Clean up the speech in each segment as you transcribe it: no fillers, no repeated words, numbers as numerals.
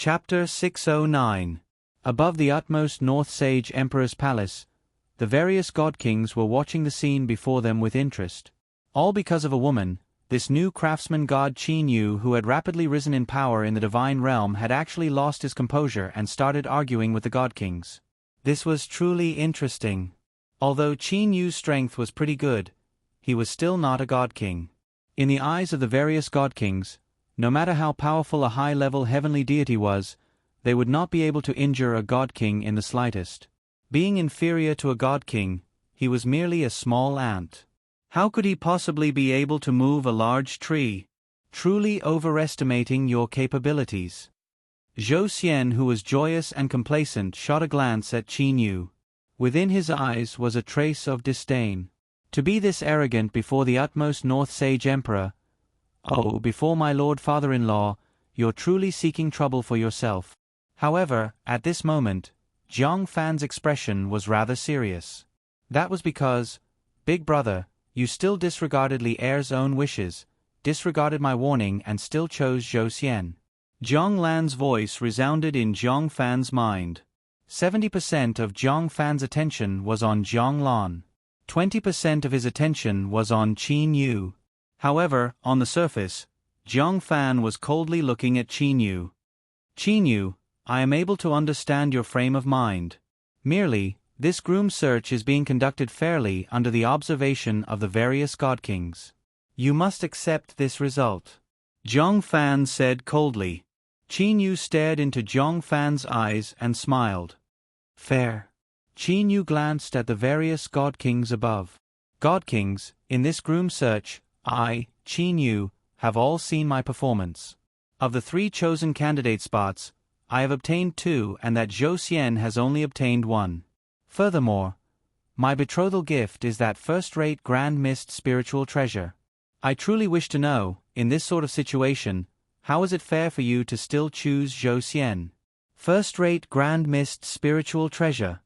Chapter 609. Above the utmost North Sage Emperor's palace, the various god-kings were watching the scene before them with interest. All because of a woman, this new craftsman god Qin Yu, who had rapidly risen in power in the divine realm, had actually lost his composure and started arguing with the god-kings. This was truly interesting. Although Qin Yu's strength was pretty good, he was still not a god-king. In the eyes of the various god-kings, no matter how powerful a high-level heavenly deity was, they would not be able to injure a god-king in the slightest. Being inferior to a god-king, he was merely a small ant. How could he possibly be able to move a large tree? Truly overestimating your capabilities. Zhou Xian, who was joyous and complacent, shot a glance at Qin Yu. Within his eyes was a trace of disdain. To be this arrogant before the utmost North Sage Emperor, oh, before my lord father-in-law, you're truly seeking trouble for yourself. However, at this moment, Zhang Fan's expression was rather serious. That was because, big brother, you still disregarded Li Er's own wishes, disregarded my warning and still chose Zhou Xian. Zhang Lan's voice resounded in Zhang Fan's mind. 70% of Zhang Fan's attention was on Zhang Lan. 20% of his attention was on Qin Yu. However, on the surface, Zhang Fan was coldly looking at Qin Yu. Qin Yu, I am able to understand your frame of mind. Merely, this groom search is being conducted fairly under the observation of the various god-kings. You must accept this result. Zhang Fan said coldly. Qin Yu stared into Zhang Fan's eyes and smiled. Fair. Qin Yu glanced at the various god-kings above. God-kings, in this groom search, I, Qin Yu, have all seen my performance. Of the 3 chosen candidate spots, I have obtained 2 and that Zhou Xian has only obtained 1. Furthermore, my betrothal gift is that first-rate grand mist spiritual treasure. I truly wish to know, in this sort of situation, how is it fair for you to still choose Zhou Xian? First-rate grand mist spiritual treasure.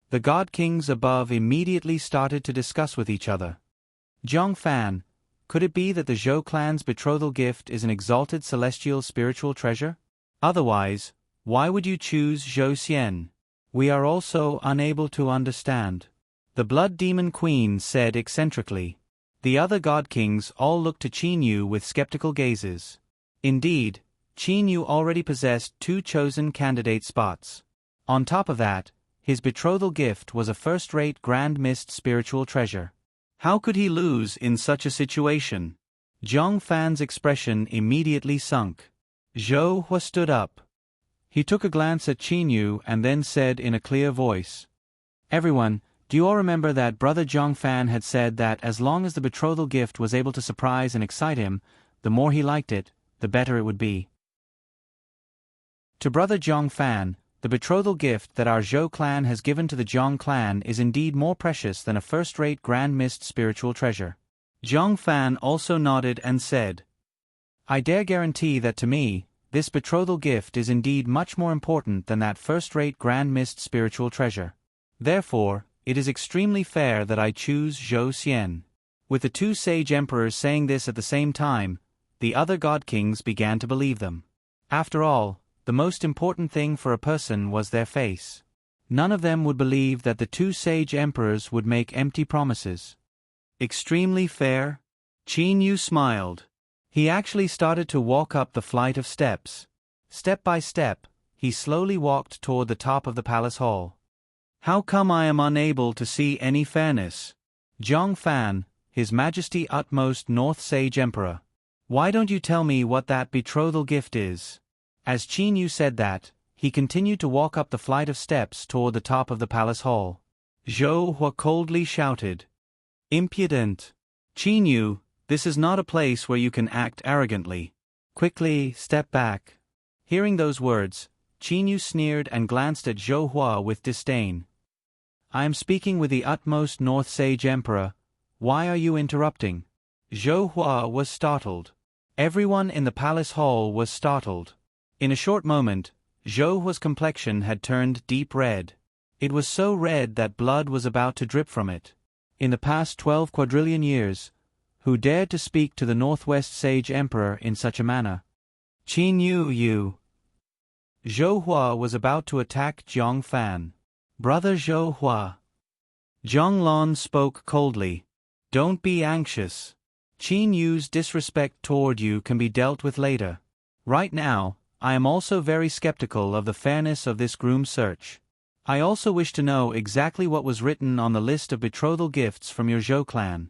The god-kings above immediately started to discuss with each other. Zhang Fan, could it be that the Zhou clan's betrothal gift is an exalted celestial spiritual treasure? Otherwise, why would you choose Zhou Xian? We are also unable to understand. The Blood Demon Queen said eccentrically. The other god-kings all looked to Qin Yu with skeptical gazes. Indeed, Qin Yu already possessed 2 chosen candidate spots. On top of that, his betrothal gift was a first-rate grand mist spiritual treasure. How could he lose in such a situation? Zhang Fan's expression immediately sunk. Zhou Hua stood up. He took a glance at Qin Yu and then said in a clear voice. Everyone, do you all remember that Brother Zhang Fan had said that as long as the betrothal gift was able to surprise and excite him, the more he liked it, the better it would be? To Brother Zhang Fan, the betrothal gift that our Zhou clan has given to the Zhang clan is indeed more precious than a first-rate grand mist spiritual treasure. Zhang Fan also nodded and said, I dare guarantee that to me, this betrothal gift is indeed much more important than that first-rate grand mist spiritual treasure. Therefore, it is extremely fair that I choose Zhou Xian. With the 2 sage emperors saying this at the same time, the other god-kings began to believe them. After all, the most important thing for a person was their face. None of them would believe that the 2 sage emperors would make empty promises. Extremely fair? Qin Yu smiled. He actually started to walk up the flight of steps. Step by step, he slowly walked toward the top of the palace hall. How come I am unable to see any fairness? Zhang Fan, His Majesty Utmost North Sage Emperor. Why don't you tell me what that betrothal gift is? As Qin Yu said that, he continued to walk up the flight of steps toward the top of the palace hall. Zhou Hua coldly shouted. Impudent! Qin Yu, this is not a place where you can act arrogantly. Quickly, step back. Hearing those words, Qin Yu sneered and glanced at Zhou Hua with disdain. I am speaking with the utmost North Sage Emperor. Why are you interrupting? Zhou Hua was startled. Everyone in the palace hall was startled. In a short moment, Zhou Hua's complexion had turned deep red. It was so red that blood was about to drip from it. In the past 12 quadrillion years, who dared to speak to the Northwest Sage Emperor in such a manner? Qin Yu, you. Zhou Hua was about to attack Zhang Fan. Brother Zhou Hua. Zhang Lan spoke coldly. Don't be anxious. Qin Yu's disrespect toward you can be dealt with later. Right now, I am also very skeptical of the fairness of this groom search. I also wish to know exactly what was written on the list of betrothal gifts from your Zhou clan.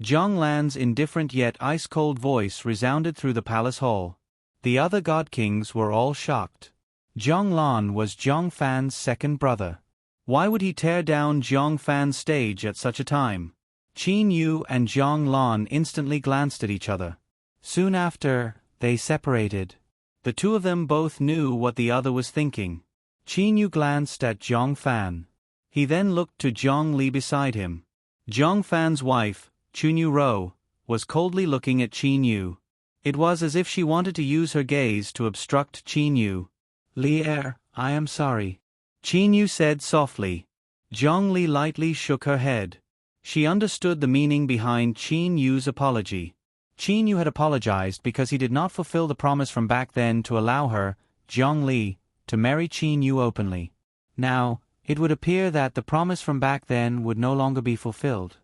Zhang Lan's indifferent yet ice-cold voice resounded through the palace hall. The other god kings were all shocked. Zhang Lan was Zhang Fan's second brother. Why would he tear down Zhang Fan's stage at such a time? Qin Yu and Zhang Lan instantly glanced at each other. Soon after, they separated. The two of them both knew what the other was thinking. Qin Yu glanced at Zhang Fan. He then looked to Zhang Li beside him. Zhang Fan's wife, Chunyu Ro, was coldly looking at Qin Yu. It was as if she wanted to use her gaze to obstruct Qin Yu. Li I am sorry. Qin Yu said softly. Zhang Li lightly shook her head. She understood the meaning behind Qin Yu's apology. Qin Yu had apologized because he did not fulfill the promise from back then to allow her, Zhang Li, to marry Qin Yu openly. Now, it would appear that the promise from back then would no longer be fulfilled.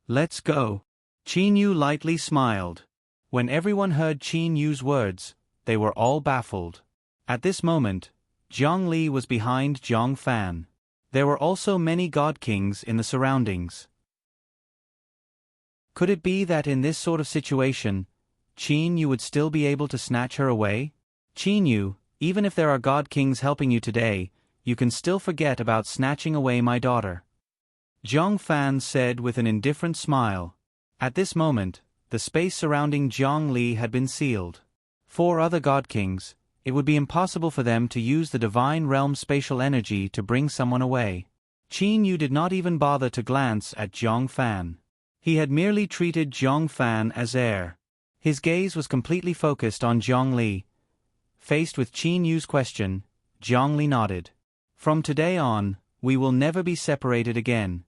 Let's go. Qin Yu lightly smiled. When everyone heard Qin Yu's words, they were all baffled. At this moment, Zhang Li was behind Zhang Fan. There were also many god kings in the surroundings. Could it be that in this sort of situation, Qin Yu would still be able to snatch her away? Qin Yu, even if there are god kings helping you today, you can still forget about snatching away my daughter. Zhang Fan said with an indifferent smile. At this moment, the space surrounding Zhang Li had been sealed. 4 other god kings, it would be impossible for them to use the divine realm spatial energy to bring someone away. Qin Yu did not even bother to glance at Zhang Fan. He had merely treated Zhang Fan as heir. His gaze was completely focused on Zhang Li. Faced with Qin Yu's question, Zhang Li nodded. From today on, we will never be separated again.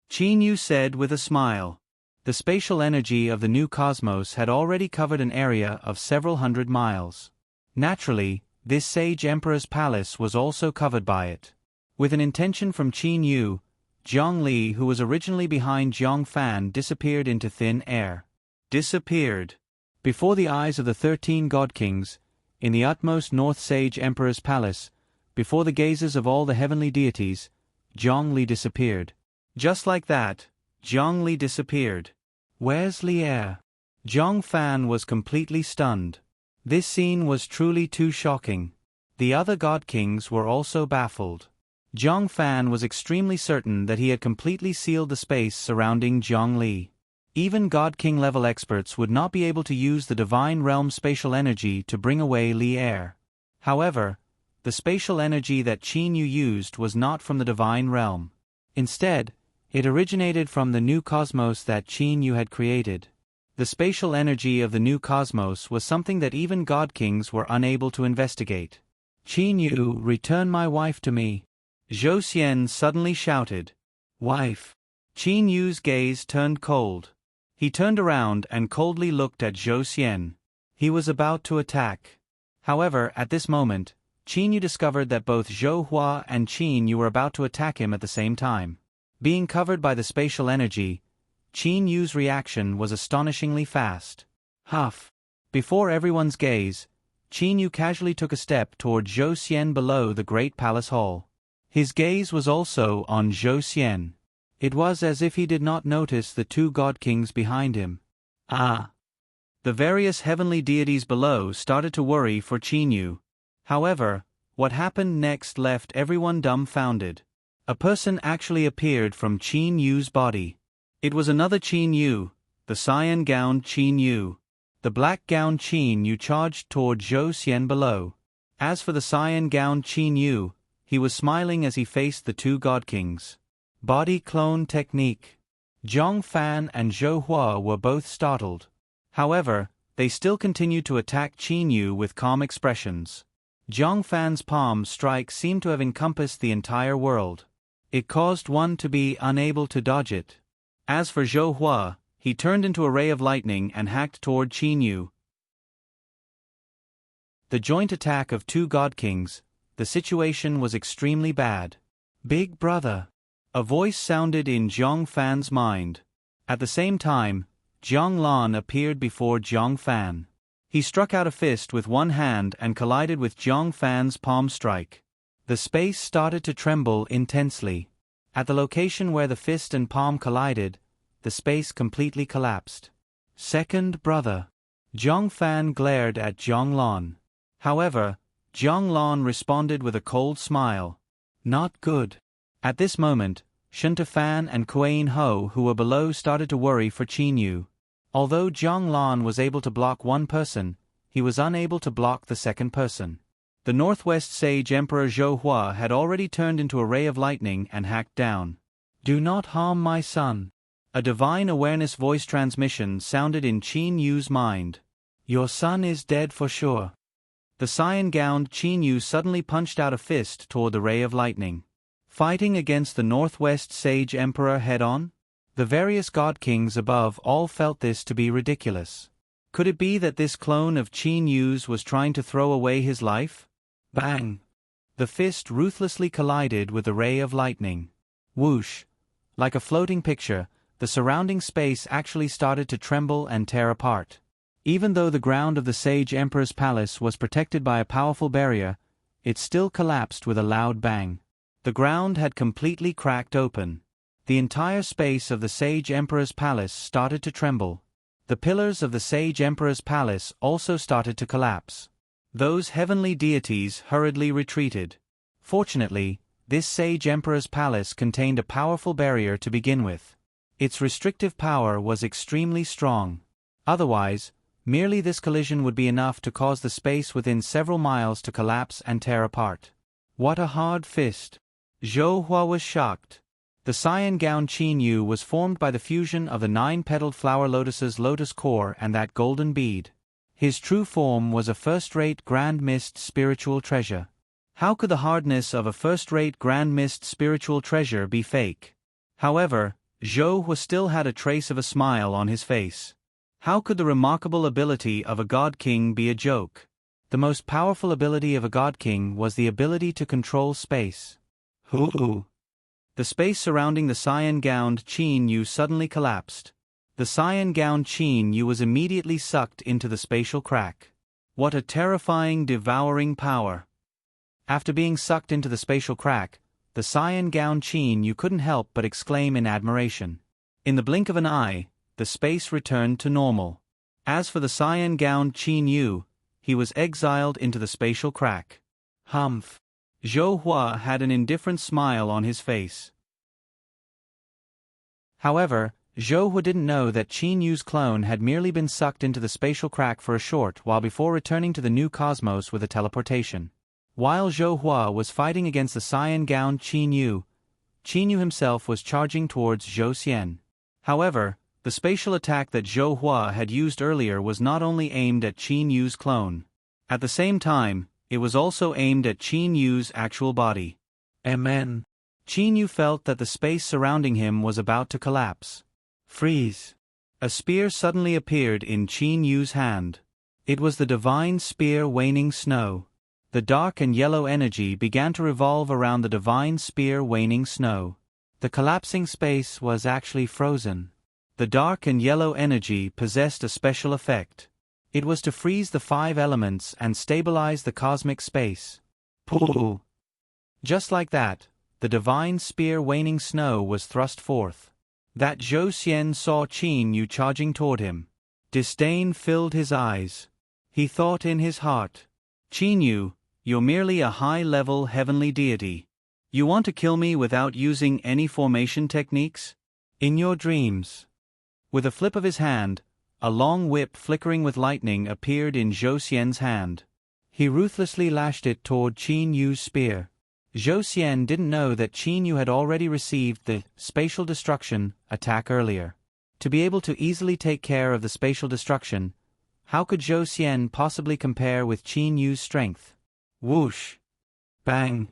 Qin Yu said with a smile. The spatial energy of the new cosmos had already covered an area of several hundred miles. Naturally, this sage emperor's palace was also covered by it. With an intention from Qin Yu, Zhang Li, who was originally behind Zhang Fan, disappeared into thin air. Disappeared. Before the eyes of the 13 god kings, in the utmost North Sage Emperor's palace, before the gazes of all the heavenly deities, Zhang Li disappeared. Just like that, Zhang Li disappeared. Where's Li? Zhang Fan was completely stunned. This scene was truly too shocking. The other god kings were also baffled. Zhang Fan was extremely certain that he had completely sealed the space surrounding Zhang Li. Even god king level experts would not be able to use the divine realm spatial energy to bring away Li. However, the spatial energy that Qin Yu used was not from the divine realm. Instead, it originated from the new cosmos that Qin Yu had created. The spatial energy of the new cosmos was something that even god kings were unable to investigate. Qin Yu, return my wife to me. Zhou Xian suddenly shouted. Wife. Qin Yu's gaze turned cold. He turned around and coldly looked at Zhou Xian. He was about to attack. However, at this moment, Qin Yu discovered that both Zhou Hua and Qin Yu were about to attack him at the same time. Being covered by the spatial energy, Qin Yu's reaction was astonishingly fast. Huff. Before everyone's gaze, Qin Yu casually took a step toward Zhou Xian below the great palace hall. His gaze was also on Zhou Xian. It was as if he did not notice the 2 god kings behind him. Ah! The various heavenly deities below started to worry for Qin Yu. However, what happened next left everyone dumbfounded. A person actually appeared from Qin Yu's body. It was another Qin Yu, the cyan-gowned Qin Yu. The black-gowned Qin Yu charged toward Zhou Xian below. As for the cyan-gowned Qin Yu, he was smiling as he faced the 2 god kings. Body clone technique. Zhang Fan and Zhou Hua were both startled. However, they still continued to attack Qin Yu with calm expressions. Zhang Fan's palm strike seemed to have encompassed the entire world. It caused one to be unable to dodge it. As for Zhou Hua, he turned into a ray of lightning and hacked toward Qin Yu. The joint attack of 2 god kings, the situation was extremely bad. Big brother. A voice sounded in Zhang Fan's mind. At the same time, Zhang Lan appeared before Zhang Fan. He struck out a fist with one hand and collided with Zhang Fan's palm strike. The space started to tremble intensely. At the location where the fist and palm collided, the space completely collapsed. Second brother. Zhang Fan glared at Zhang Lan. However, Zhang Lan responded with a cold smile. Not good. At this moment, Shunta Fan and Kuain Ho who were below started to worry for Qin Yu. Although Zhang Lan was able to block one person, he was unable to block the second person. The Northwest Sage Emperor Zhou Hua had already turned into a ray of lightning and hacked down. Do not harm my son. A divine awareness voice transmission sounded in Qin Yu's mind. Your son is dead for sure. The cyan-gowned Qin Yu suddenly punched out a fist toward the ray of lightning. Fighting against the Northwest Sage Emperor head-on? The various god kings above all felt this to be ridiculous. Could it be that this clone of Qin Yu's was trying to throw away his life? Bang! The fist ruthlessly collided with the ray of lightning. Whoosh! Like a floating picture, the surrounding space actually started to tremble and tear apart. Even though the ground of the Sage Emperor's palace was protected by a powerful barrier, it still collapsed with a loud bang. The ground had completely cracked open. The entire space of the Sage Emperor's palace started to tremble. The pillars of the Sage Emperor's palace also started to collapse. Those heavenly deities hurriedly retreated. Fortunately, this Sage Emperor's palace contained a powerful barrier to begin with. Its restrictive power was extremely strong. Otherwise, merely this collision would be enough to cause the space within several miles to collapse and tear apart. What a hard fist! Zhou Hua was shocked. The cyan-gowned Qin Yu was formed by the fusion of the 9-petaled flower lotus's lotus core and that golden bead. His true form was a first-rate Grand Mist spiritual treasure. How could the hardness of a first-rate Grand Mist spiritual treasure be fake? However, Zhou Hua still had a trace of a smile on his face. How could the remarkable ability of a god king be a joke? The most powerful ability of a god king was the ability to control space. Hoo! The space surrounding the cyan-gowned Qin Yu suddenly collapsed. The cyan-gowned Qin Yu was immediately sucked into the spatial crack. What a terrifying, devouring power! After being sucked into the spatial crack, the cyan-gowned Qin Yu couldn't help but exclaim in admiration. In the blink of an eye, the space returned to normal. As for the cyan-gowned Qin Yu, he was exiled into the spatial crack. Humph! Zhou Hua had an indifferent smile on his face. However, Zhou Hua didn't know that Qin Yu's clone had merely been sucked into the spatial crack for a short while before returning to the new cosmos with a teleportation. While Zhou Hua was fighting against the cyan-gowned Qin Yu himself was charging towards Zhou Xian. However, the spatial attack that Zhou Hua had used earlier was not only aimed at Qin Yu's clone. At the same time, it was also aimed at Qin Yu's actual body. Amen. Qin Yu felt that the space surrounding him was about to collapse. Freeze! A spear suddenly appeared in Qin Yu's hand. It was the divine spear Waning Snow. The dark and yellow energy began to revolve around the divine spear Waning Snow. The collapsing space was actually frozen. The dark and yellow energy possessed a special effect. It was to freeze the 5 elements and stabilize the cosmic space. Pooh! Just like that, the divine spear Waning Snow was thrust forth. That Zhou Xian saw Qin Yu charging toward him. Disdain filled his eyes. He thought in his heart, Qin Yu, you're merely a high-level heavenly deity. You want to kill me without using any formation techniques? In your dreams. With a flip of his hand, a long whip flickering with lightning appeared in Zhou Xian's hand. He ruthlessly lashed it toward Qin Yu's spear. Zhou Xian didn't know that Qin Yu had already received the spatial destruction attack earlier. To be able to easily take care of the spatial destruction, how could Zhou Xian possibly compare with Qin Yu's strength? Whoosh! Bang!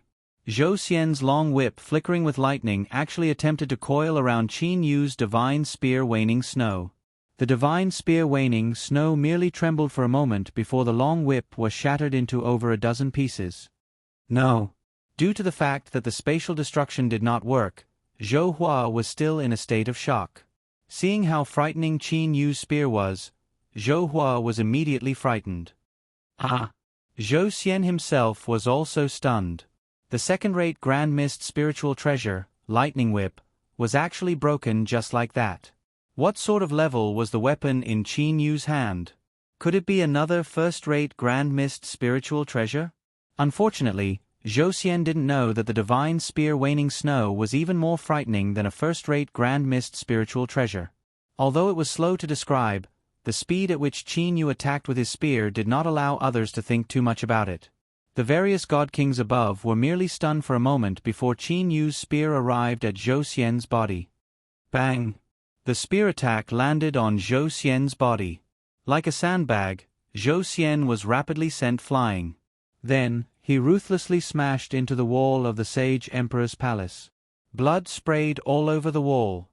Zhou Xian's long whip flickering with lightning actually attempted to coil around Qin Yu's divine spear Waning Snow. The divine spear Waning Snow merely trembled for a moment before the long whip was shattered into over a dozen pieces. No. Due to the fact that the spatial destruction did not work, Zhou Hua was still in a state of shock. Seeing how frightening Qin Yu's spear was, Zhou Hua was immediately frightened. Ah! Zhou Xian himself was also stunned. The second-rate Grand Mist spiritual treasure, Lightning Whip, was actually broken just like that. What sort of level was the weapon in Qin Yu's hand? Could it be another first-rate Grand Mist spiritual treasure? Unfortunately, Zhou Xian didn't know that the divine spear Waning Snow was even more frightening than a first-rate Grand Mist spiritual treasure. Although it was slow to describe, the speed at which Qin Yu attacked with his spear did not allow others to think too much about it. The various god kings above were merely stunned for a moment before Qin Yu's spear arrived at Zhou Xian's body. Bang! The spear attack landed on Zhou Xian's body. Like a sandbag, Zhou Xian was rapidly sent flying. Then, he ruthlessly smashed into the wall of the Sage Emperor's palace. Blood sprayed all over the wall.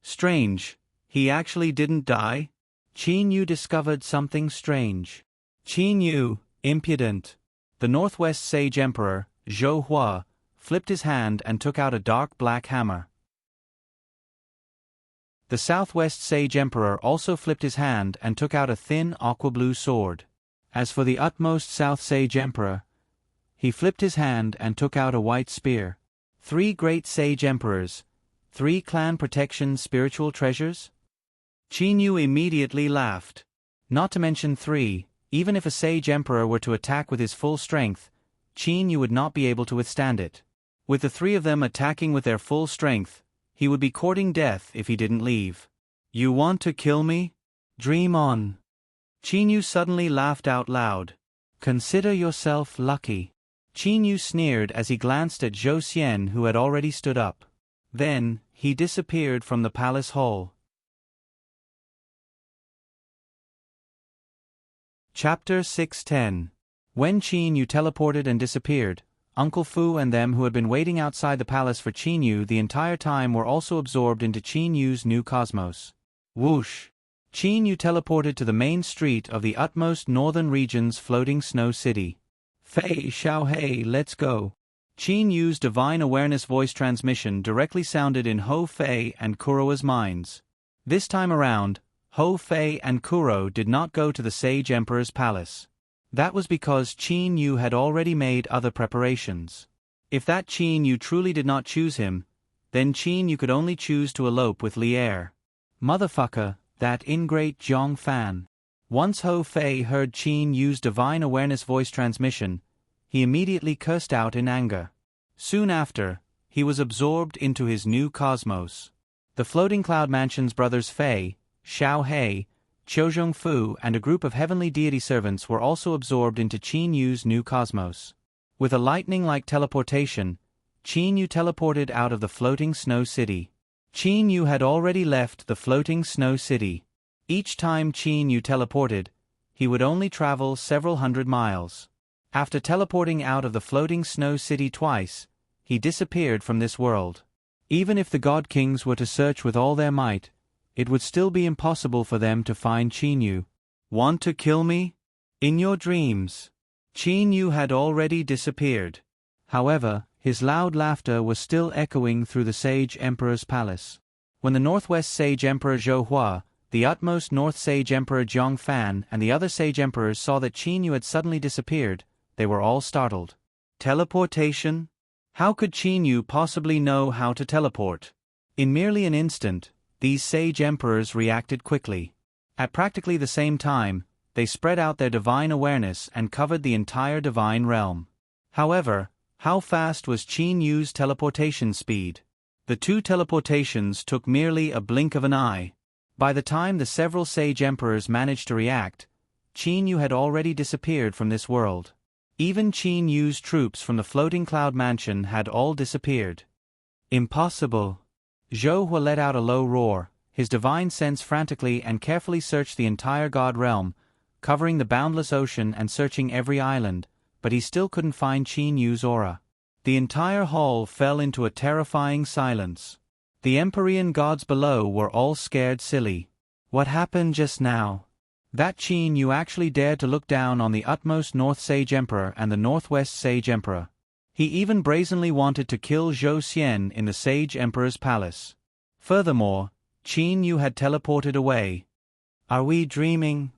Strange, he actually didn't die? Qin Yu discovered something strange. Qin Yu, impudent. The Northwest Sage Emperor, Zhou Hua, flipped his hand and took out a dark black hammer. The Southwest Sage Emperor also flipped his hand and took out a thin aqua-blue sword. As for the utmost South Sage Emperor, he flipped his hand and took out a white spear. 3 great Sage Emperors, 3 clan protection spiritual treasures? Qin Yu immediately laughed. Not to mention 3, even if a Sage Emperor were to attack with his full strength, Qin Yu would not be able to withstand it. With the 3 of them attacking with their full strength, he would be courting death if he didn't leave. You want to kill me? Dream on. Qin Yu suddenly laughed out loud. Consider yourself lucky. Qin Yu sneered as he glanced at Zhou Xian, who had already stood up. Then, he disappeared from the palace hall. Chapter 610. When Qin Yu teleported and disappeared, Uncle Fu and them who had been waiting outside the palace for Qin Yu the entire time were also absorbed into Qin Yu's new cosmos. Whoosh! Qin Yu teleported to the main street of the utmost northern region's floating snow city. Fei Xiaohei, let's go. Qin Yu's divine awareness voice transmission directly sounded in Ho Fei and Kuro's minds. This time around, Ho Fei and Kuro did not go to the Sage Emperor's palace. That was because Qin Yu had already made other preparations. If that Qin Yu truly did not choose him, then Qin Yu could only choose to elope with Li Er. Motherfucker, that ingrate Zhong Fan. Once Ho Fei heard Qin Yu's divine awareness voice transmission, he immediately cursed out in anger. Soon after, he was absorbed into his new cosmos. The Floating Cloud Mansion's brothers Fei, Xiao Hei, Qiuzhong Fu and a group of heavenly deity servants were also absorbed into Qin Yu's new cosmos. With a lightning-like teleportation, Qin Yu teleported out of the floating snow city. Qin Yu had already left the floating snow city. Each time Qin Yu teleported, he would only travel several hundred miles. After teleporting out of the floating snow city twice, he disappeared from this world. Even if the God Kings were to search with all their might, it would still be impossible for them to find Qin Yu. Want to kill me? In your dreams. Qin Yu had already disappeared. However, his loud laughter was still echoing through the Sage Emperor's palace. When the Northwest Sage Emperor Zhou Hua, the utmost North Sage Emperor Zhong Fan and the other Sage Emperors saw that Qin Yu had suddenly disappeared, they were all startled. Teleportation? How could Qin Yu possibly know how to teleport? In merely an instant, these Sage Emperors reacted quickly. At practically the same time, they spread out their divine awareness and covered the entire divine realm. However, how fast was Qin Yu's teleportation speed? The 2 teleportations took merely a blink of an eye. By the time the several Sage Emperors managed to react, Qin Yu had already disappeared from this world. Even Qin Yu's troops from the Floating Cloud Mansion had all disappeared. Impossible. Zhou Hua let out a low roar. His divine sense frantically and carefully searched the entire god realm, covering the boundless ocean and searching every island, but he still couldn't find Qin Yu's aura. The entire hall fell into a terrifying silence. The Empyrean gods below were all scared silly. What happened just now? That Qin Yu actually dared to look down on the utmost North Sage Emperor and the Northwest Sage Emperor. He even brazenly wanted to kill Zhou Xian in the Sage Emperor's palace. Furthermore, Qin Yu had teleported away. Are we dreaming?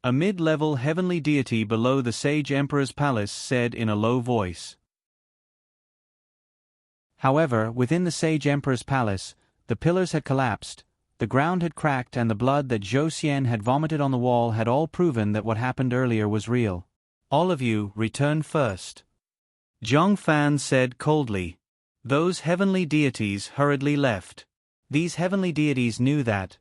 A mid-level heavenly deity below the Sage Emperor's palace said in a low voice. However, within the Sage Emperor's palace, the pillars had collapsed, the ground had cracked, and the blood that Zhou Xian had vomited on the wall had all proven that what happened earlier was real. All of you, return first. Zhang Fan said coldly. Those heavenly deities hurriedly left. These heavenly deities knew that,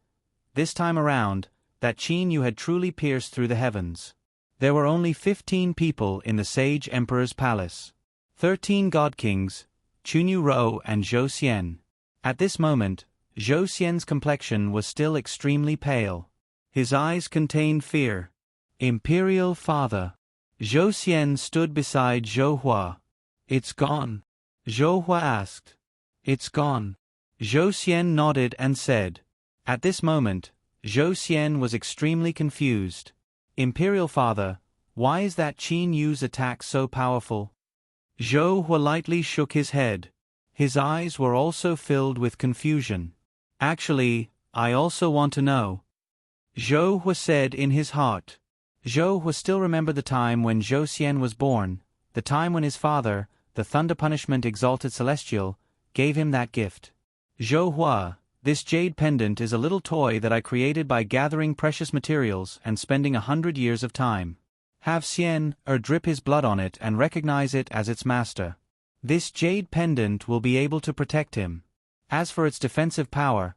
this time around, that Qin Yu had truly pierced through the heavens. There were only 15 people in the Sage Emperor's palace. 13 God Kings, Chunyu Rou and Zhou Xian. At this moment, Zhou Xian's complexion was still extremely pale. His eyes contained fear. Imperial Father. Zhou Xian stood beside Zhou Hua. It's gone. Zhou Hua asked. It's gone. Zhou Xian nodded and said. At this moment, Zhou Xian was extremely confused. Imperial Father, why is that Qin Yu's attack so powerful? Zhou Hua lightly shook his head. His eyes were also filled with confusion. Actually, I also want to know. Zhou Hua said in his heart. Zhou Hua still remembered the time when Zhou Xian was born, the time when his father, the Thunder Punishment Exalted Celestial, gave him that gift. Zhou Hua, this jade pendant is a little toy that I created by gathering precious materials and spending 100 years of time. Have Xian drip his blood on it and recognize it as its master. This jade pendant will be able to protect him. As for its defensive power,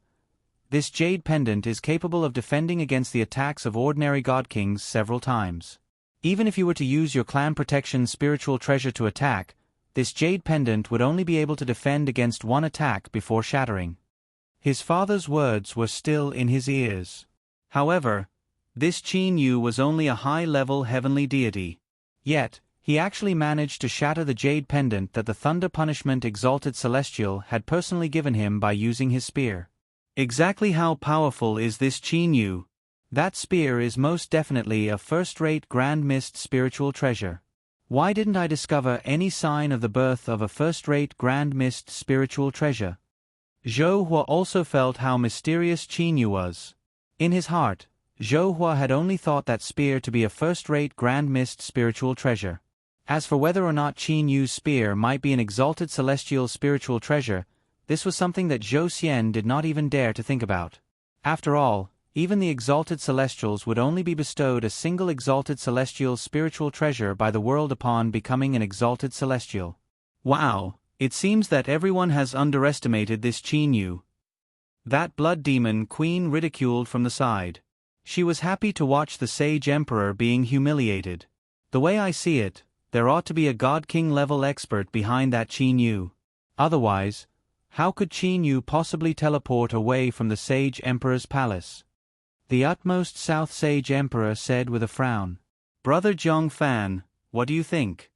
this jade pendant is capable of defending against the attacks of ordinary God Kings several times. Even if you were to use your clan protection spiritual treasure to attack, this jade pendant would only be able to defend against one attack before shattering. His father's words were still in his ears. However, this Qin Yu was only a high-level heavenly deity. Yet, he actually managed to shatter the jade pendant that the Thunder Punishment Exalted Celestial had personally given him by using his spear. Exactly how powerful is this Qin Yu? That spear is most definitely a first-rate Grand Mist spiritual treasure. Why didn't I discover any sign of the birth of a first-rate Grand Mist spiritual treasure? Zhou Hua also felt how mysterious Qin Yu was. In his heart, Zhou Hua had only thought that spear to be a first-rate Grand Mist spiritual treasure. As for whether or not Qin Yu's spear might be an exalted celestial spiritual treasure, this was something that Zhou Xian did not even dare to think about. After all, even the exalted celestials would only be bestowed a single exalted celestial spiritual treasure by the world upon becoming an exalted celestial. Wow, it seems that everyone has underestimated this Qin Yu. That blood demon queen ridiculed from the side. She was happy to watch the Sage Emperor being humiliated. The way I see it, there ought to be a God King level expert behind that Qin Yu. Otherwise, how could Qin Yu possibly teleport away from the Sage Emperor's palace? The utmost South Sage Emperor said with a frown. Brother Zhang Fan, what do you think?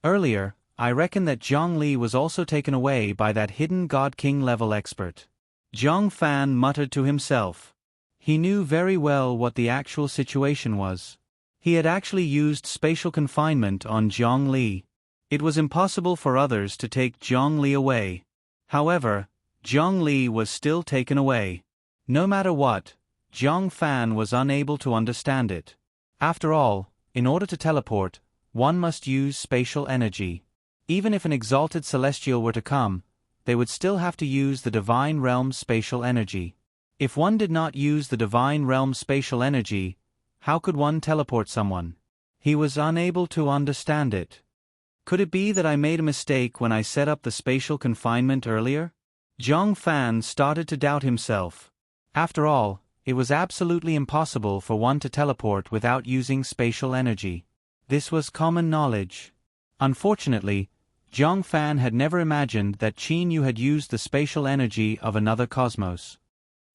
Earlier, I reckon that Zhang Li was also taken away by that hidden God King level expert. Zhang Fan muttered to himself. He knew very well what the actual situation was. He had actually used spatial confinement on Zhang Li. It was impossible for others to take Zhang Li away. However, Zhang Li was still taken away. No matter what, Zhang Fan was unable to understand it. After all, in order to teleport, one must use spatial energy. Even if an exalted celestial were to come, they would still have to use the Divine Realm's spatial energy. If one did not use the Divine Realm's spatial energy, how could one teleport someone? He was unable to understand it. Could it be that I made a mistake when I set up the spatial confinement earlier? Zhang Fan started to doubt himself. After all, it was absolutely impossible for one to teleport without using spatial energy. This was common knowledge. Unfortunately, Zhang Fan had never imagined that Qin Yu had used the spatial energy of another cosmos.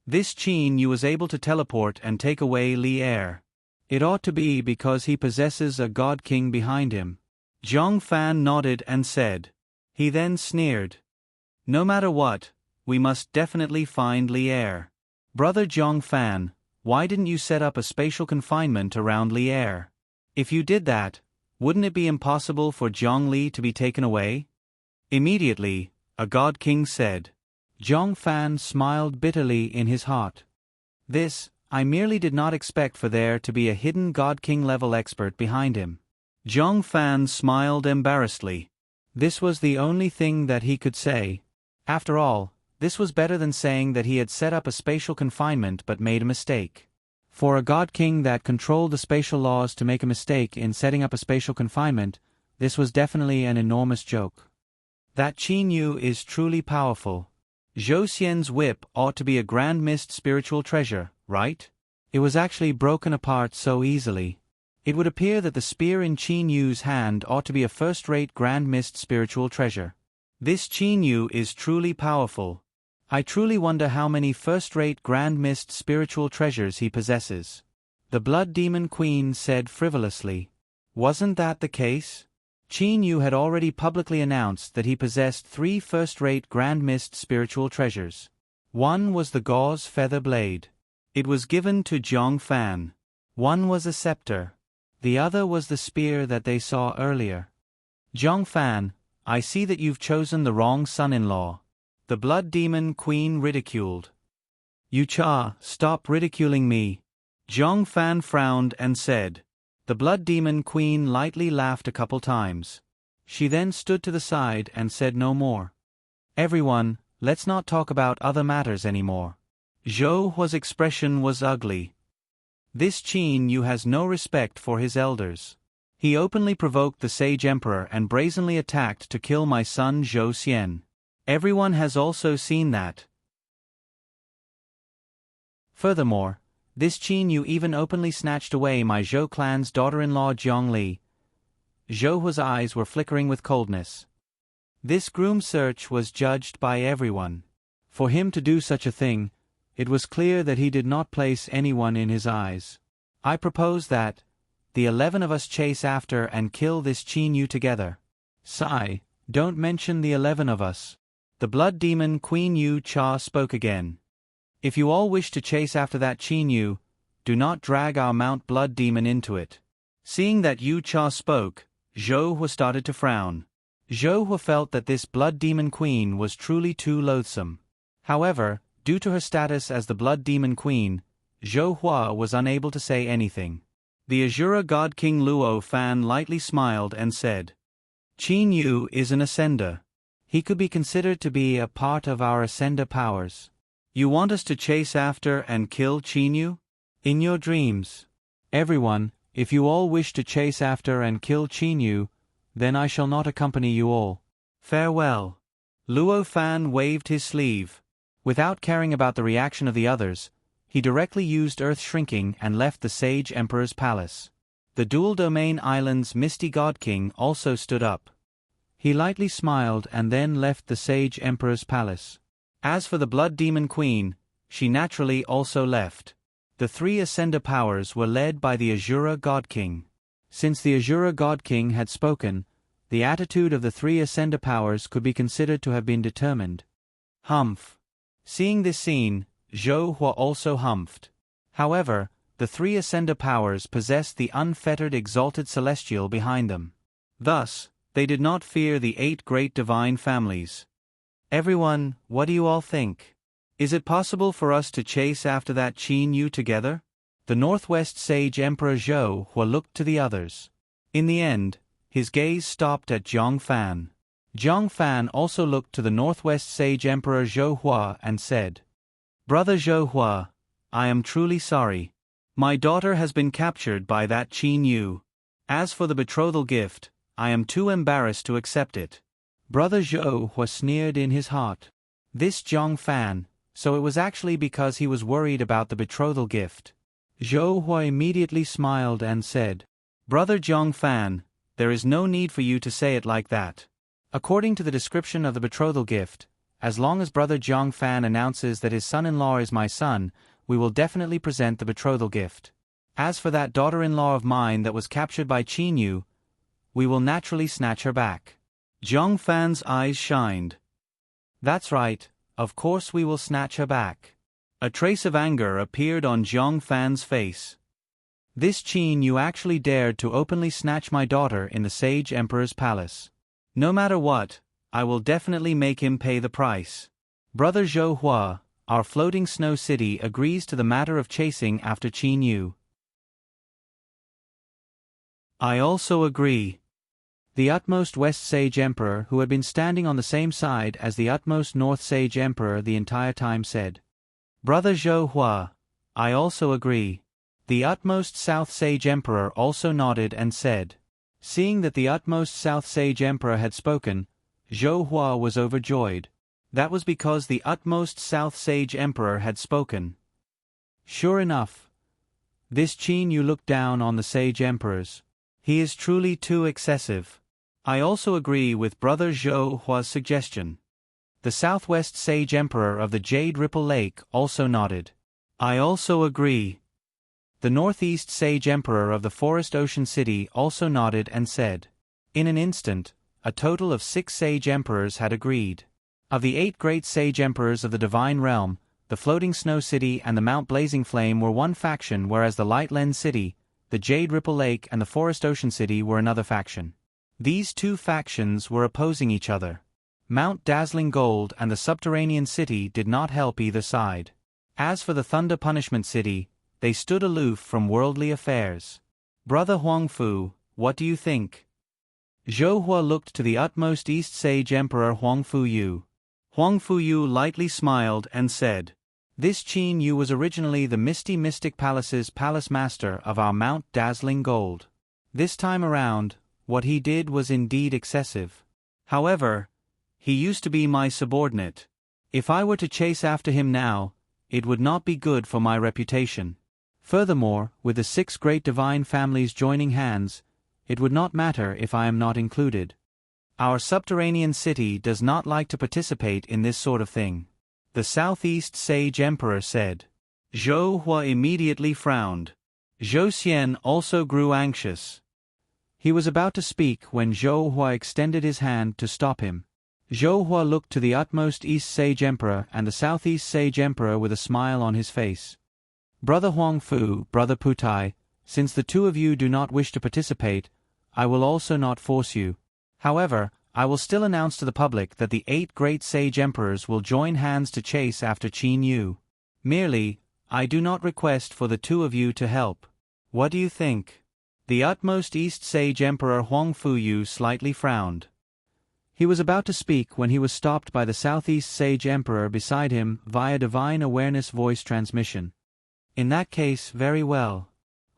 This Qin Yu was able to teleport and take away Li Er. It ought to be because he possesses a God King behind him. Zhang Fan nodded and said. He then sneered. No matter what, we must definitely find Li Er. Brother Zhang Fan, why didn't you set up a spatial confinement around Li Er? If you did that, wouldn't it be impossible for Zhongli to be taken away? Immediately, a god king said. Zhong Fan smiled bitterly in his heart. This, I merely did not expect for there to be a hidden god king level expert behind him. Zhong Fan smiled embarrassedly. This was the only thing that he could say. After all, this was better than saying that he had set up a spatial confinement but made a mistake. For a god king that controlled the spatial laws to make a mistake in setting up a spatial confinement, this was definitely an enormous joke. That Qin Yu is truly powerful. Zhou Xian's whip ought to be a grand mist spiritual treasure, right? It was actually broken apart so easily. It would appear that the spear in Qin Yu's hand ought to be a first-rate grand mist spiritual treasure. This Qin Yu is truly powerful. I truly wonder how many first-rate grand mist spiritual treasures he possesses. The Blood Demon Queen said frivolously. Wasn't that the case? Qin Yu had already publicly announced that he possessed 3 first-rate grand mist spiritual treasures. One was the gauze feather blade. It was given to Zhong Fan. One was a scepter. The other was the spear that they saw earlier. Zhong Fan, I see that you've chosen the wrong son-in-law. The Blood Demon Queen ridiculed. Yu Cha, stop ridiculing me. Zhong Fan frowned and said. The Blood Demon Queen lightly laughed a couple times. She then stood to the side and said no more. Everyone, let's not talk about other matters anymore. Zhou Hua's expression was ugly. This Qin Yu has no respect for his elders. He openly provoked the Sage Emperor and brazenly attacked to kill my son Zhou Xian. Everyone has also seen that. Furthermore, this Qin Yu even openly snatched away my Zhou clan's daughter-in-law Zhongli. Zhou Hua's eyes were flickering with coldness. This groom search was judged by everyone. For him to do such a thing, it was clear that he did not place anyone in his eyes. I propose that the 11 of us chase after and kill this Qin Yu together. Sigh, don't mention the 11 of us. The Blood Demon Queen Yu Cha spoke again. If you all wish to chase after that Qin Yu, do not drag our Mount Blood Demon into it. Seeing that Yu Cha spoke, Zhou Hua started to frown. Zhou Hua felt that this Blood Demon Queen was truly too loathsome. However, due to her status as the Blood Demon Queen, Zhou Hua was unable to say anything. The Azura God King Luo Fan lightly smiled and said, Qin Yu is an ascender. He could be considered to be a part of our ascender powers. You want us to chase after and kill Qin Yu? In your dreams. Everyone, if you all wish to chase after and kill Qin Yu, then I shall not accompany you all. Farewell. Luo Fan waved his sleeve. Without caring about the reaction of the others, he directly used earth shrinking and left the Sage Emperor's palace. The Dual Domain Island's Misty God King also stood up. He lightly smiled and then left the Sage Emperor's palace. As for the Blood Demon Queen, she naturally also left. The 3 Ascender powers were led by the Azura God King. Since the Azura God King had spoken, the attitude of the 3 Ascender powers could be considered to have been determined. Humph. Seeing this scene, Zhou Hua also humphed. However, the 3 Ascender powers possessed the unfettered exalted celestial behind them. Thus, they did not fear the 8 great divine families. Everyone, what do you all think? Is it possible for us to chase after that Qin Yu together? The Northwest Sage Emperor Zhou Hua looked to the others. In the end, his gaze stopped at Zhong Fan. Zhong Fan also looked to the Northwest Sage Emperor Zhou Hua and said, Brother Zhou Hua, I am truly sorry. My daughter has been captured by that Qin Yu. As for the betrothal gift, I am too embarrassed to accept it. Brother Zhou Hua sneered in his heart. This Zhong Fan, so it was actually because he was worried about the betrothal gift. Zhou Hua immediately smiled and said, Brother Zhong Fan, there is no need for you to say it like that. According to the description of the betrothal gift, as long as Brother Zhong Fan announces that his son-in-law is my son, we will definitely present the betrothal gift. As for that daughter-in-law of mine that was captured by Qin Yu, we will naturally snatch her back. Zhong Fan's eyes shined. That's right, of course we will snatch her back. A trace of anger appeared on Zhong Fan's face. This Qin you actually dared to openly snatch my daughter in the Sage Emperor's palace. No matter what, I will definitely make him pay the price. Brother Zhou Hua, our floating snow city agrees to the matter of chasing after Qin Yu. I also agree. The utmost West Sage Emperor, who had been standing on the same side as the utmost North Sage Emperor the entire time, said, Brother Zhou Hua, I also agree. The utmost South Sage Emperor also nodded and said. Seeing that the utmost South Sage Emperor had spoken, Zhou Hua was overjoyed. That was because the utmost South Sage Emperor had spoken. Sure enough. This Qin Yu looked down on the Sage Emperors. He is truly too excessive. I also agree with Brother Zhou Hua's suggestion. The Southwest Sage Emperor of the Jade Ripple Lake also nodded. I also agree. The Northeast Sage Emperor of the Forest Ocean City also nodded and said. In an instant, a total of 6 Sage Emperors had agreed. Of the 8 great Sage Emperors of the Divine Realm, the Floating Snow City and the Mount Blazing Flame were one faction, whereas the Light Lens City, the Jade Ripple Lake and the Forest Ocean City were another faction. These 2 factions were opposing each other. Mount Dazzling Gold and the Subterranean City did not help either side. As for the Thunder Punishment City, they stood aloof from worldly affairs. Brother Huangfu, what do you think? Zhou Hua looked to the utmost East Sage Emperor Huangfu Yu. Huangfu Yu lightly smiled and said, This Qin Yu was originally the Misty Mystic Palace's palace master of our Mount Dazzling Gold. This time around, what he did was indeed excessive. However, he used to be my subordinate. If I were to chase after him now, it would not be good for my reputation. Furthermore, with the 6 great divine families joining hands, it would not matter if I am not included. Our subterranean city does not like to participate in this sort of thing. The Southeast Sage Emperor said. Zhou Hua immediately frowned. Zhou Xian also grew anxious. He was about to speak when Zhou Hua extended his hand to stop him. Zhou Hua looked to the utmost East Sage Emperor and the Southeast Sage Emperor with a smile on his face. Brother Huangfu, Brother Putai, since the 2 of you do not wish to participate, I will also not force you. However, I will still announce to the public that the 8 great Sage Emperors will join hands to chase after Qin Yu. Merely, I do not request for the 2 of you to help. What do you think? The utmost East Sage Emperor Huangfu Yu slightly frowned. He was about to speak when he was stopped by the Southeast Sage Emperor beside him via Divine Awareness voice transmission. In that case, very well.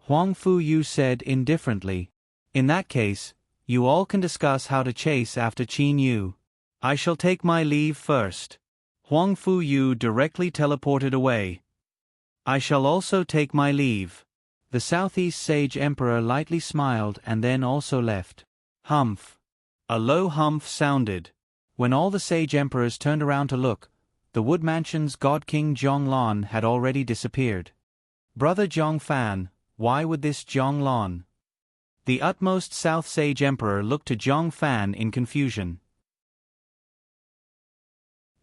Huangfu Yu said indifferently. In that case, you all can discuss how to chase after Qin Yu. I shall take my leave first. Huangfu Yu directly teleported away. I shall also take my leave. The Southeast Sage Emperor lightly smiled and then also left. Humph. A low humph sounded. When all the Sage Emperors turned around to look, the Wood Mansion's God King Zhonglon had already disappeared. Brother Zhongfan, why would this Zhonglon? The utmost South Sage Emperor looked to Zhongfan in confusion.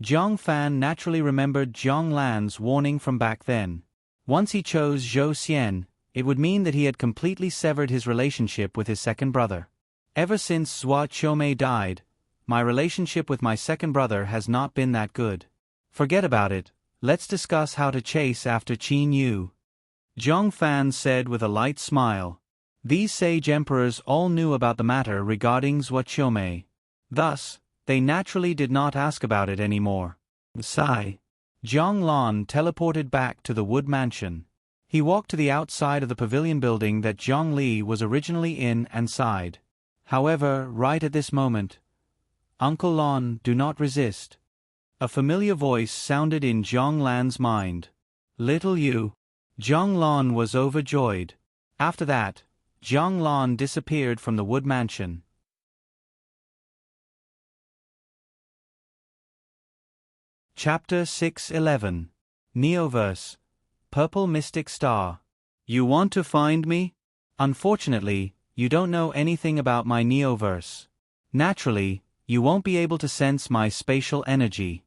Zhongfan naturally remembered Zhonglan's warning from back then. Once he chose Zhou Xian, it would mean that he had completely severed his relationship with his second brother. Ever since Zhua Qiumei died, my relationship with my second brother has not been that good. Forget about it, let's discuss how to chase after Qin Yu. Zhongfan said with a light smile. These Sage Emperors all knew about the matter regarding Zhua Qiumei. Thus, they naturally did not ask about it anymore. Sigh. Zhonglon teleported back to the Wood Mansion. He walked to the outside of the pavilion building that Zhongli was originally in and sighed. However, right at this moment, Uncle Lon, do not resist. A familiar voice sounded in Zhonglan's mind. Little you. Zhonglon was overjoyed. After that, Zhonglon disappeared from the Wood Mansion. Chapter 611. Neoverse. Purple Mystic Star. You want to find me? Unfortunately, you don't know anything about my Neoverse. Naturally, you won't be able to sense my spatial energy.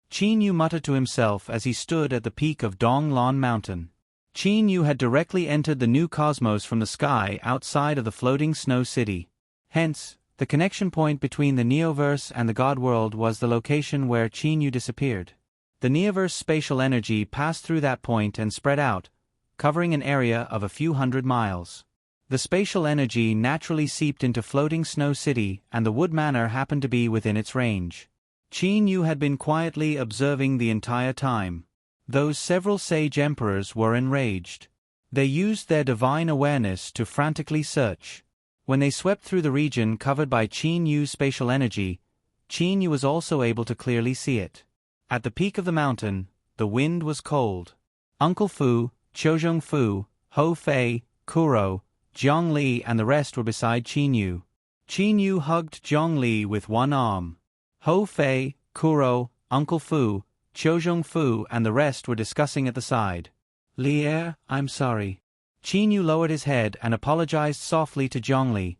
Qin Yu muttered to himself as he stood at the peak of Donglon Mountain. Qin Yu had directly entered the new cosmos from the sky outside of the floating snow city. Hence, the connection point between the Neoverse and the God world was the location where Qin Yu disappeared. The Neoverse spatial energy passed through that point and spread out, covering an area of a few hundred miles. The spatial energy naturally seeped into floating snow city, and the wood manor happened to be within its range. Qin Yu had been quietly observing the entire time. Those several sage emperors were enraged. They used their divine awareness to frantically search. When they swept through the region covered by Qin Yu's spatial energy, Qin Yu was also able to clearly see it. At the peak of the mountain, the wind was cold. Uncle Fu, Qiuzhong Fu, Hou Fei, Kuro, Zhang Li and the rest were beside Qin Yu. Qin Yu hugged Zhang Li with one arm. Hou Fei, Kuro, Uncle Fu, Qiuzhong Fu and the rest were discussing at the side. "Li'er, I'm sorry." Qin Yu lowered his head and apologized softly to Zhang Li.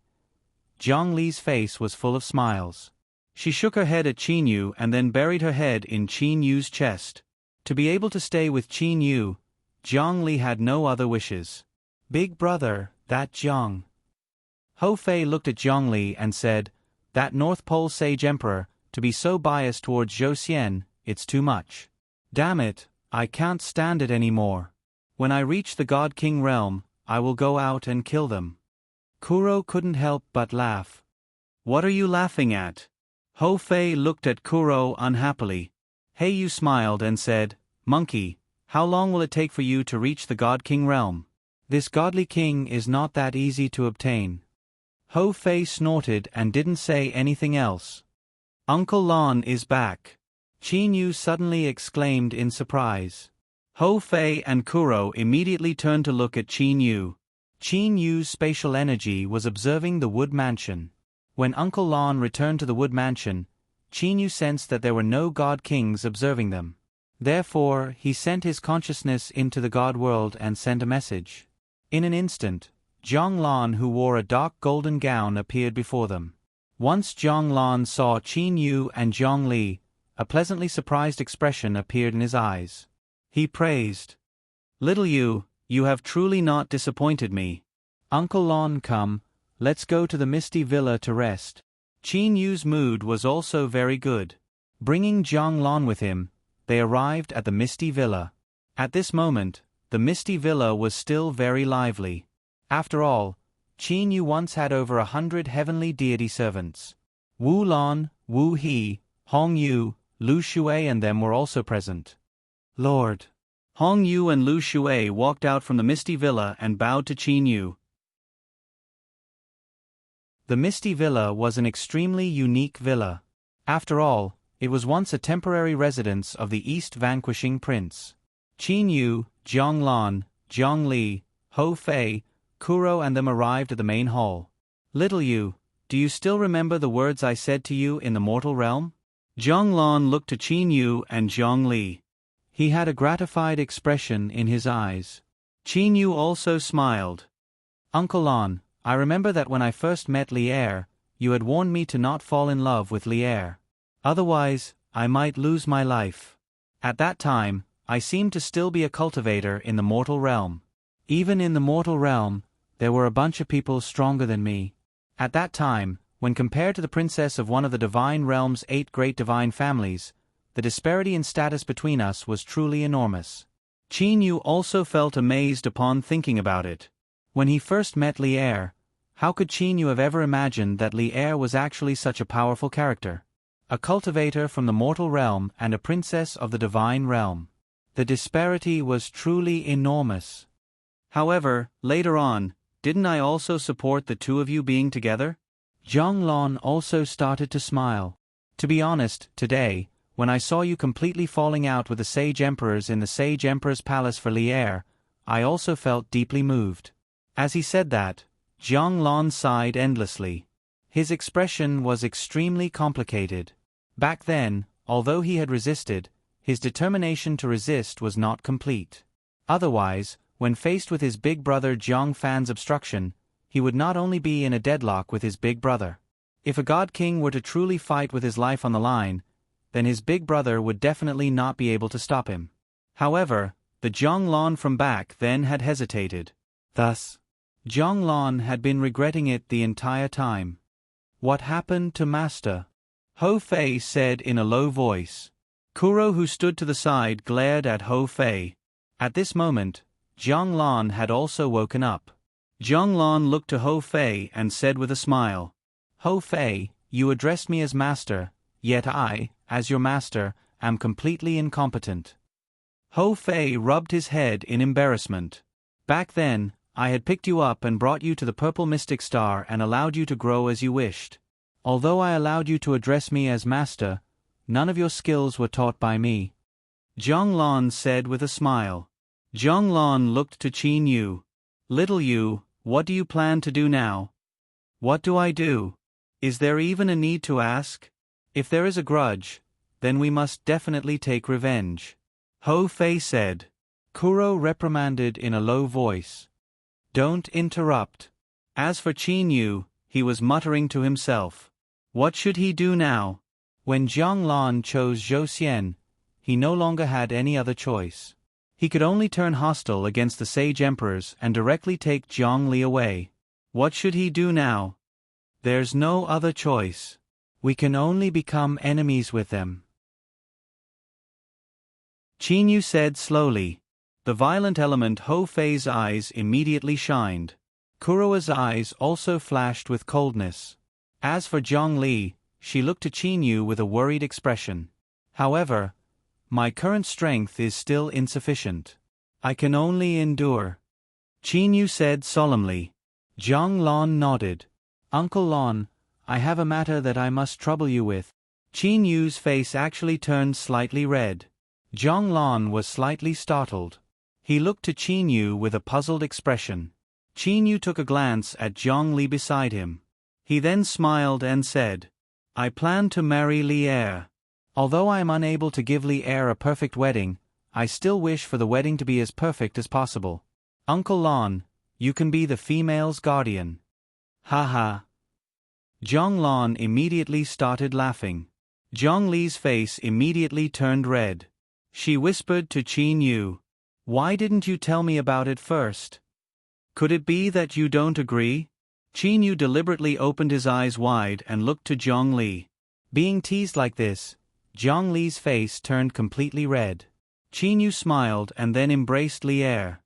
Zhang Li's face was full of smiles. She shook her head at Qin Yu and then buried her head in Qin Yu's chest. To be able to stay with Qin Yu, Zhang Li had no other wishes. "Big brother, that Zhang." Hou Fei looked at Zhang Li and said, "That North Pole Sage Emperor, to be so biased towards Zhou Xian, it's too much. Damn it, I can't stand it anymore. When I reach the God King realm, I will go out and kill them." Kuro couldn't help but laugh. "What are you laughing at?" Hou Fei looked at Kuro unhappily. Heiyu smiled and said, "Monkey, how long will it take for you to reach the God King realm? This godly king is not that easy to obtain." Hou Fei snorted and didn't say anything else. "Uncle Lon is back," Qin Yu suddenly exclaimed in surprise. Hou Fei and Kuro immediately turned to look at Qin Yu. Qin Yu's spatial energy was observing the wood mansion. When Uncle Lon returned to the wood mansion, Qin Yu sensed that there were no god kings observing them. Therefore, he sent his consciousness into the god world and sent a message. In an instant, Zhang Lan, who wore a dark golden gown, appeared before them. Once Zhang Lan saw Qin Yu and Zhang Li, a pleasantly surprised expression appeared in his eyes. He praised, "Little Yu, you have truly not disappointed me. Uncle Lon, come, let's go to the Misty Villa to rest." Qin Yu's mood was also very good. Bringing Zhang Lan with him, they arrived at the Misty Villa. At this moment, the Misty Villa was still very lively. After all, Qin Yu once had over 100 heavenly deity servants. Wu Lan, Wu He, Hong Yu, Lu Shui and them were also present. "Lord." Hong Yu and Lu Shui walked out from the Misty Villa and bowed to Qin Yu. The Misty Villa was an extremely unique villa. After all, it was once a temporary residence of the East Vanquishing Prince. Qin Yu, Zhang Lan, Zhang Li, Hou Fei, Kuro and them arrived at the main hall. "Little Yu, do you still remember the words I said to you in the mortal realm?" Zhang Lan looked to Qin Yu and Zhang Li. He had a gratified expression in his eyes. Qin Yu also smiled. "Uncle Lon, I remember that when I first met Li'er, you had warned me to not fall in love with Li'er. Otherwise, I might lose my life. At that time, I seemed to still be a cultivator in the mortal realm. Even in the mortal realm, there were a bunch of people stronger than me. At that time, when compared to the princess of one of the divine realm's 8 great divine families, the disparity in status between us was truly enormous." Qin Yu also felt amazed upon thinking about it. When he first met Li'er, how could Qin Yu have ever imagined that Li'er was actually such a powerful character? A cultivator from the mortal realm and a princess of the divine realm. The disparity was truly enormous. However, later on, didn't I also support the two of you being together? Zhang Lan also started to smile. To be honest, today, when I saw you completely falling out with the Sage Emperors in the Sage Emperor's palace for Li'er, I also felt deeply moved. As he said that, Zhang Lan sighed endlessly. His expression was extremely complicated. Back then, although he had resisted, his determination to resist was not complete. Otherwise, when faced with his big brother Zhang Fan's obstruction, he would not only be in a deadlock with his big brother. If a god king were to truly fight with his life on the line, then his big brother would definitely not be able to stop him. However, The Zhonglan from back then had hesitated. Thus, Zhonglan had been regretting it the entire time. What happened to Master? Ho Fei said in a low voice. Kuro, who stood to the side, glared at Ho Fei. At this moment, Zhonglan had also woken up. Zhonglan looked to Ho Fei and said with a smile, Ho Fei, you addressed me as master, yet I, as your master, am completely incompetent. Ho Fei rubbed his head in embarrassment. Back then, I had picked you up and brought you to the Purple Mystic Star and allowed you to grow as you wished. Although I allowed you to address me as master, none of your skills were taught by me. Zhonglan said with a smile. Zhonglan looked to Qin Yu. Little Yu, what do you plan to do now? What do I do? Is there even a need to ask? If there is a grudge, then we must definitely take revenge. Ho Fei said. Kuro reprimanded in a low voice. Don't interrupt. As for Qin Yu, he was muttering to himself. What should he do now? When Zhonglan chose Zhou Xian, he no longer had any other choice. He could only turn hostile against the sage emperors and directly take Zhongli away. What should he do now? There's no other choice. We can only become enemies with them. Qin Yu said slowly. The violent element Ho Fei's eyes immediately shined. Kuroa's eyes also flashed with coldness. As for Zhongli, she looked to Qin Yu with a worried expression. However, my current strength is still insufficient. I can only endure. Qin Yu said solemnly. Zhonglan nodded. Uncle Lon, I have a matter that I must trouble you with. Qin Yu's face actually turned slightly red. Zhonglan was slightly startled. He looked to Qin Yu with a puzzled expression. Qin Yu took a glance at Zhongli beside him. He then smiled and said, I plan to marry Li Er. Although I am unable to give Li Er a perfect wedding, I still wish for the wedding to be as perfect as possible. Uncle Lon, you can be the female's guardian. Ha ha. Zhonglan immediately started laughing. Zhongli's face immediately turned red. She whispered to Qin Yu, Why didn't you tell me about it first? Could it be that you don't agree? Qin Yu deliberately opened his eyes wide and looked to Zhongli. Being teased like this, Zhongli's face turned completely red. Qin Yu smiled and then embraced Li Er.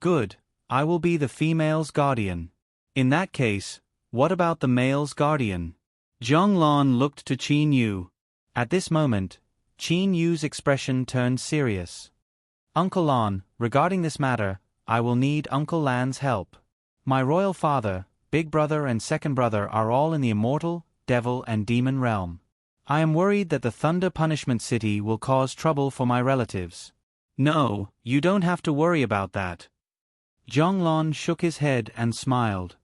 Good, I will be the female's guardian. In that case, what about the male's guardian? Zhonglan looked to Qin Yu. At this moment, Qin Yu's expression turned serious. Uncle Lan, regarding this matter, I will need Uncle Lan's help. My royal father, big brother and second brother are all in the immortal, devil and demon realm. I am worried that the Thunder Punishment City will cause trouble for my relatives. No, you don't have to worry about that. Zhonglan shook his head and smiled.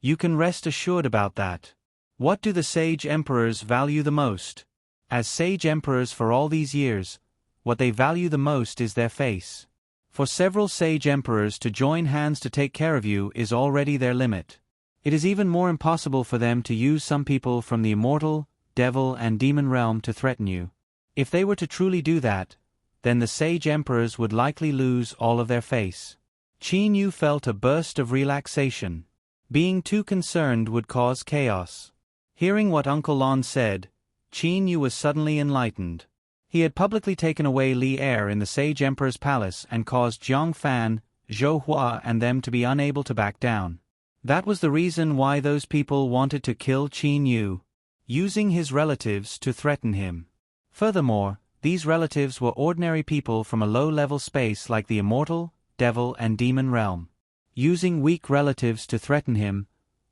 You can rest assured about that. What do the sage emperors value the most? As sage emperors for all these years, what they value the most is their face. For several sage emperors to join hands to take care of you is already their limit. It is even more impossible for them to use some people from the immortal, devil and demon realm to threaten you. If they were to truly do that, then the sage emperors would likely lose all of their face. Qin Yu felt a burst of relaxation. Being too concerned would cause chaos. Hearing what Uncle Lan said, Qin Yu was suddenly enlightened. He had publicly taken away Li Er in the Sage Emperor's palace and caused Jiang Fan, Zhou Hua and them to be unable to back down. That was the reason why those people wanted to kill Qin Yu, using his relatives to threaten him. Furthermore, these relatives were ordinary people from a low-level space like the immortal, devil and demon realm. Using weak relatives to threaten him,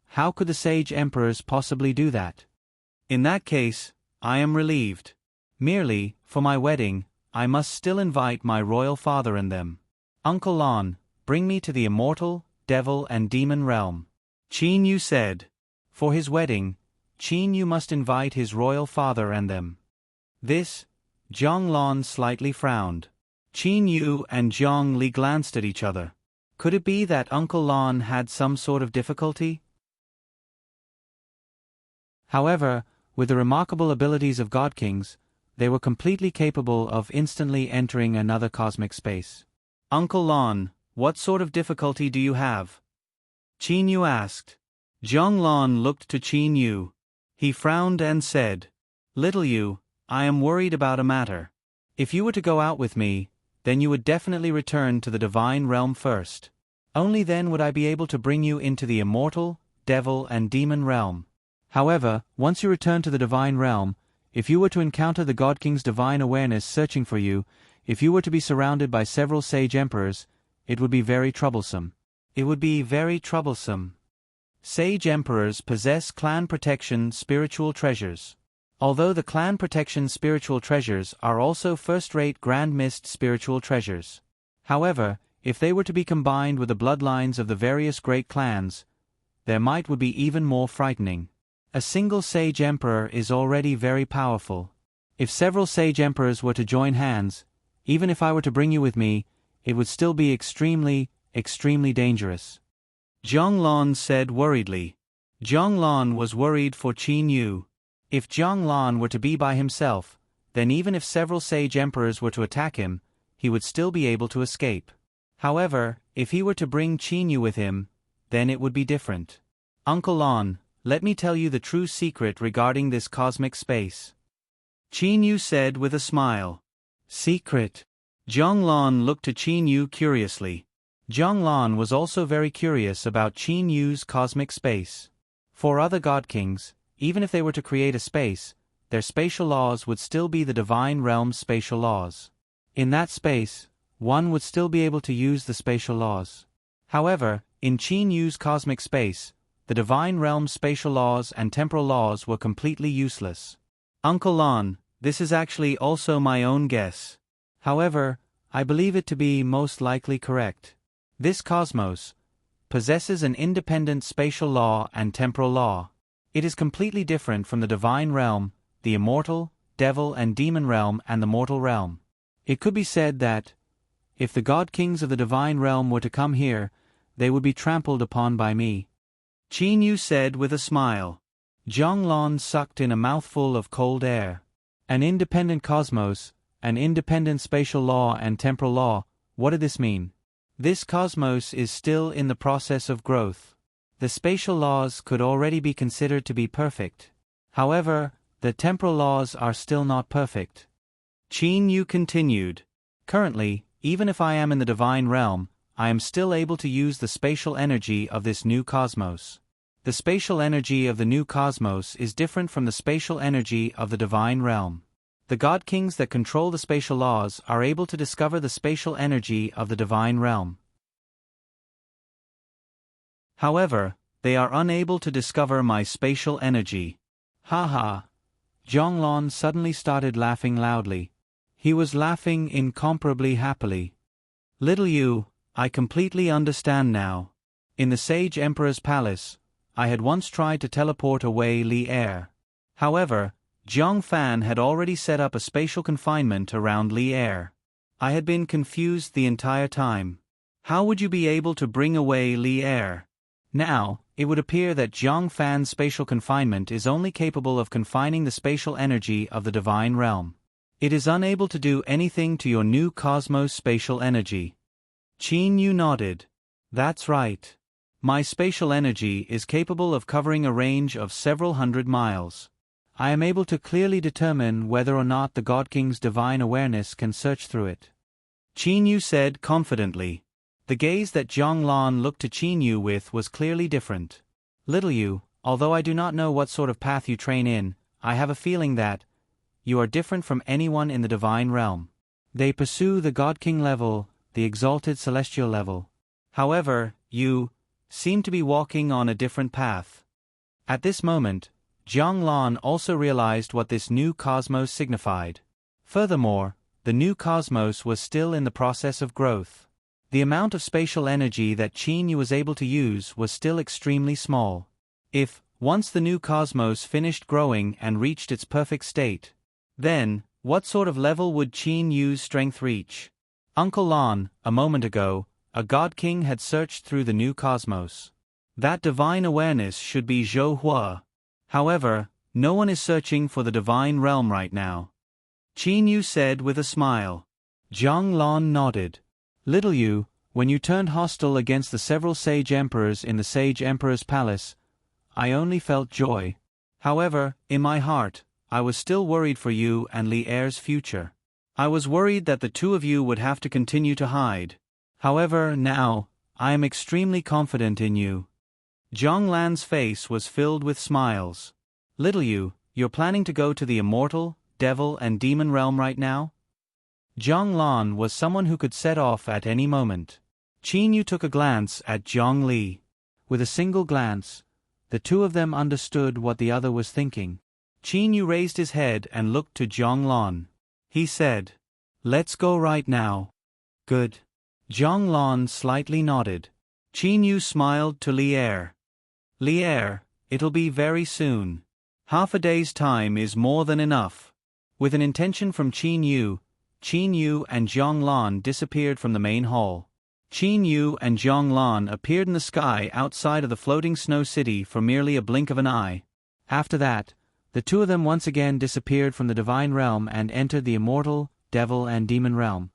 how could the sage emperors possibly do that? In that case, I am relieved. Merely, for my wedding, I must still invite my royal father and them. Uncle Lan, bring me to the immortal, devil and demon realm. Qin Yu said. For his wedding, Qin Yu must invite his royal father and them. This, Zhonglan slightly frowned. Qin Yu and Zhongli glanced at each other. Could it be that Uncle Lan had some sort of difficulty? However, with the remarkable abilities of God Kings, they were completely capable of instantly entering another cosmic space. Uncle Lon, what sort of difficulty do you have? Qin Yu asked. Zhang Lon looked to Qin Yu. He frowned and said, Little Yu, I am worried about a matter. If you were to go out with me, then you would definitely return to the divine realm first. Only then would I be able to bring you into the immortal, devil and demon realm. However, once you return to the divine realm, if you were to encounter the God King's divine awareness searching for you, if you were to be surrounded by several sage emperors, it would be very troublesome. It would be very troublesome. Sage emperors possess clan protection spiritual treasures. Although the clan protection spiritual treasures are also first-rate Grand Mist spiritual treasures. However, if they were to be combined with the bloodlines of the various great clans, their might would be even more frightening. A single sage emperor is already very powerful. If several sage emperors were to join hands, even if I were to bring you with me, it would still be extremely dangerous. Zhang Lon said worriedly. Zhang Lon was worried for Qin Yu. If Zhang Lon were to be by himself, then even if several sage emperors were to attack him, he would still be able to escape. However, if he were to bring Qin Yu with him, then it would be different. Uncle Lon, let me tell you the true secret regarding this cosmic space. Qin Yu said with a smile. Secret? Zhang Lon looked to Qin Yu curiously. Zhang Lon was also very curious about Qin Yu's cosmic space. For other God Kings, even if they were to create a space, their spatial laws would still be the divine realm's spatial laws. In that space, one would still be able to use the spatial laws. However, in Qin Yu's cosmic space, the divine realm's spatial laws and temporal laws were completely useless. Uncle Lon, this is actually also my own guess. However, I believe it to be most likely correct. This cosmos possesses an independent spatial law and temporal law. It is completely different from the divine realm, the immortal, devil and demon realm and the mortal realm. It could be said that, if the God Kings of the divine realm were to come here, they would be trampled upon by me. Qin Yu said with a smile. Zhang Lon sucked in a mouthful of cold air. An independent cosmos, an independent spatial law and temporal law, what did this mean? This cosmos is still in the process of growth. The spatial laws could already be considered to be perfect. However, the temporal laws are still not perfect. Qin Yu continued. Currently, even if I am in the divine realm, I am still able to use the spatial energy of this new cosmos. The spatial energy of the new cosmos is different from the spatial energy of the divine realm. The God Kings that control the spatial laws are able to discover the spatial energy of the divine realm. However, they are unable to discover my spatial energy. Ha ha. Zhang Lon suddenly started laughing loudly. He was laughing incomparably happily. Little Yu, I completely understand now. In the Sage Emperor's palace, I had once tried to teleport away Li Er. However, Zhang Fan had already set up a spatial confinement around Li Er. I had been confused the entire time. How would you be able to bring away Li Er? Now, it would appear that Zhang Fan's spatial confinement is only capable of confining the spatial energy of the divine realm. It is unable to do anything to your new cosmos spatial energy. Qin Yu nodded. That's right. My spatial energy is capable of covering a range of several hundred miles. I am able to clearly determine whether or not the God King's divine awareness can search through it. Qin Yu said confidently. The gaze that Zhang Lon looked to Qin Yu with was clearly different. Little Yu, although I do not know what sort of path you train in, I have a feeling that you are different from anyone in the divine realm. They pursue the God King level, the exalted celestial level. However, you seem to be walking on a different path. At this moment, Zhang Lon also realized what this new cosmos signified. Furthermore, the new cosmos was still in the process of growth. The amount of spatial energy that Qin Yu was able to use was still extremely small. If, once the new cosmos finished growing and reached its perfect state, then, what sort of level would Qin Yu's strength reach? Uncle Lon, a moment ago, a God King had searched through the new cosmos. That divine awareness should be Zhou Hua. However, no one is searching for the divine realm right now. Qin Yu said with a smile. Zhang Lon nodded. Little you, when you turned hostile against the several sage emperors in the sage emperor's palace, I only felt joy. However, in my heart, I was still worried for you and Li Er's future. I was worried that the two of you would have to continue to hide. However, now, I am extremely confident in you. Zhang Lan's face was filled with smiles. Little you, you're planning to go to the immortal, devil and demon realm right now? Zhang Lan was someone who could set off at any moment. Qin Yu took a glance at Zhang Li. With a single glance, the two of them understood what the other was thinking. Qin Yu raised his head and looked to Zhang Lan. He said, "Let's go right now." "Good." Zhang Lan slightly nodded. Qin Yu smiled to Li Er. "Li Er, it'll be very soon. Half a day's time is more than enough." With an intention from Qin Yu and Zhang Lan disappeared from the main hall. Qin Yu and Zhang Lan appeared in the sky outside of the floating snow city for merely a blink of an eye. After that, the two of them once again disappeared from the divine realm and entered the immortal, devil and demon realm.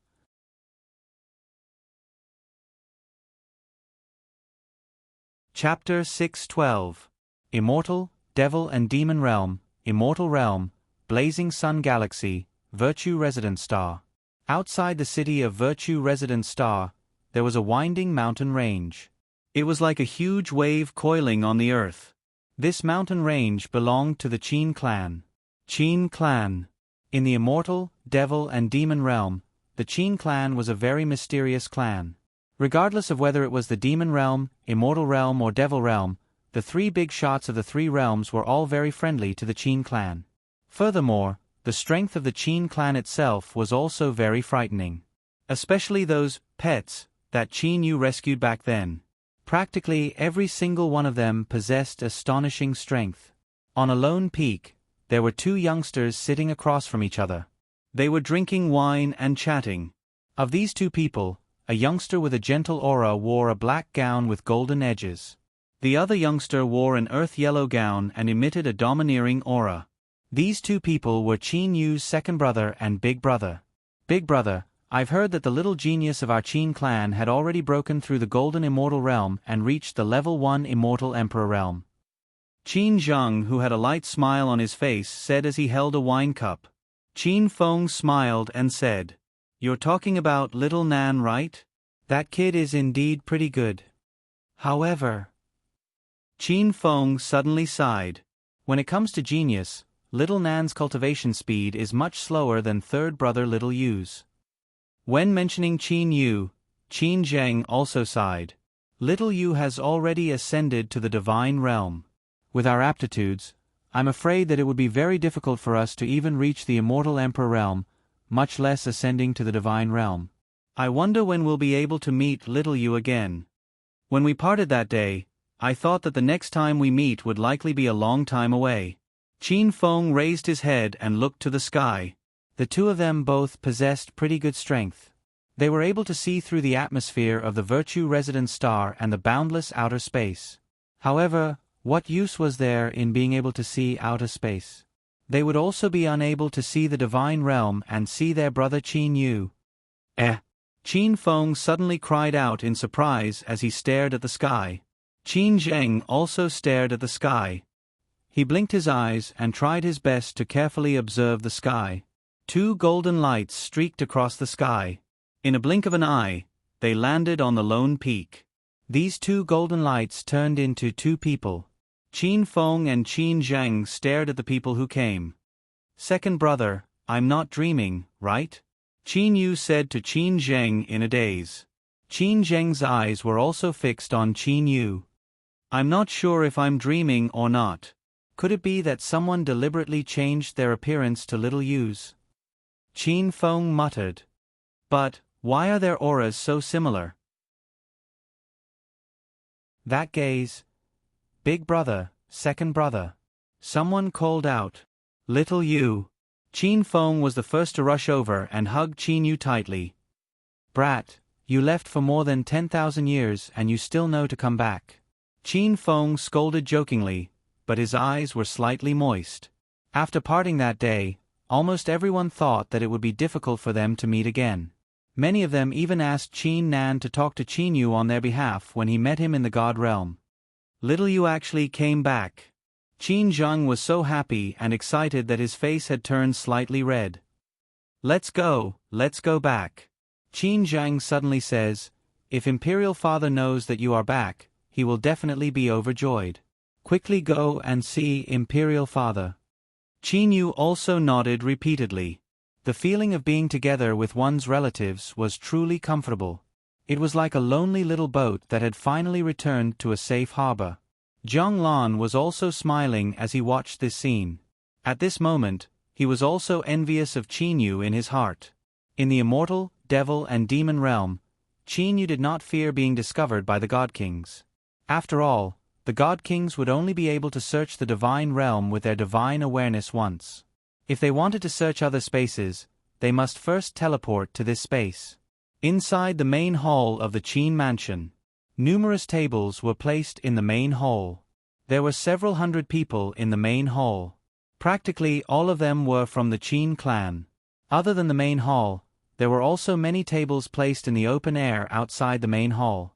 Chapter 612. Immortal, Devil and Demon Realm, Immortal Realm, Blazing Sun Galaxy, Virtue Residence Star. Outside the city of Virtue Residence Star, there was a winding mountain range. It was like a huge wave coiling on the earth. This mountain range belonged to the Qin clan. Qin clan. In the immortal, devil and demon realm, the Qin clan was a very mysterious clan. Regardless of whether it was the demon realm, immortal realm or devil realm, the three big shots of the three realms were all very friendly to the Qin clan. Furthermore, the strength of the Qin clan itself was also very frightening. Especially those pets that Qin Yu rescued back then. Practically every single one of them possessed astonishing strength. On a lone peak, there were two youngsters sitting across from each other. They were drinking wine and chatting. Of these two people, a youngster with a gentle aura wore a black gown with golden edges. The other youngster wore an earth-yellow gown and emitted a domineering aura. These two people were Qin Yu's second brother and big brother. Big brother, I've heard that the little genius of our Qin clan had already broken through the golden immortal realm and reached the level 1 immortal emperor realm. Qin Zheng, who had a light smile on his face, said as he held a wine cup. Qin Feng smiled and said, "You're talking about little Nan, right? That kid is indeed pretty good. However..." Qin Feng suddenly sighed. When it comes to genius, little Nan's cultivation speed is much slower than third brother little Yu's. When mentioning Qin Yu, Qin Zheng also sighed. Little Yu has already ascended to the divine realm. With our aptitudes, I'm afraid that it would be very difficult for us to even reach the immortal emperor realm, much less ascending to the divine realm. I wonder when we'll be able to meet little Yu again. When we parted that day, I thought that the next time we meet would likely be a long time away. Qin Feng raised his head and looked to the sky. The two of them both possessed pretty good strength. They were able to see through the atmosphere of the Virtue Residence Star and the boundless outer space. However, what use was there in being able to see outer space? They would also be unable to see the divine realm and see their brother Qin Yu. Qin Feng suddenly cried out in surprise as he stared at the sky. Qin Zheng also stared at the sky. He blinked his eyes and tried his best to carefully observe the sky. Two golden lights streaked across the sky. In a blink of an eye, they landed on the lone peak. These two golden lights turned into two people. Qin Feng and Qin Zheng stared at the people who came. "Second brother, I'm not dreaming, right?" Qin Yu said to Qin Zheng in a daze. Qin Zheng's eyes were also fixed on Qin Yu. "I'm not sure if I'm dreaming or not. Could it be that someone deliberately changed their appearance to little Yu's?" Qin Feng muttered. "But, why are their auras so similar?" That gaze. "Big brother, second brother." Someone called out, "Little Yu." Qin Feng was the first to rush over and hug Qin Yu tightly. "Brat, you left for more than 10,000 years and you still know to come back." Qin Feng scolded jokingly, but his eyes were slightly moist. After parting that day, almost everyone thought that it would be difficult for them to meet again. Many of them even asked Qin Nan to talk to Qin Yu on their behalf when he met him in the God realm. Little Yu actually came back. Qin Zheng was so happy and excited that his face had turned slightly red. Let's go back. Qin Zheng suddenly says, if Imperial Father knows that you are back, he will definitely be overjoyed. Quickly go and see Imperial Father. Qin Yu also nodded repeatedly. The feeling of being together with one's relatives was truly comfortable. It was like a lonely little boat that had finally returned to a safe harbor. Zhang Lan was also smiling as he watched this scene. At this moment, he was also envious of Qin Yu in his heart. In the immortal, devil and demon realm, Qin Yu did not fear being discovered by the God Kings. After all, the God Kings would only be able to search the divine realm with their divine awareness once. If they wanted to search other spaces, they must first teleport to this space. Inside the main hall of the Qin mansion, numerous tables were placed in the main hall. There were several hundred people in the main hall. Practically all of them were from the Qin clan. Other than the main hall, there were also many tables placed in the open air outside the main hall.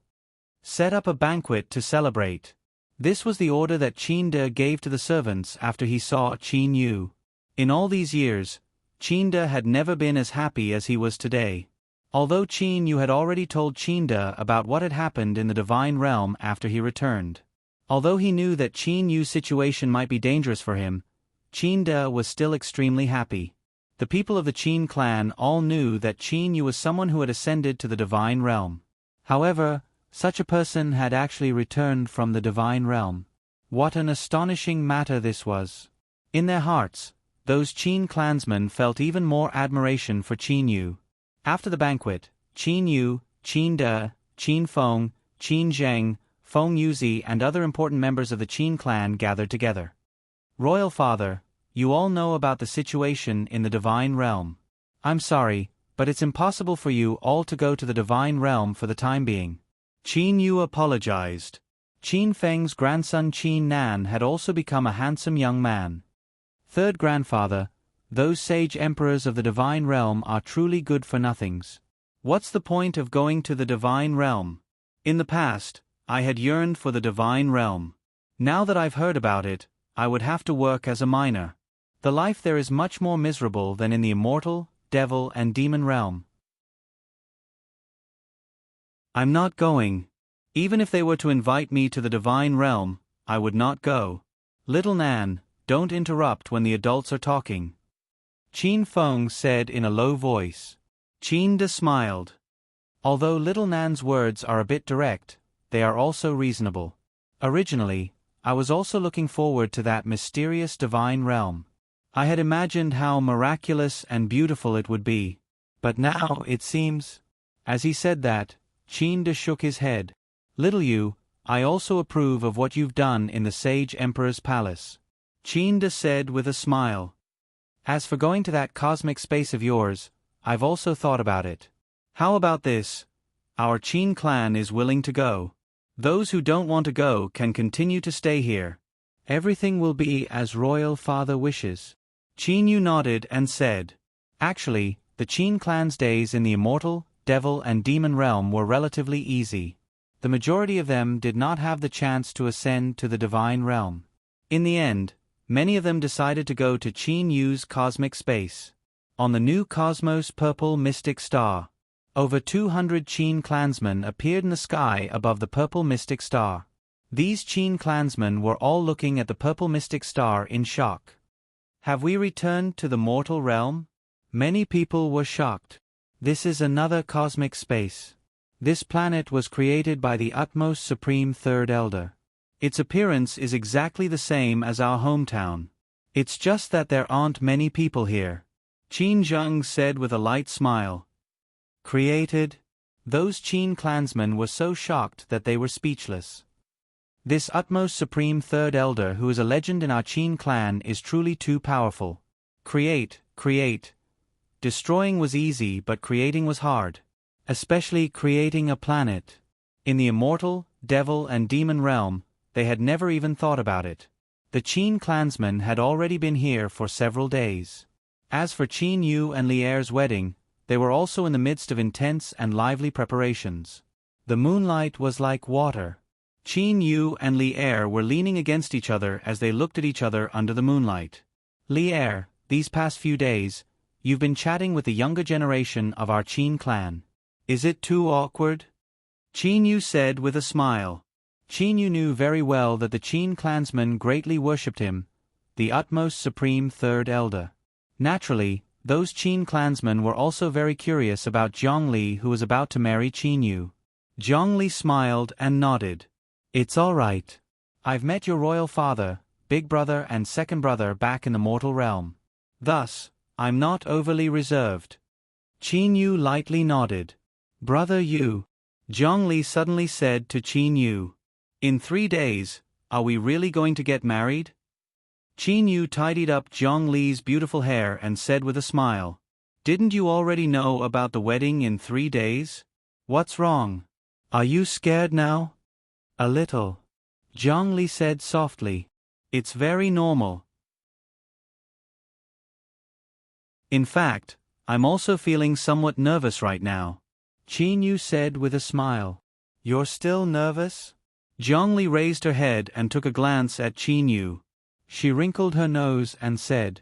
Set up a banquet to celebrate. This was the order that Qin De gave to the servants after he saw Qin Yu. In all these years, Qin De had never been as happy as he was today. Although Qin Yu had already told Qin De about what had happened in the divine realm after he returned. Although he knew that Qin Yu's situation might be dangerous for him, Qin De was still extremely happy. The people of the Qin clan all knew that Qin Yu was someone who had ascended to the divine realm. However, such a person had actually returned from the divine realm. What an astonishing matter this was. In their hearts, those Qin clansmen felt even more admiration for Qin Yu. After the banquet, Qin Yu, Qin De, Qin Feng, Qin Zheng, Feng Yuzi and other important members of the Qin clan gathered together. Royal Father, you all know about the situation in the divine realm. I'm sorry, but it's impossible for you all to go to the divine realm for the time being. Qin Yu apologized. Qin Feng's grandson Qin Nan had also become a handsome young man. Third grandfather, those sage emperors of the divine realm are truly good-for-nothings. What's the point of going to the divine realm? In the past, I had yearned for the divine realm. Now that I've heard about it, I would have to work as a miner. The life there is much more miserable than in the immortal, devil and demon realm. I'm not going. Even if they were to invite me to the divine realm, I would not go. Little Nan, don't interrupt when the adults are talking. Qin Feng said in a low voice. Qin De smiled. Although Little Nan's words are a bit direct, they are also reasonable. Originally, I was also looking forward to that mysterious divine realm. I had imagined how miraculous and beautiful it would be. But now, it seems. As he said that, Qin De shook his head. Little Yu, I also approve of what you've done in the Sage Emperor's palace. Qin De said with a smile. As for going to that cosmic space of yours, I've also thought about it. How about this? Our Qin clan is willing to go. Those who don't want to go can continue to stay here. Everything will be as Royal Father wishes. Qin Yu nodded and said. Actually, the Qin clan's days in the immortal, devil and demon realm were relatively easy. The majority of them did not have the chance to ascend to the divine realm. In the end, many of them decided to go to Qin Yu's cosmic space. On the new Cosmos Purple Mystic Star, over 200 Qin clansmen appeared in the sky above the Purple Mystic Star. These Qin clansmen were all looking at the Purple Mystic Star in shock. Have we returned to the mortal realm? Many people were shocked. This is another cosmic space. This planet was created by the utmost supreme Third Elder. Its appearance is exactly the same as our hometown. It's just that there aren't many people here. Qin Zheng said with a light smile. Created? Those Qin clansmen were so shocked that they were speechless. This utmost supreme Third Elder who is a legend in our Qin clan is truly too powerful. Create. Destroying was easy but creating was hard. Especially creating a planet. In the immortal, devil and demon realm, they had never even thought about it. The Qin clansmen had already been here for several days. As for Qin Yu and Lier's wedding, they were also in the midst of intense and lively preparations. The moonlight was like water. Qin Yu and Li Er were leaning against each other as they looked at each other under the moonlight. Li Er, these past few days, you've been chatting with the younger generation of our Qin clan. Is it too awkward? Qin Yu said with a smile. Qin Yu knew very well that the Qin clansmen greatly worshipped him, the utmost supreme third elder. Naturally, those Qin clansmen were also very curious about Zhongli, who was about to marry Qin Yu. Zhongli smiled and nodded. It's all right. I've met your royal father, big brother and second brother back in the mortal realm. Thus, I'm not overly reserved. Qin Yu lightly nodded. Brother Yu, Zhongli suddenly said to Qin Yu. In 3 days, are we really going to get married? Qin Yu tidied up Zhongli's beautiful hair and said with a smile. Didn't you already know about the wedding in 3 days? What's wrong? Are you scared now? A little. Zhongli said softly. It's very normal. In fact, I'm also feeling somewhat nervous right now. Qin Yu said with a smile. You're still nervous? Zhongli raised her head and took a glance at Qin Yu. She wrinkled her nose and said,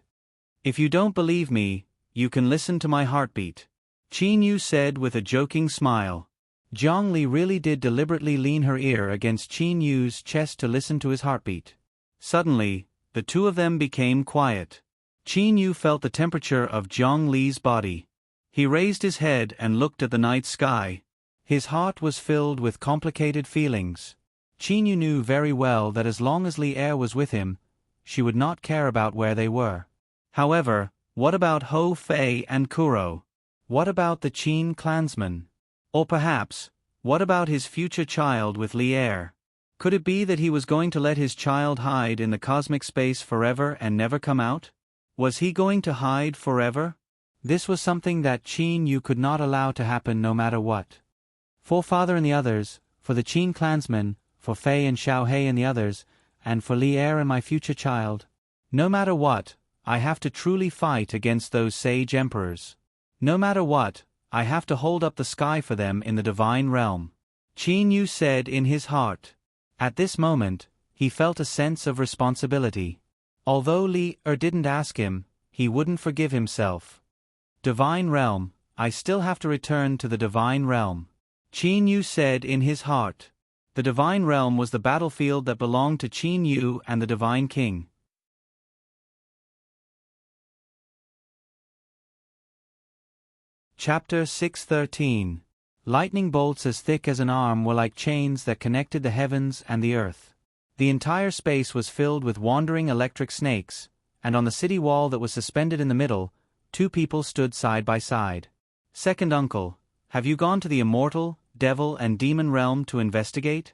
If you don't believe me, you can listen to my heartbeat. Qin Yu said with a joking smile. Zhongli really did deliberately lean her ear against Qin Yu's chest to listen to his heartbeat. Suddenly, the two of them became quiet. Qin Yu felt the temperature of Zhongli's body. He raised his head and looked at the night sky. His heart was filled with complicated feelings. Qin Yu knew very well that as long as Li Er was with him, she would not care about where they were. However, what about Ho Fei and Kuro? What about the Qin clansmen? Or perhaps, what about his future child with Li Er? Could it be that he was going to let his child hide in the cosmic space forever and never come out? Was he going to hide forever? This was something that Qin Yu could not allow to happen no matter what. For father and the others, for the Qin clansmen, for Fei and Xiao Hei and the others, and for Li Er and my future child. No matter what, I have to truly fight against those sage emperors. No matter what, I have to hold up the sky for them in the divine realm. Qin Yu said in his heart. At this moment, he felt a sense of responsibility. Although Li Er didn't ask him, he wouldn't forgive himself. Divine realm, I still have to return to the divine realm. Qin Yu said in his heart. The divine realm was the battlefield that belonged to Qin Yu and the divine king. Chapter 6:13. Lightning bolts as thick as an arm were like chains that connected the heavens and the earth. The entire space was filled with wandering electric snakes, and on the city wall that was suspended in the middle, 2 people stood side by side. Second uncle, have you gone to the immortal, devil and demon realm to investigate?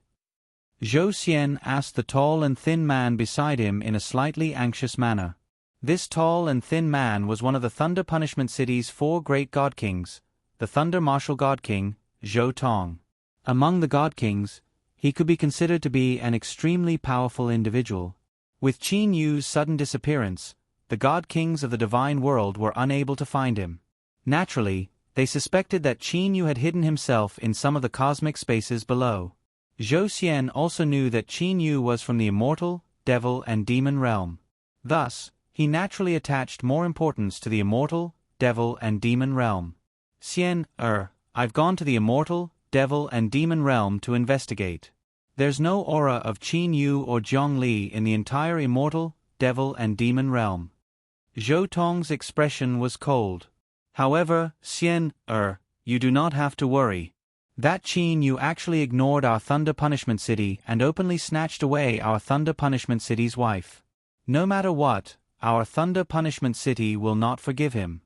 Zhou Xian asked the tall and thin man beside him in a slightly anxious manner. This tall and thin man was one of the Thunder Punishment City's 4 great god kings, the Thunder Martial God King, Zhou Tong. Among the god kings, he could be considered to be an extremely powerful individual. With Qin Yu's sudden disappearance, the god kings of the divine world were unable to find him. Naturally, they suspected that Qin Yu had hidden himself in some of the cosmic spaces below. Zhou Xian also knew that Qin Yu was from the immortal, devil and demon realm. Thus, he naturally attached more importance to the immortal, devil and demon realm. Xian, I've gone to the immortal, devil and demon realm to investigate. There's no aura of Qin Yu or Zhongli in the entire immortal, devil and demon realm. Zhou Tong's expression was cold. However, Xian, you do not have to worry. That Qin Yu actually ignored our Thunder Punishment City and openly snatched away our Thunder Punishment City's wife. No matter what, our Thunder Punishment City will not forgive him.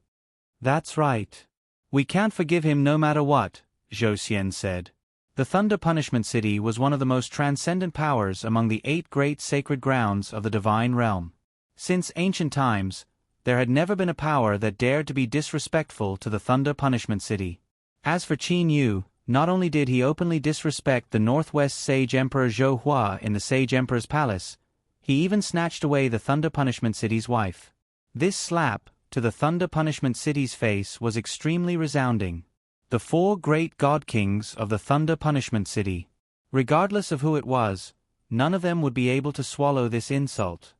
That's right. We can't forgive him no matter what, Zhou Xian said. The Thunder Punishment City was one of the most transcendent powers among the 8 great sacred grounds of the divine realm. Since ancient times, there had never been a power that dared to be disrespectful to the Thunder Punishment City. As for Qin Yu, not only did he openly disrespect the Northwest Sage Emperor Zhou Hua in the Sage Emperor's palace, he even snatched away the Thunder Punishment City's wife. This slap, to the Thunder Punishment City's face was extremely resounding. The 4 great god kings of the Thunder Punishment City. Regardless of who it was, none of them would be able to swallow this insult.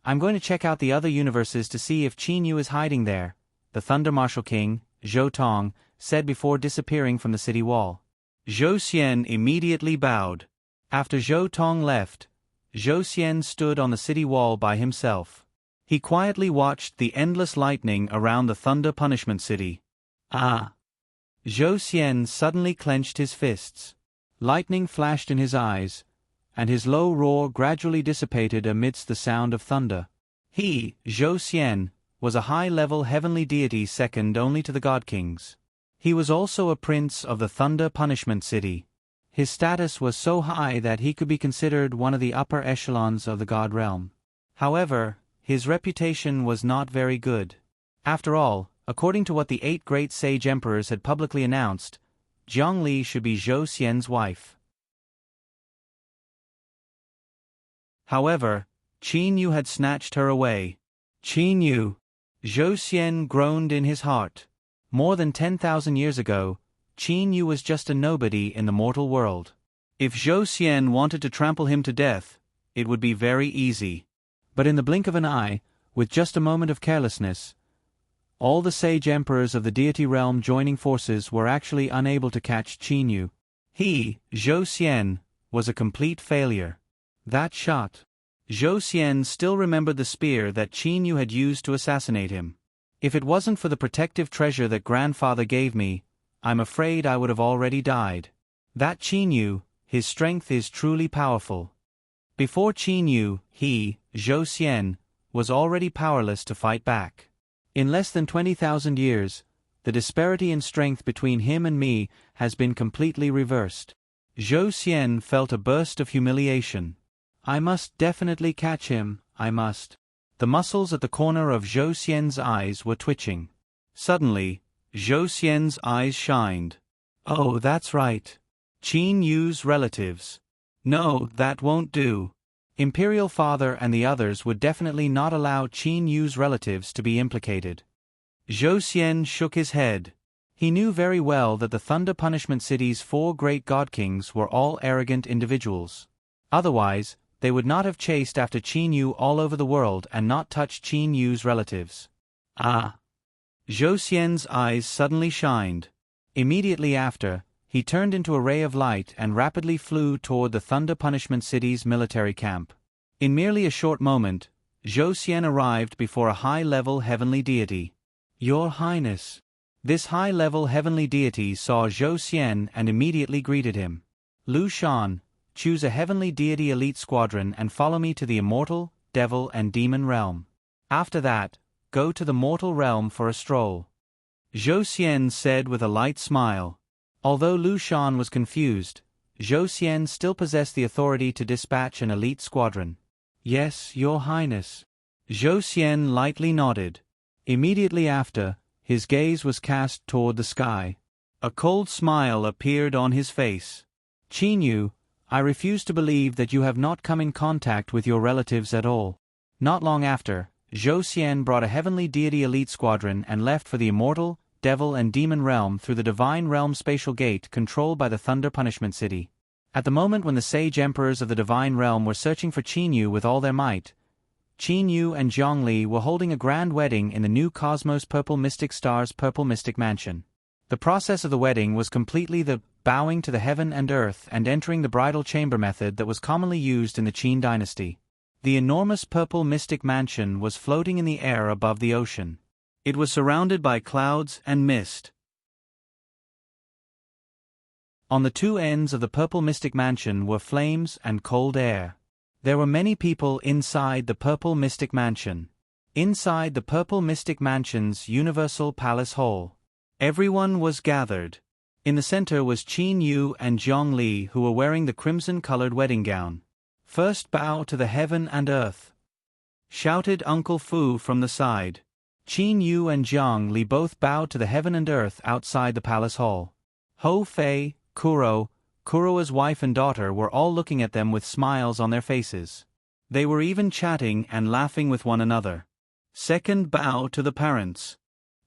I'm going to check out the other universes to see if Qin Yu is hiding there, the Thunder Martial King, Zhou Tong, said before disappearing from the city wall. Zhou Xian immediately bowed. After Zhou Tong left, Zhou Xian stood on the city wall by himself. He quietly watched the endless lightning around the Thunder Punishment City. Ah! Zhou Xian suddenly clenched his fists. Lightning flashed in his eyes, and his low roar gradually dissipated amidst the sound of thunder. He, Zhou Xian, was a high-level heavenly deity second only to the God Kings. He was also a prince of the Thunder Punishment City. His status was so high that he could be considered one of the upper echelons of the God realm. However, his reputation was not very good. After all, according to what the 8 great sage emperors had publicly announced, Zhongli should be Zhou Xian's wife. However, Qin Yu had snatched her away. Qin Yu! Zhou Xian groaned in his heart. More than 10,000 years ago, Qin Yu was just a nobody in the mortal world. If Zhou Xian wanted to trample him to death, it would be very easy. But in the blink of an eye, with just a moment of carelessness, all the sage emperors of the deity realm joining forces were actually unable to catch Qin Yu. He, Zhou Xian, was a complete failure. That shot. Zhou Xian still remembered the spear that Qin Yu had used to assassinate him. If it wasn't for the protective treasure that grandfather gave me, I'm afraid I would have already died. That Qin Yu, his strength is truly powerful. Before Qin Yu, he, Zhou Xian, was already powerless to fight back. In less than 20,000 years, the disparity in strength between him and me has been completely reversed. Zhou Xian felt a burst of humiliation. I must definitely catch him, I must. The muscles at the corner of Zhou Xian's eyes were twitching. Suddenly, Zhou Xian's eyes shined. Oh, that's right. Qin Yu's relatives. No, that won't do. Imperial Father and the others would definitely not allow Qin Yu's relatives to be implicated. Zhou Xian shook his head. He knew very well that the Thunder Punishment City's 4 great god kings were all arrogant individuals. Otherwise, they would not have chased after Qin Yu all over the world and not touched Qin Yu's relatives. Ah! Zhou Xian's eyes suddenly shined. Immediately after, he turned into a ray of light and rapidly flew toward the Thunder Punishment City's military camp. In merely a short moment, Zhou Xian arrived before a high-level heavenly deity. Your Highness. This high-level heavenly deity saw Zhou Xian and immediately greeted him. Lu Shan, choose a heavenly deity elite squadron and follow me to the immortal, devil and demon realm. After that, go to the mortal realm for a stroll. Zhou Xian said with a light smile. Although Lu Shan was confused, Zhou Xian still possessed the authority to dispatch an elite squadron. Yes, Your Highness. Zhou Xian lightly nodded. Immediately after, his gaze was cast toward the sky. A cold smile appeared on his face. Qin Yu, I refuse to believe that you have not come in contact with your relatives at all. Not long after, Zhou Xian brought a heavenly deity elite squadron and left for the immortal, devil and demon realm through the divine realm spatial gate controlled by the Thunder Punishment City. At the moment when the sage emperors of the divine realm were searching for Qin Yu with all their might, Qin Yu and Zhongli were holding a grand wedding in the new Cosmos Purple Mystic Star's Purple Mystic Mansion. The process of the wedding was completely the bowing to the heaven and earth and entering the bridal chamber method that was commonly used in the Qin dynasty. The enormous Purple Mystic Mansion was floating in the air above the ocean. It was surrounded by clouds and mist. On the 2 ends of the Purple Mystic Mansion were flames and cold air. There were many people inside the Purple Mystic Mansion. Inside the Purple Mystic Mansion's Universal Palace Hall. Everyone was gathered. In the center was Qin Yu and Zhongli, who were wearing the crimson-colored wedding gown. First bow to the heaven and earth, shouted Uncle Fu from the side. Qin Yu and Zhang Li both bowed to the heaven and earth outside the palace hall. Hou Fei, Kuro's wife and daughter were all looking at them with smiles on their faces. They were even chatting and laughing with one another. Second bow to the parents.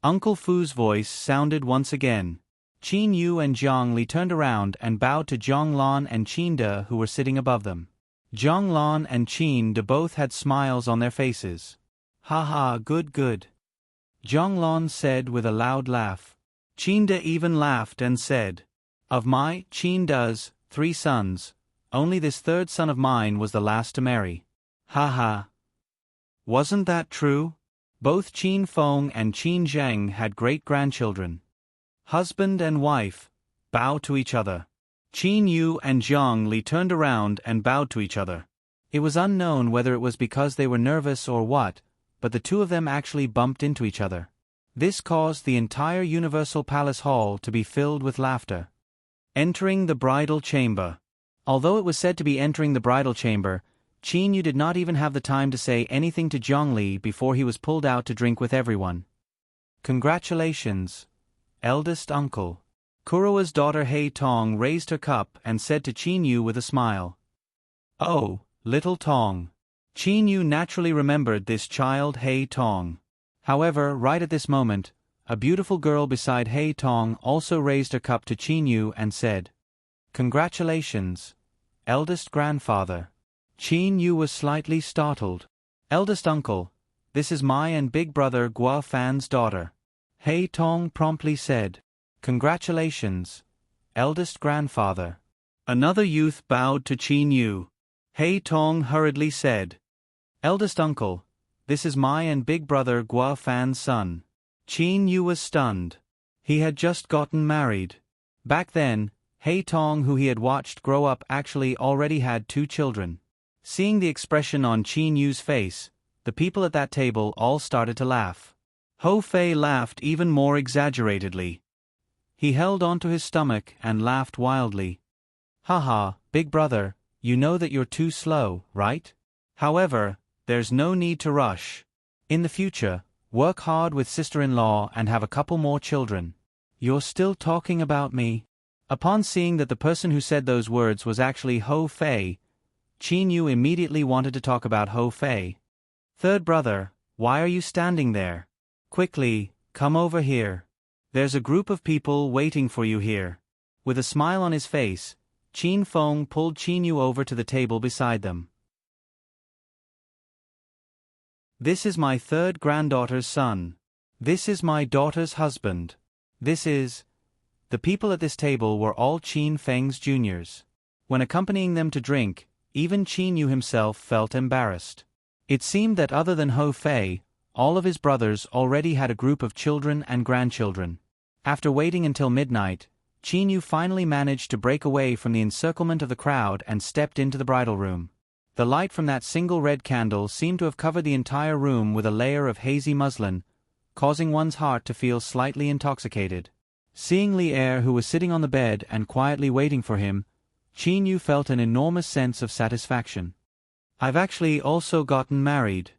Uncle Fu's voice sounded once again. Qin Yu and Zhang Li turned around and bowed to Zhang Lan and Qin De, who were sitting above them. Zhang Lan and Qin De both had smiles on their faces. "Ha ha, good good," Zhang Lan said with a loud laugh. Qin De even laughed and said, "Of my, Qin De's, 3 sons, only this third son of mine was the last to marry. Ha ha. Wasn't that true?" Both Qin Feng and Qin Zheng had great-grandchildren. Husband and wife, bow to each other. Qin Yu and Zhang Li turned around and bowed to each other. It was unknown whether it was because they were nervous or what, but the two of them actually bumped into each other. This caused the entire Universal Palace Hall to be filled with laughter. Entering the bridal chamber. Although it was said to be entering the bridal chamber, Qin Yu did not even have the time to say anything to Zhang Li before he was pulled out to drink with everyone. "Congratulations, eldest uncle." Kurowa's daughter Hei Tong raised her cup and said to Qin Yu with a smile, "Oh, little Tong." Qin Yu naturally remembered this child Hei Tong. However, right at this moment, a beautiful girl beside Hei Tong also raised her cup to Qin Yu and said, "Congratulations, eldest grandfather." Qin Yu was slightly startled. "Eldest uncle, this is my and big brother Gua Fan's daughter." Hei Tong promptly said, "Congratulations, eldest grandfather." Another youth bowed to Qin Yu. Hei Tong hurriedly said, "Eldest uncle, this is my and big brother Gua Fan's son." Qin Yu was stunned. He had just gotten married. Back then, Hei Tong, who he had watched grow up, actually already had 2 children. Seeing the expression on Qin Yu's face, the people at that table all started to laugh. Ho Fei laughed even more exaggeratedly. He held onto his stomach and laughed wildly. "Haha, big brother, you know that you're too slow, right? However, there's no need to rush. In the future, work hard with sister-in-law and have a couple more children." "You're still talking about me?" Upon seeing that the person who said those words was actually Ho Fei, Qin Yu immediately wanted to talk about Ho Fei. "Third brother, why are you standing there? Quickly, come over here. There's a group of people waiting for you here." With a smile on his face, Qin Feng pulled Qin Yu over to the table beside them. "This is my third granddaughter's son. This is my daughter's husband. This is..." The people at this table were all Qin Feng's juniors. When accompanying them to drink, even Qin Yu himself felt embarrassed. It seemed that other than Ho Fei, all of his brothers already had a group of children and grandchildren. After waiting until midnight, Qin Yu finally managed to break away from the encirclement of the crowd and stepped into the bridal room. The light from that single red candle seemed to have covered the entire room with a layer of hazy muslin, causing one's heart to feel slightly intoxicated. Seeing Li Er, who was sitting on the bed and quietly waiting for him, Qin Yu felt an enormous sense of satisfaction. "I've actually also gotten married."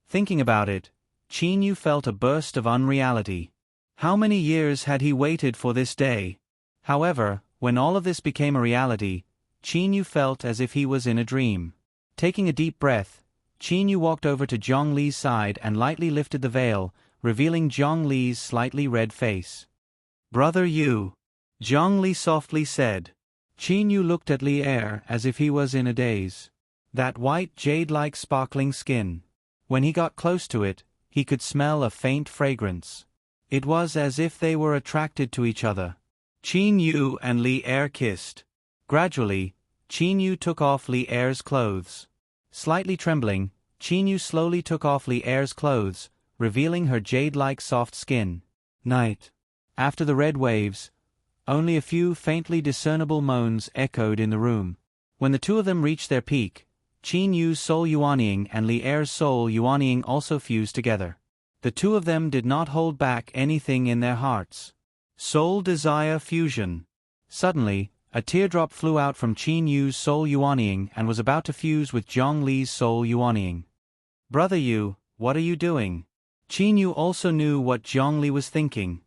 Thinking about it, Qin Yu felt a burst of unreality. How many years had he waited for this day? However, when all of this became a reality, Qin Yu felt as if he was in a dream. Taking a deep breath, Qin Yu walked over to Zhang Li's side and lightly lifted the veil, revealing Zhang Li's slightly red face. "Brother Yu," Zhang Li softly said. Qin Yu looked at Li Er as if he was in a daze. That white jade-like sparkling skin. When he got close to it, he could smell a faint fragrance. It was as if they were attracted to each other. Qin Yu and Li Er kissed. Gradually, Qin Yu took off Li Er's clothes. Slightly trembling, Qin Yu slowly took off Li Er's clothes, revealing her jade-like soft skin. Night. After the red waves, only a few faintly discernible moans echoed in the room. When the two of them reached their peak, Qin Yu's soul yuanying and Li Er's soul yuanying also fused together. The two of them did not hold back anything in their hearts. Soul desire fusion. Suddenly, a teardrop flew out from Qin Yu's soul yuanying and was about to fuse with Zhang Li's soul yuanying. "Brother Yu, what are you doing?" Qin Yu also knew what Zhang Li was thinking.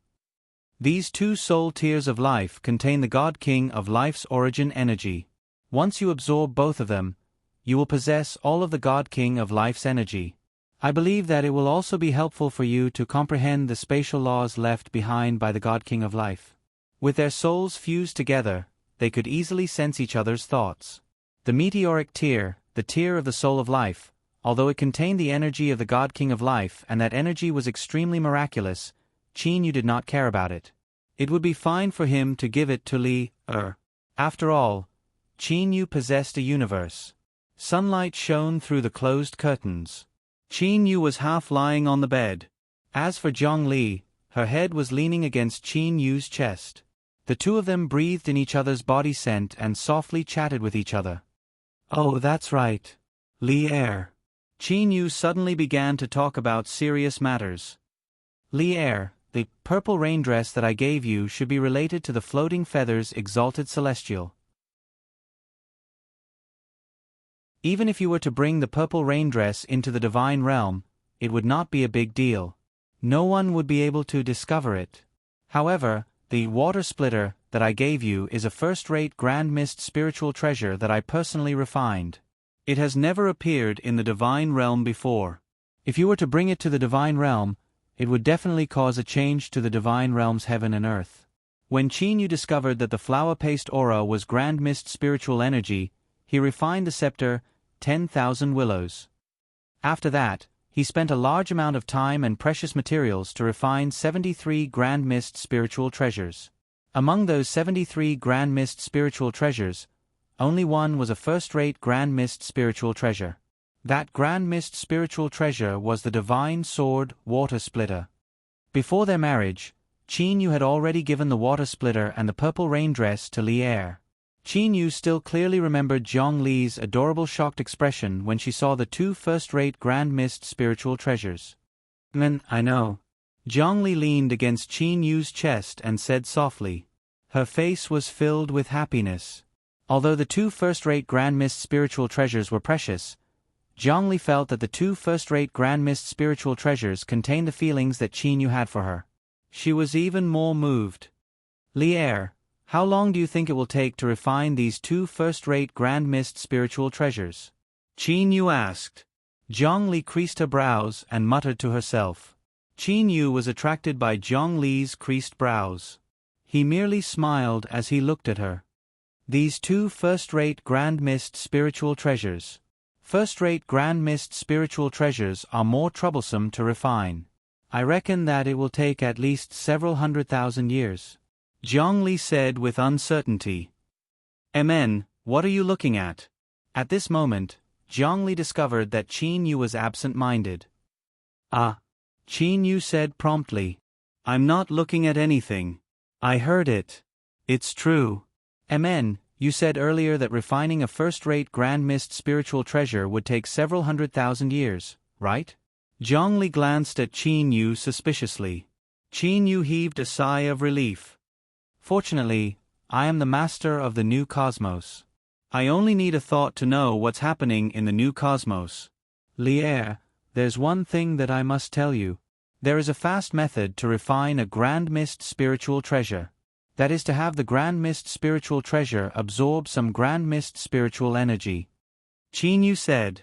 These 2 soul tears of life contain the God King of life's origin energy. Once you absorb both of them, you will possess all of the God King of life's energy. I believe that it will also be helpful for you to comprehend the spatial laws left behind by the God King of Life. With their souls fused together, they could easily sense each other's thoughts. The meteoric tear, the tear of the soul of life, although it contained the energy of the God King of Life and that energy was extremely miraculous, Qin Yu did not care about it. It would be fine for him to give it to Li Er. After all, Qin Yu possessed a universe. Sunlight shone through the closed curtains. Qin Yu was half lying on the bed. As for Zhang Li, her head was leaning against Qin Yu's chest. The two of them breathed in each other's body scent and softly chatted with each other. Oh, that's right. Li Er. Qin Yu suddenly began to talk about serious matters. Li Er, the purple rain dress that I gave you should be related to the floating feathers exalted celestial. Even if you were to bring the purple rain dress into the divine realm, it would not be a big deal. No one would be able to discover it. However, the water splitter that I gave you is a first-rate grand mist spiritual treasure that I personally refined. It has never appeared in the divine realm before. If you were to bring it to the divine realm, it would definitely cause a change to the divine realm's heaven and earth. When Qin Yu discovered that the flower paste aura was grand mist spiritual energy, he refined the scepter 10,000 willows. After that, he spent a large amount of time and precious materials to refine 73 grand mist spiritual treasures. Among those 73 grand mist spiritual treasures, only one was a first-rate grand mist spiritual treasure. That grand mist spiritual treasure was the divine sword water splitter. Before their marriage, Qin Yu had already given the water splitter and the purple rain dress to Li Er. Qin Yu still clearly remembered Zhang Li's adorable shocked expression when she saw the two first-rate grand mist spiritual treasures. I know. Zhang Li leaned against Qin Yu's chest and said softly. Her face was filled with happiness. Although the two first-rate grand mist spiritual treasures were precious, Zhang Li felt that the two first-rate grand mist spiritual treasures contained the feelings that Qin Yu had for her. She was even more moved. Li Er, how long do you think it will take to refine these two first-rate grand mist spiritual treasures? Qin Yu asked. Zhang Li creased her brows and muttered to herself. Qin Yu was attracted by Zhang Li's creased brows. He merely smiled as he looked at her. These two first-rate grand mist spiritual treasures. First-rate grand mist spiritual treasures are more troublesome to refine. I reckon that it will take at least several 100,000 years. Zhang Li said with uncertainty. "MN, what are you looking at?" At this moment, Zhang Li discovered that Qin Yu was absent-minded. Qin Yu said promptly. "I'm not looking at anything. I heard it. It's true. MN, you said earlier that refining a first-rate grand mist spiritual treasure would take several 100,000 years, right?" Zhang Li glanced at Qin Yu suspiciously. Qin Yu heaved a sigh of relief. "Fortunately, I am the master of the new cosmos. I only need a thought to know what's happening in the new cosmos. Li Er, there's one thing that I must tell you. There is a fast method to refine a grand mist spiritual treasure. That is to have the grand mist spiritual treasure absorb some grand mist spiritual energy." Qin Yu said.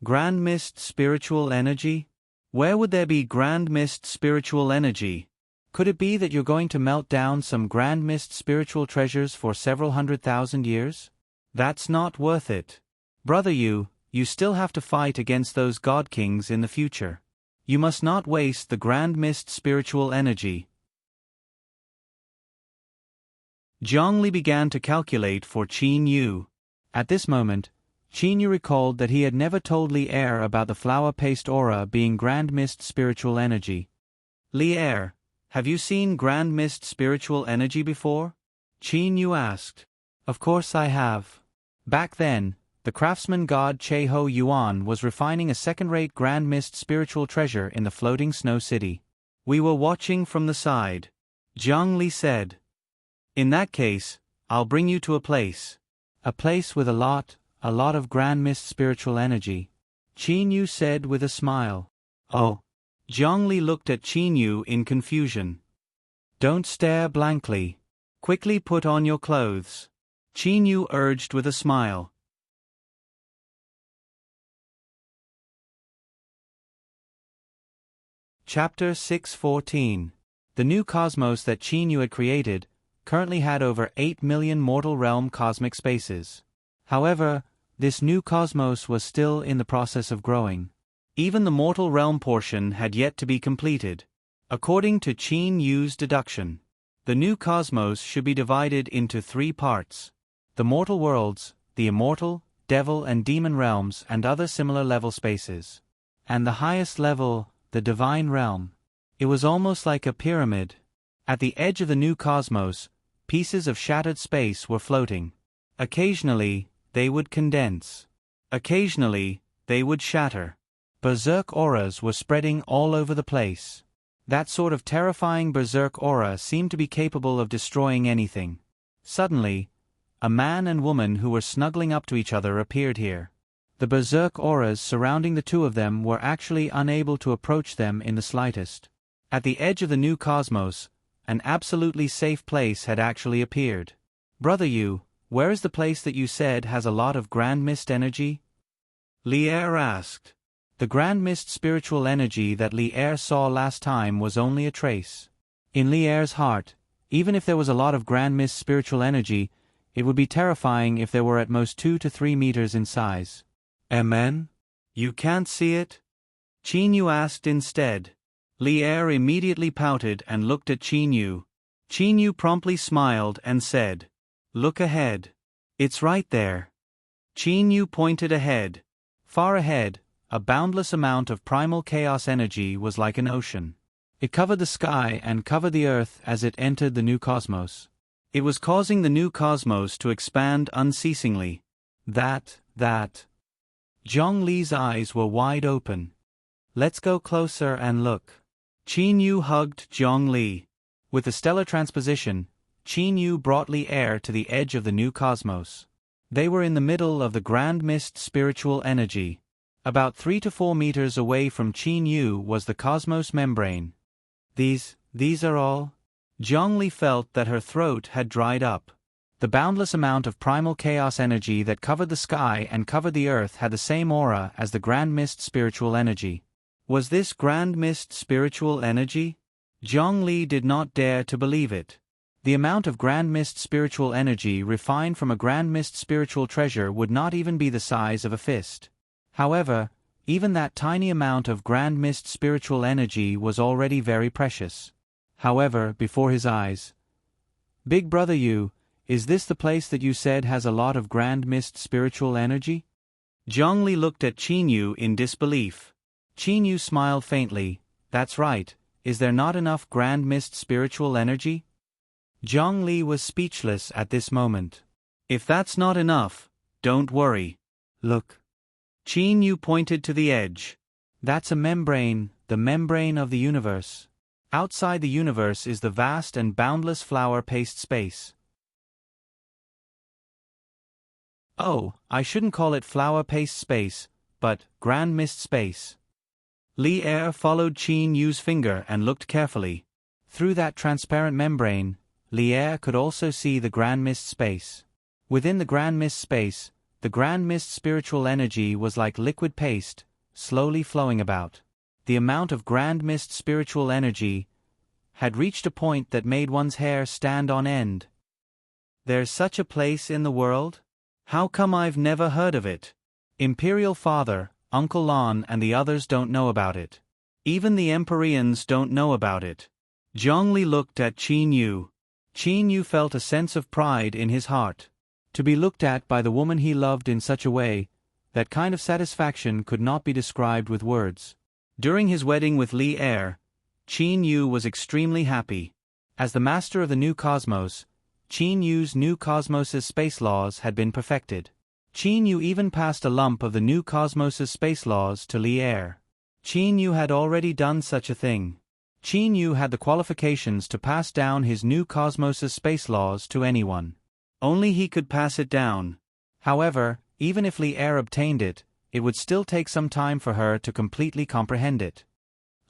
"Grand mist spiritual energy? Where would there be grand mist spiritual energy? Could it be that you're going to melt down some grand mist spiritual treasures for several 100,000 years? That's not worth it. Brother you still have to fight against those god kings in the future. You must not waste the grand mist spiritual energy." Zhang Li began to calculate for Qin Yu. At this moment, Qin Yu recalled that he had never told Li Er about the flower paste aura being grand mist spiritual energy. "Li Er, have you seen grand mist spiritual energy before?" Qin Yu asked. "Of course I have. Back then, the craftsman god Che-Ho Yuan was refining a second-rate grand mist spiritual treasure in the floating snow city. We were watching from the side." Zhang Li said. "In that case, I'll bring you to a place. A place with a lot of grand mist spiritual energy," Qin Yu said with a smile. "Oh." Zhang Li looked at Qin Yu in confusion. "Don't stare blankly. Quickly put on your clothes," Qin Yu urged with a smile. Chapter 614. The new cosmos that Qin Yu had created currently had over 8 million mortal realm cosmic spaces. However, this new cosmos was still in the process of growing. Even the mortal realm portion had yet to be completed. According to Qin Yu's deduction, the new cosmos should be divided into 3 parts: the mortal worlds, the immortal, devil and demon realms and other similar level spaces, and the highest level, the divine realm. It was almost like a pyramid. At the edge of the new cosmos, pieces of shattered space were floating. Occasionally, they would condense. Occasionally, they would shatter. Berserk auras were spreading all over the place. That sort of terrifying berserk aura seemed to be capable of destroying anything. Suddenly, a man and woman who were snuggling up to each other appeared here. The berserk auras surrounding the two of them were actually unable to approach them in the slightest. At the edge of the new cosmos, an absolutely safe place had actually appeared. Brother Yu, where is the place that you said has a lot of grand mist energy? Li Er asked. The grand mist spiritual energy that Li Er saw last time was only a trace. In Li Er's heart, even if there was a lot of grand mist spiritual energy, it would be terrifying if there were at most 2 to 3 meters in size. Amen? You can't see it? Qin Yu asked instead. Li Er immediately pouted and looked at Qin Yu. Qin Yu promptly smiled and said, "Look ahead. It's right there." Qin Yu pointed ahead. Far ahead, a boundless amount of primal chaos energy was like an ocean. It covered the sky and covered the earth as it entered the new cosmos. It was causing the new cosmos to expand unceasingly. That. Zhong Li's eyes were wide open. Let's go closer and look. Qin Yu hugged Zhong Li. With the stellar transposition, Qin Yu brought Li Er to the edge of the new cosmos. They were in the middle of the grand mist spiritual energy. About 3 to 4 meters away from Qin Yu was the cosmos membrane. These are all? Zhong Li felt that her throat had dried up. The boundless amount of primal chaos energy that covered the sky and covered the earth had the same aura as the grand mist spiritual energy. Was this grand mist spiritual energy? Zhong Li did not dare to believe it. The amount of grand mist spiritual energy refined from a grand mist spiritual treasure would not even be the size of a fist. However, even that tiny amount of grand mist spiritual energy was already very precious. However, before his eyes, "Big Brother Yu, is this the place that you said has a lot of grand mist spiritual energy?" Zhong Li looked at Qin Yu in disbelief. Qin Yu smiled faintly. "That's right, is there not enough grand mist spiritual energy?" Zhong Li was speechless at this moment. "If that's not enough, don't worry. Look." Qin Yu pointed to the edge. "That's a membrane, the membrane of the universe. Outside the universe is the vast and boundless flower paste space." "Oh, I shouldn't call it flower paste space, but grand mist space." Li Er followed Qin Yu's finger and looked carefully. Through that transparent membrane, Li Er could also see the grand mist space. Within the grand mist space, the grand mist spiritual energy was like liquid paste, slowly flowing about. The amount of grand mist spiritual energy had reached a point that made one's hair stand on end. There's such a place in the world? How come I've never heard of it? Imperial Father, Uncle Lon and the others don't know about it. Even the Empyreans don't know about it. Zhong Li looked at Qin Yu. Qin Yu felt a sense of pride in his heart. To be looked at by the woman he loved in such a way, that kind of satisfaction could not be described with words. During his wedding with Li Er, Qin Yu was extremely happy. As the master of the new cosmos, Qin Yu's new cosmos's space laws had been perfected. Qin Yu even passed a lump of the new cosmos's space laws to Li Er. Qin Yu had already done such a thing. Qin Yu had the qualifications to pass down his new cosmos's space laws to anyone. Only he could pass it down. However, even if Li Er obtained it, it would still take some time for her to completely comprehend it.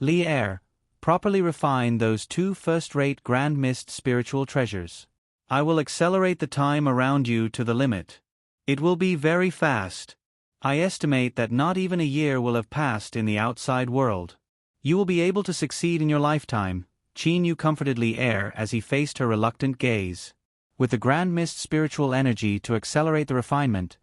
Li Er, properly refine those 2 first-rate grand mist spiritual treasures. I will accelerate the time around you to the limit. It will be very fast. I estimate that not even a year will have passed in the outside world. You will be able to succeed in your lifetime, Qin Yu comforted Li Er as he faced her reluctant gaze. With the Grand Mist spiritual energy to accelerate the refinement,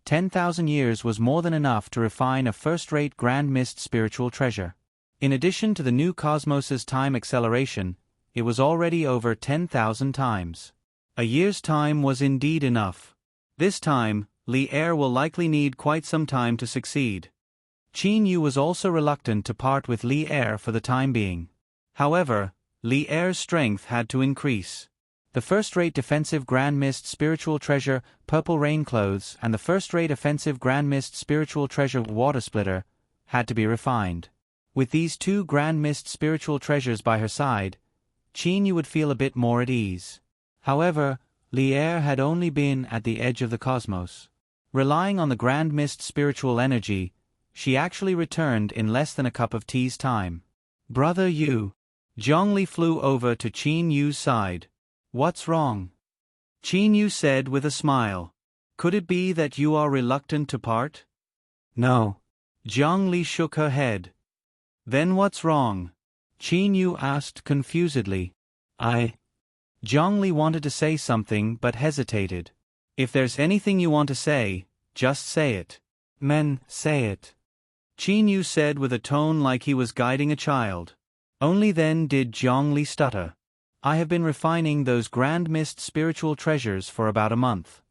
10,000 years was more than enough to refine a first-rate Grand Mist spiritual treasure. In addition to the new cosmos's time acceleration, it was already over 10,000 times. A year's time was indeed enough. This time, Li Er will likely need quite some time to succeed. Qin Yu was also reluctant to part with Li Er for the time being. However, Li Er's strength had to increase. The first-rate defensive Grand Mist spiritual treasure Purple Rain Clothes and the first-rate offensive Grand Mist spiritual treasure Water Splitter had to be refined. With these two Grand Mist spiritual treasures by her side, Qin Yu would feel a bit more at ease. However, Li Er had only been at the edge of the cosmos. Relying on the Grand Mist spiritual energy, she actually returned in less than a cup of tea's time. Brother Yu. Zhongli flew over to Qin Yu's side. What's wrong? Qin Yu said with a smile. Could it be that you are reluctant to part? No. Zhongli shook her head. Then what's wrong? Qin Yu asked confusedly. Zhongli wanted to say something but hesitated. If there's anything you want to say, just say it. Men, say it. Qin Yu said with a tone like he was guiding a child. Only then did Zhongli stutter. I have been refining those Grand Mist spiritual treasures for about a month.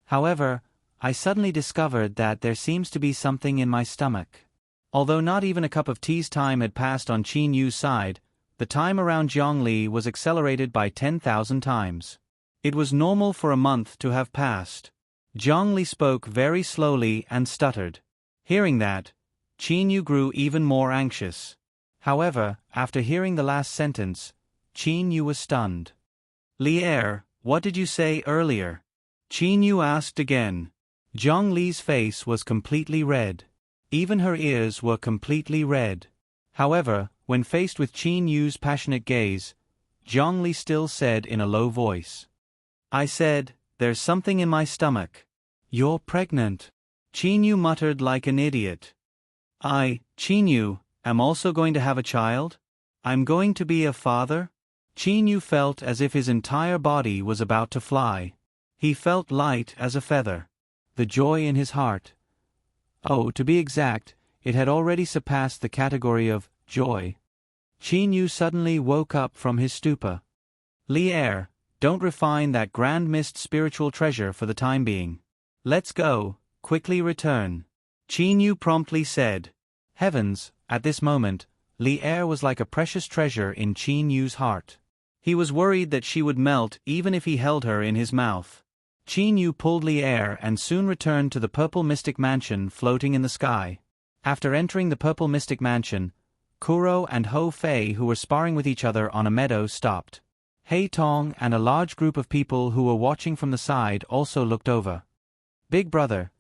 However, I suddenly discovered that there seems to be something in my stomach. Although not even a cup of tea's time had passed on Qin Yu's side, the time around Zhongli was accelerated by 10,000 times. It was normal for a month to have passed. Zhongli spoke very slowly and stuttered. Hearing that, Qin Yu grew even more anxious. However, after hearing the last sentence, Qin Yu was stunned. Li Er, what did you say earlier? Qin Yu asked again. Zhongli's face was completely red. Even her ears were completely red. However, when faced with Qin Yu's passionate gaze, Zhongli still said in a low voice. I said, there's something in my stomach. You're pregnant. Qin Yu muttered like an idiot. Qin Yu, am also going to have a child? I'm going to be a father? Qin Yu felt as if his entire body was about to fly. He felt light as a feather. The joy in his heart. Oh, to be exact, it had already surpassed the category of joy. Qin Yu suddenly woke up from his stupor. Li Er, don't refine that Grand Mist spiritual treasure for the time being. Let's go, quickly return. Qin Yu promptly said. Heavens, at this moment, Li Er was like a precious treasure in Qin Yu's heart. He was worried that she would melt even if he held her in his mouth. Qin Yu pulled Li Er and soon returned to the Purple Mystic Mansion floating in the sky. After entering the Purple Mystic Mansion, Kuro and Ho Fei, who were sparring with each other on a meadow, stopped. Hei Tong and a large group of people who were watching from the side also looked over. Big brother,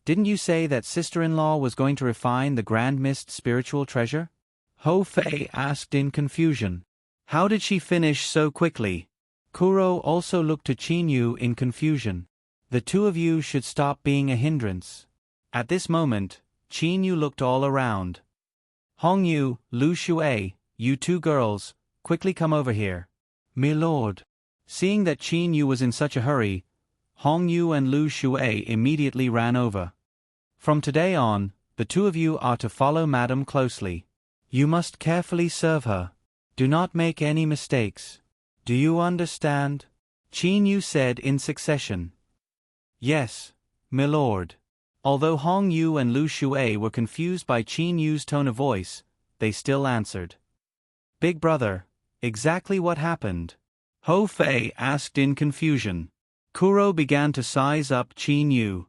didn't you say that sister-in-law was going to refine the Grand Mist spiritual treasure? Ho Fei asked in confusion. How did she finish so quickly? Kuro also looked to Qin Yu in confusion. The two of you should stop being a hindrance. At this moment, Qin Yu looked all around. Hong Yu, Lu Shui, you two girls, quickly come over here. My lord. Seeing that Qin Yu was in such a hurry, Hong Yu and Lu Shui immediately ran over. From today on, the two of you are to follow Madam closely. You must carefully serve her. Do not make any mistakes. Do you understand? Qin Yu said in succession. Yes, my lord. Although Hong Yu and Lu Shui were confused by Qin Yu's tone of voice, they still answered. Big brother, exactly what happened? Ho Fei asked in confusion. Kuro began to size up Qin Yu.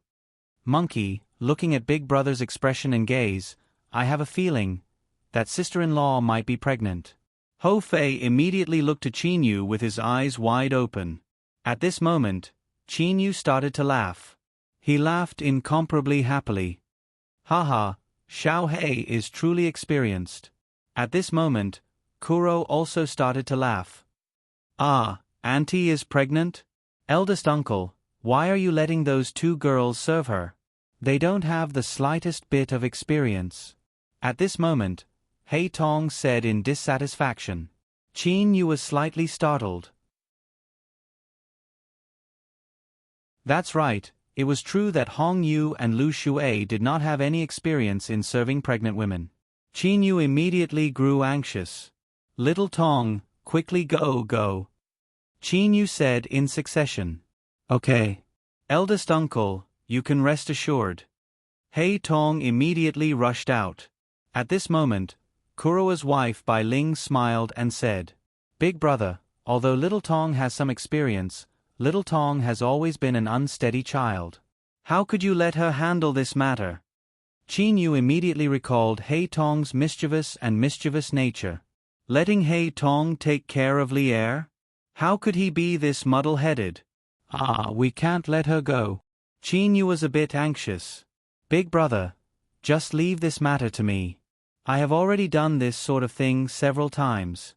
Monkey, looking at Big Brother's expression and gaze, I have a feeling that sister-in-law might be pregnant. Ho Fei immediately looked to Qin Yu with his eyes wide open. At this moment, Qin Yu started to laugh. He laughed incomparably happily. Haha, Xiao Hei is truly experienced. At this moment, Kuro also started to laugh. Ah, Auntie is pregnant? Eldest uncle, why are you letting those two girls serve her? They don't have the slightest bit of experience. At this moment, Hei Tong said in dissatisfaction. Qin Yu was slightly startled. That's right, it was true that Hong Yu and Lu Shuai did not have any experience in serving pregnant women. Qin Yu immediately grew anxious. Little Tong, quickly go. Qin Yu said in succession. Okay. Eldest uncle, you can rest assured. Hei Tong immediately rushed out. At this moment, Kuroa's wife Bai Ling smiled and said, Big brother, although Little Tong has some experience, Little Tong has always been an unsteady child. How could you let her handle this matter? Qin Yu immediately recalled Hei Tong's mischievous nature. Letting Hei Tong take care of Li Er? How could he be this muddle-headed? We can't let her go. Qin Yu was a bit anxious. Big brother, just leave this matter to me. I have already done this sort of thing several times.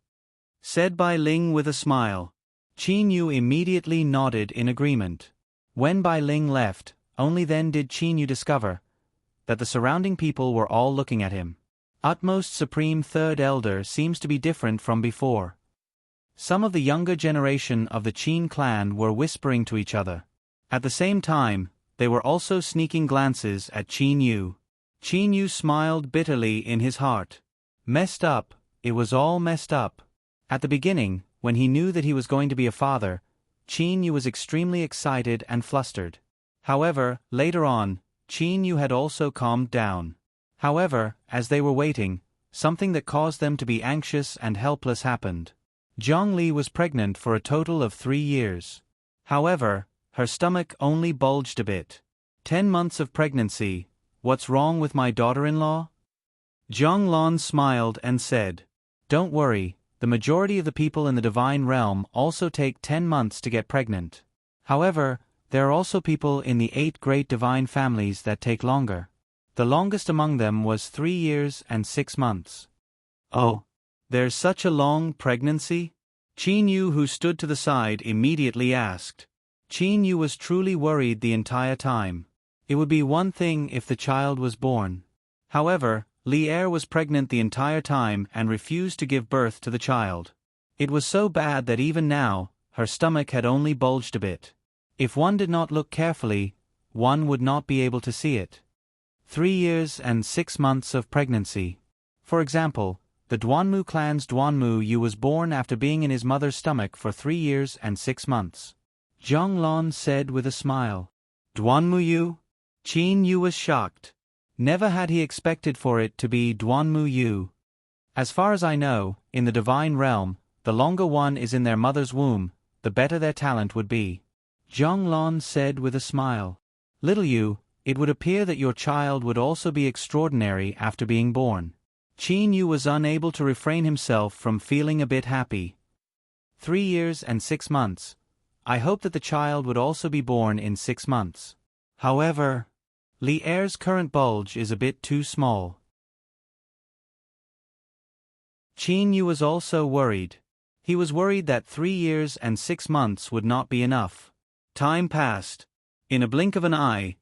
Said Bai Ling with a smile. Qin Yu immediately nodded in agreement. When Bai Ling left, only then did Qin Yu discover that the surrounding people were all looking at him. Utmost Supreme Third Elder seems to be different from before. Some of the younger generation of the Qin clan were whispering to each other. At the same time, they were also sneaking glances at Qin Yu. Qin Yu smiled bitterly in his heart. Messed up, it was all messed up. At the beginning, when he knew that he was going to be a father, Qin Yu was extremely excited and flustered. However, later on, Qin Yu had also calmed down. However, as they were waiting, something that caused them to be anxious and helpless happened. Zhang Li was pregnant for a total of 3 years. However, her stomach only bulged a bit. 10 months of pregnancy, what's wrong with my daughter-in-law? Zhang Lan smiled and said, Don't worry, the majority of the people in the divine realm also take 10 months to get pregnant. However, there are also people in the 8 great divine families that take longer. The longest among them was 3 years and 6 months. Oh, there's such a long pregnancy? Qin Yu, who stood to the side, immediately asked. Qin Yu was truly worried the entire time. It would be one thing if the child was born. However, Li Er was pregnant the entire time and refused to give birth to the child. It was so bad that even now, her stomach had only bulged a bit. If one did not look carefully, one would not be able to see it. 3 years and 6 months of pregnancy. For example, the Duanmu clan's Duanmu Yu was born after being in his mother's stomach for 3 years and 6 months. Zhang Lan said with a smile. Duanmu Yu? Qin Yu was shocked. Never had he expected for it to be Duanmu Yu. As far as I know, in the divine realm, the longer one is in their mother's womb, the better their talent would be. Zhang Lan said with a smile. Little Yu, it would appear that your child would also be extraordinary after being born. Qin Yu was unable to refrain himself from feeling a bit happy. 3 years and 6 months. I hope that the child would also be born in 6 months. However, Li Er's current bulge is a bit too small. Qin Yu was also worried. He was worried that 3 years and 6 months would not be enough. Time passed. In a blink of an eye,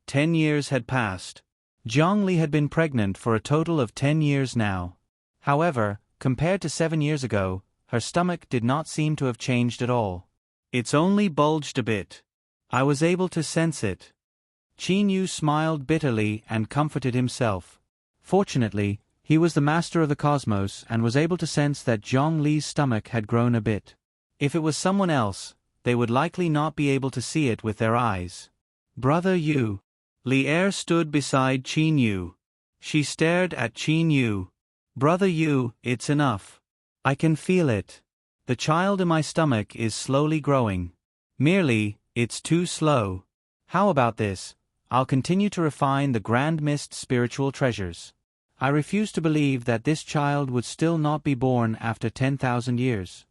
10 years had passed. Zhang Li had been pregnant for a total of 10 years now. However, compared to 7 years ago, her stomach did not seem to have changed at all. It's only bulged a bit. I was able to sense it. Qin Yu smiled bitterly and comforted himself. Fortunately, he was the master of the cosmos and was able to sense that Zhang Li's stomach had grown a bit. If it was someone else, they would likely not be able to see it with their eyes. Brother Yu. Li Er stood beside Qin Yu. She stared at Qin Yu. Brother Yu, it's enough. I can feel it. The child in my stomach is slowly growing. Merely, it's too slow. How about this? I'll continue to refine the Grand Mist spiritual treasures. I refuse to believe that this child would still not be born after 10,000 years.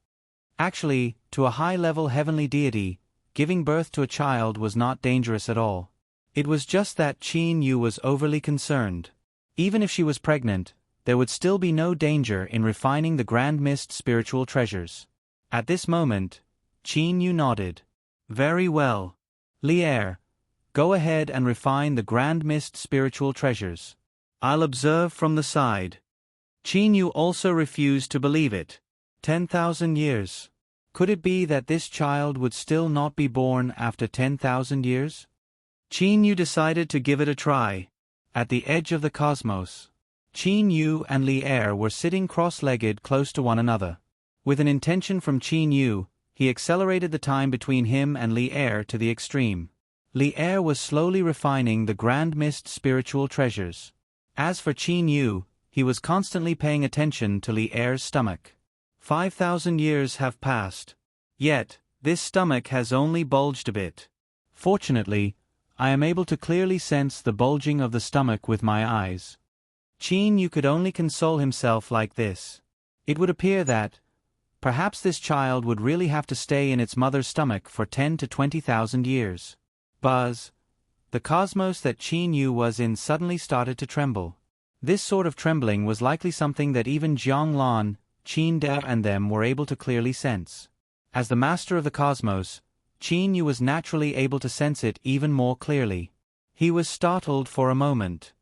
Actually, to a high-level heavenly deity, giving birth to a child was not dangerous at all. It was just that Qin Yu was overly concerned. Even if she was pregnant, there would still be no danger in refining the Grand Mist spiritual treasures. At this moment, Qin Yu nodded. Very well. Li Er, Go ahead and refine the grand mist spiritual treasures. I'll observe from the side. Qin Yu also refused to believe it. 10,000 years. Could it be that this child would still not be born after 10,000 years? Qin Yu decided to give it a try. At the edge of the cosmos, Qin Yu and Li Er were sitting cross-legged close to one another. With an intention from Qin Yu, he accelerated the time between him and Li Er to the extreme. Li Er was slowly refining the grand mist spiritual treasures. As for Qin Yu, he was constantly paying attention to Li Er's stomach. 5,000 years have passed. Yet, this stomach has only bulged a bit. Fortunately, I am able to clearly sense the bulging of the stomach with my eyes. Qin Yu could only console himself like this. It would appear that, perhaps this child would really have to stay in its mother's stomach for 10 to 20,000 years. Buzz. The cosmos that Qin Yu was in suddenly started to tremble. This sort of trembling was likely something that even Jiang Lan, Qin De and them were able to clearly sense. As the master of the cosmos, Qin Yu was naturally able to sense it even more clearly. He was startled for a moment.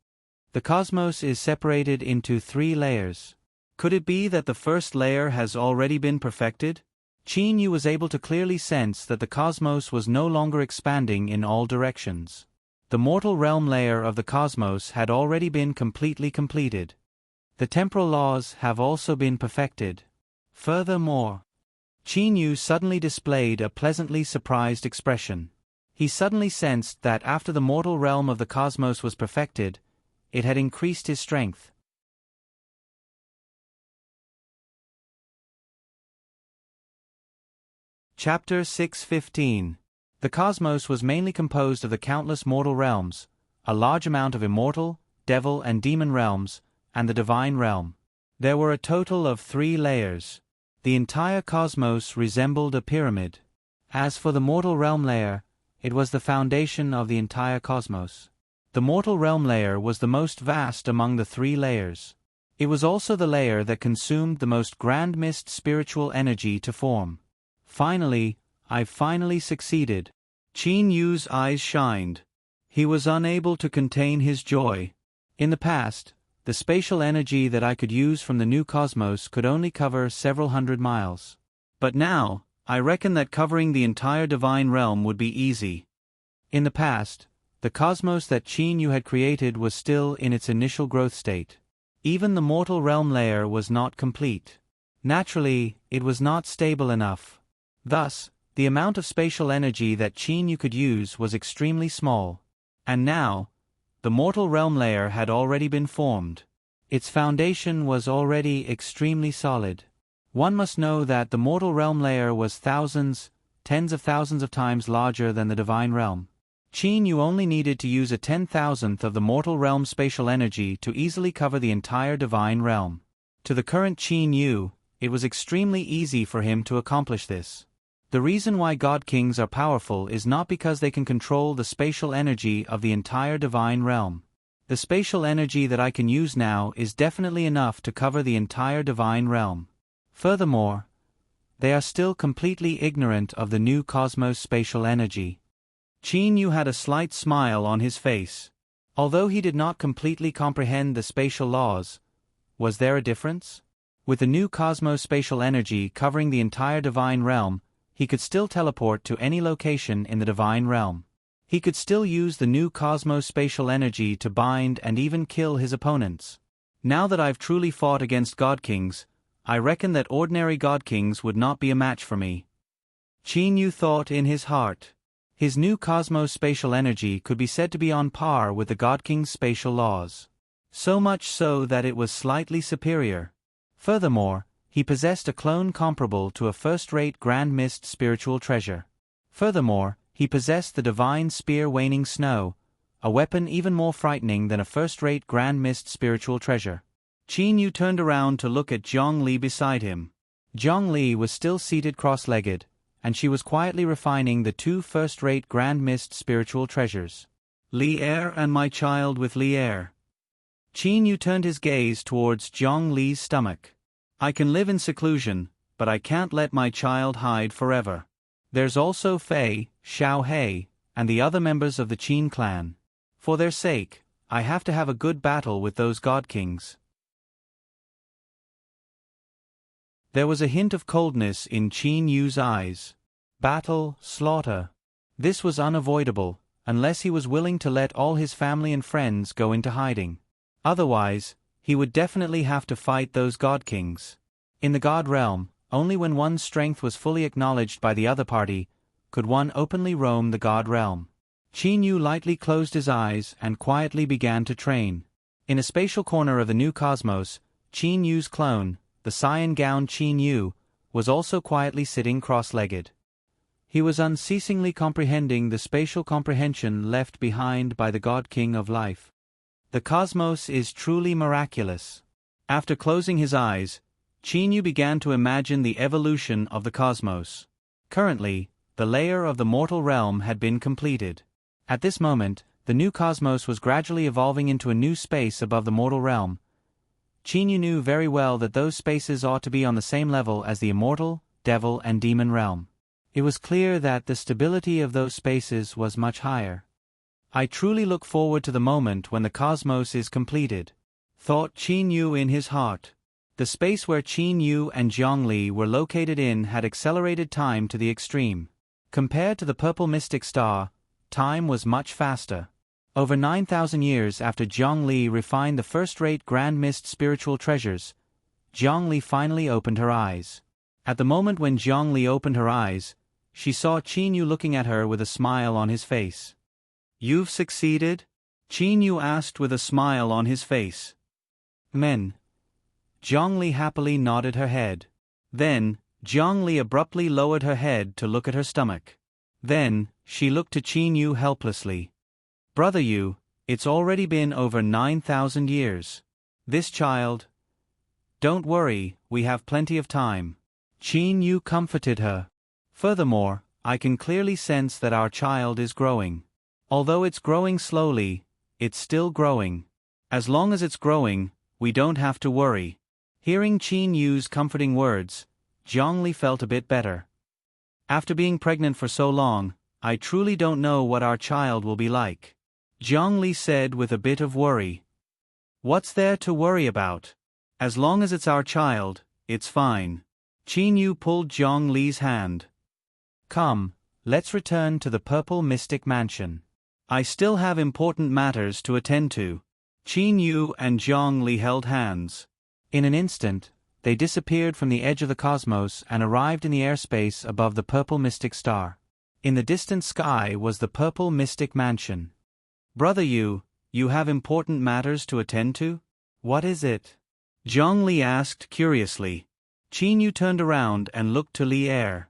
The cosmos is separated into 3 layers. Could it be that the first layer has already been perfected? Qin Yu was able to clearly sense that the cosmos was no longer expanding in all directions. The mortal realm layer of the cosmos had already been completely completed. The temporal laws have also been perfected. Furthermore, Qin Yu suddenly displayed a pleasantly surprised expression. He suddenly sensed that after the mortal realm of the cosmos was perfected, it had increased his strength. Chapter 6:15. The cosmos was mainly composed of the countless mortal realms, a large amount of immortal, devil and demon realms, and the divine realm. There were a total of 3 layers. The entire cosmos resembled a pyramid. As for the mortal realm layer, it was the foundation of the entire cosmos. The mortal realm layer was the most vast among the 3 layers. It was also the layer that consumed the most grand mist spiritual energy to form. Finally, I finally succeeded. Qin Yu's eyes shined. He was unable to contain his joy. In the past, the spatial energy that I could use from the new cosmos could only cover several hundred miles. But now, I reckon that covering the entire divine realm would be easy. In the past, the cosmos that Qin Yu had created was still in its initial growth state. Even the mortal realm layer was not complete. Naturally, it was not stable enough. Thus, the amount of spatial energy that Qin Yu could use was extremely small. And now, the mortal realm layer had already been formed. Its foundation was already extremely solid. One must know that the mortal realm layer was thousands, tens of thousands of times larger than the divine realm. Qin Yu only needed to use a 10,000th of the mortal realm spatial energy to easily cover the entire divine realm. To the current Qin Yu, it was extremely easy for him to accomplish this. The reason why God Kings are powerful is not because they can control the spatial energy of the entire divine realm. The spatial energy that I can use now is definitely enough to cover the entire divine realm. Furthermore, they are still completely ignorant of the new cosmos spatial energy. Qin Yu had a slight smile on his face. Although he did not completely comprehend the spatial laws, was there a difference? With the new cosmos spatial energy covering the entire divine realm, he could still teleport to any location in the divine realm. He could still use the new cosmos spatial energy to bind and even kill his opponents. Now that I've truly fought against God Kings, I reckon that ordinary God Kings would not be a match for me. Qin Yu thought in his heart. His new cosmos spatial energy could be said to be on par with the God King's spatial laws. So much so that it was slightly superior. Furthermore, he possessed a clone comparable to a first-rate grand mist spiritual treasure. Furthermore, he possessed the divine spear waning snow, a weapon even more frightening than a first-rate grand mist spiritual treasure. Qin Yu turned around to look at Zhong Li beside him. Zhong Li was still seated cross-legged, and she was quietly refining the 2 first-rate grand mist spiritual treasures. Li Er and my child with Li Er. Qin Yu turned his gaze towards Zhong Li's stomach. I can live in seclusion, but I can't let my child hide forever. There's also Fei, Xiao He, and the other members of the Qin clan. For their sake, I have to have a good battle with those god kings. There was a hint of coldness in Qin Yu's eyes. Battle, slaughter. This was unavoidable, unless he was willing to let all his family and friends go into hiding. Otherwise, he would definitely have to fight those god kings. In the god realm, only when one's strength was fully acknowledged by the other party could one openly roam the god realm. Qin Yu lightly closed his eyes and quietly began to train. In a spatial corner of the new cosmos, Qin Yu's clone, the cyan-gowned Qin Yu, was also quietly sitting cross-legged. He was unceasingly comprehending the spatial comprehension left behind by the God King of Life. The cosmos is truly miraculous. After closing his eyes, Qin Yu began to imagine the evolution of the cosmos. Currently, the layer of the mortal realm had been completed. At this moment, the new cosmos was gradually evolving into a new space above the mortal realm. Qin Yu knew very well that those spaces ought to be on the same level as the immortal, devil and demon realm. It was clear that the stability of those spaces was much higher. I truly look forward to the moment when the cosmos is completed, thought Qin Yu in his heart. The space where Qin Yu and Zhongli were located in had accelerated time to the extreme. Compared to the purple mystic star, time was much faster. Over 9,000 years after Zhongli refined the first-rate grand mist spiritual treasures, Zhongli finally opened her eyes. At the moment when Zhongli opened her eyes, she saw Qin Yu looking at her with a smile on his face. "You've succeeded?" Qin Yu asked with a smile on his face. "Men." Zhongli happily nodded her head. Then, Zhongli abruptly lowered her head to look at her stomach. Then, she looked to Qin Yu helplessly. "Brother Yu, it's already been over 9,000 years. This child—" "Don't worry, we have plenty of time." Qin Yu comforted her. "Furthermore, I can clearly sense that our child is growing. Although it's growing slowly, it's still growing. As long as it's growing, we don't have to worry." Hearing Qin Yu's comforting words, Zhongli felt a bit better. "After being pregnant for so long, I truly don't know what our child will be like," Zhongli said with a bit of worry. "What's there to worry about? As long as it's our child, it's fine." Qin Yu pulled Zhongli's hand. "Come, let's return to the Purple Mystic Mansion. I still have important matters to attend to." Qin Yu and Zhongli held hands. In an instant, they disappeared from the edge of the cosmos and arrived in the airspace above the Purple Mystic Star. In the distant sky was the Purple Mystic Mansion. "Brother Yu, you have important matters to attend to? What is it?" Zhongli asked curiously. Qin Yu turned around and looked to Li Er.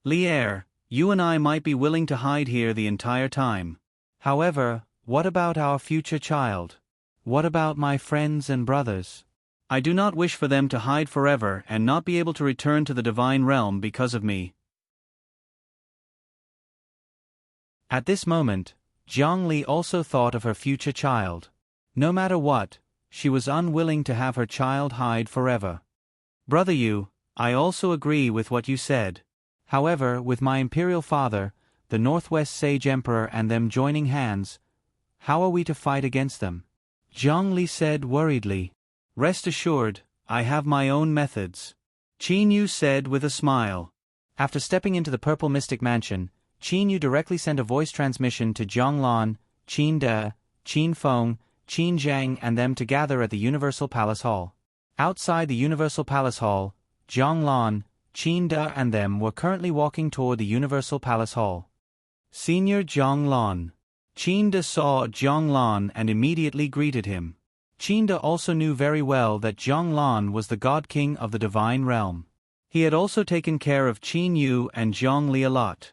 "Li Er, you and I might be willing to hide here the entire time. However, what about our future child? What about my friends and brothers? I do not wish for them to hide forever and not be able to return to the divine realm because of me." At this moment, Zhongli also thought of her future child. No matter what, she was unwilling to have her child hide forever. "Brother Yu, I also agree with what you said. However, with my imperial father, the Northwest Sage Emperor and them joining hands, how are we to fight against them?" Zhongli said worriedly. "Rest assured, I have my own methods," Qin Yu said with a smile. After stepping into the Purple Mystic Mansion, Qin Yu directly sent a voice transmission to Zhonglan, Qin De, Qin Feng, Qin Zhang and them to gather at the Universal Palace Hall. Outside the Universal Palace Hall, Zhonglan, Qin De and them were currently walking toward the Universal Palace Hall. "Senior Zhonglan." Qin De saw Zhonglan and immediately greeted him. Qin De also knew very well that Zhonglan was the God King of the Divine Realm. He had also taken care of Qin Yu and Zhongli a lot.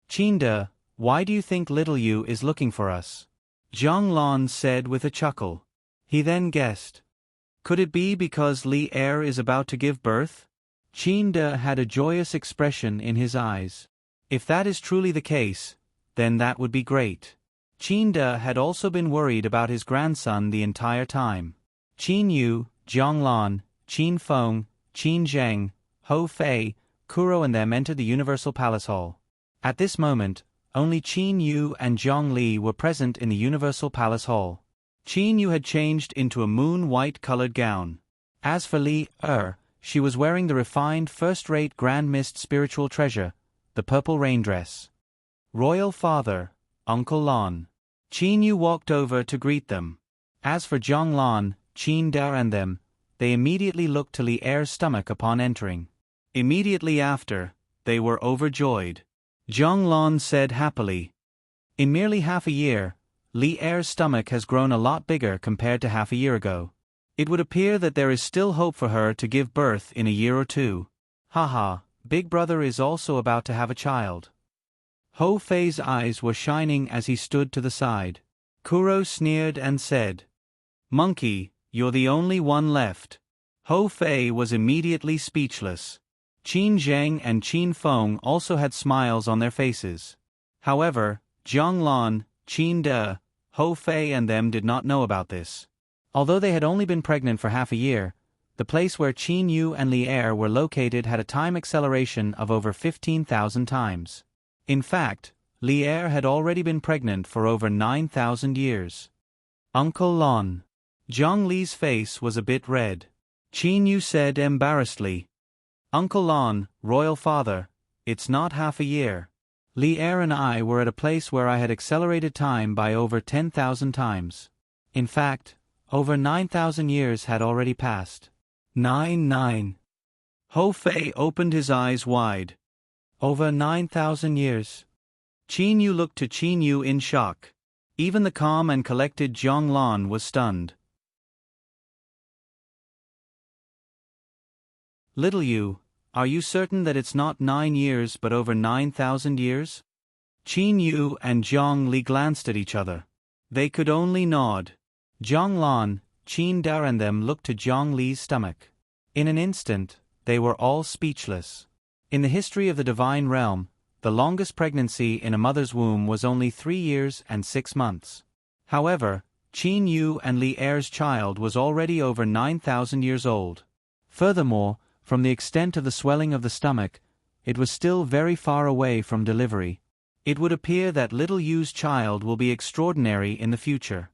"Qin De, why do you think little Yu is looking for us?" Zhonglan said with a chuckle. He then guessed. "Could it be because Li Er is about to give birth?" Qin De had a joyous expression in his eyes. If that is truly the case, then that would be great. Qin De had also been worried about his grandson the entire time. Qin Yu, Zhonglan, Qin Feng, Qin Zhang, Hou Fei, Kuro and them entered the Universal Palace Hall. At this moment, only Qin Yu and Zhang Li were present in the Universal Palace Hall. Qin Yu had changed into a moon-white-colored gown. As for Li she was wearing the refined first-rate Grand Mist spiritual treasure, the purple rain dress. Royal Father, Uncle Lon. Qin Yu walked over to greet them. As for Zhang Lan, Qin Da and them, they immediately looked to Li Er's stomach upon entering. Immediately after, they were overjoyed. Zhang Lan said happily, "In merely half a year, Li Er's stomach has grown a lot bigger compared to half a year ago. It would appear that there is still hope for her to give birth in a year or two. Haha, Big Brother is also about to have a child." Ho Fei's eyes were shining as he stood to the side. Kuro sneered and said, "Monkey, you're the only one left." Ho Fei was immediately speechless. Qin Zheng and Qin Feng also had smiles on their faces. However, Zhang Lan, Qin De, Ho Fei and them did not know about this. Although they had only been pregnant for half a year, the place where Qin Yu and Li Er were located had a time acceleration of over 15,000 times. In fact, Li Er had already been pregnant for over 9,000 years. Uncle Lon. Zhang Li's face was a bit red. Qin Yu said embarrassedly, "Uncle Lon, Royal Father, it's not half a year. Li Er and I were at a place where I had accelerated time by over 10,000 times. In fact, over 9,000 years had already passed." 9. Ho Fei opened his eyes wide. Over 9,000 years. Qin Yu looked to Qin Yu in shock. Even the calm and collected Zhang Lan was stunned. "Little Yu, are you certain that it's not 9 years but over 9,000 years?" Qin Yu and Zhang Li glanced at each other. They could only nod. Zhang Lan, Qin Da and them looked to Zhang Li's stomach. In an instant, they were all speechless. In the history of the Divine Realm, the longest pregnancy in a mother's womb was only 3 years and 6 months. However, Qin Yu and Li Er's child was already over 9,000 years old. Furthermore, from the extent of the swelling of the stomach, it was still very far away from delivery. It would appear that little Yu's child will be extraordinary in the future.